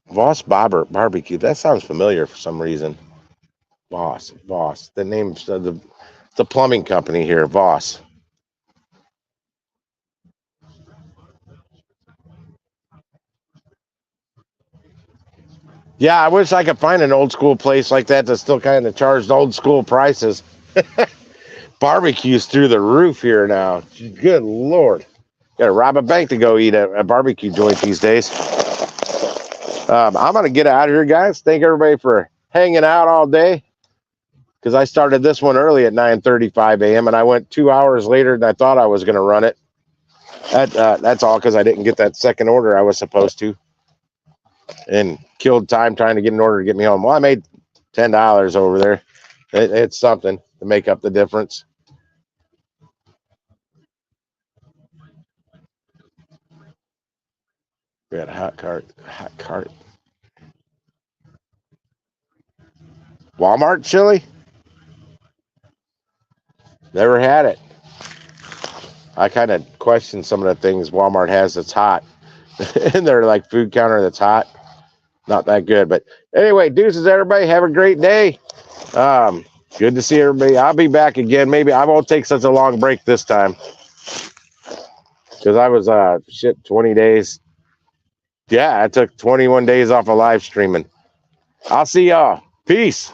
Voss Barbecue. That sounds familiar for some reason. Voss. The name's the plumbing company here, Voss. Yeah, I wish I could find an old school place like that that still kind of charged old school prices. Barbecues through the roof here now. Good Lord. Got to rob a bank to go eat a barbecue joint these days. I'm going to get out of here, guys. Thank everybody for hanging out all day. Because I started this one early at 9:35 a.m. and I went 2 hours later than I thought I was going to run it. That's all because I didn't get that second order I was supposed to. And killed time trying to get an order to get me home. Well, I made $10 over there. It's something to make up the difference. We had a hot cart. Walmart chili? Never had it. I kind of question some of the things Walmart has that's hot. And they're like food counter that's hot. Not that good. But anyway, deuces, everybody. Have a great day. Good to see everybody. I'll be back again. Maybe I won't take such a long break this time. Because I was 20 days. Yeah, I took 21 days off of live streaming. I'll see y'all. Peace.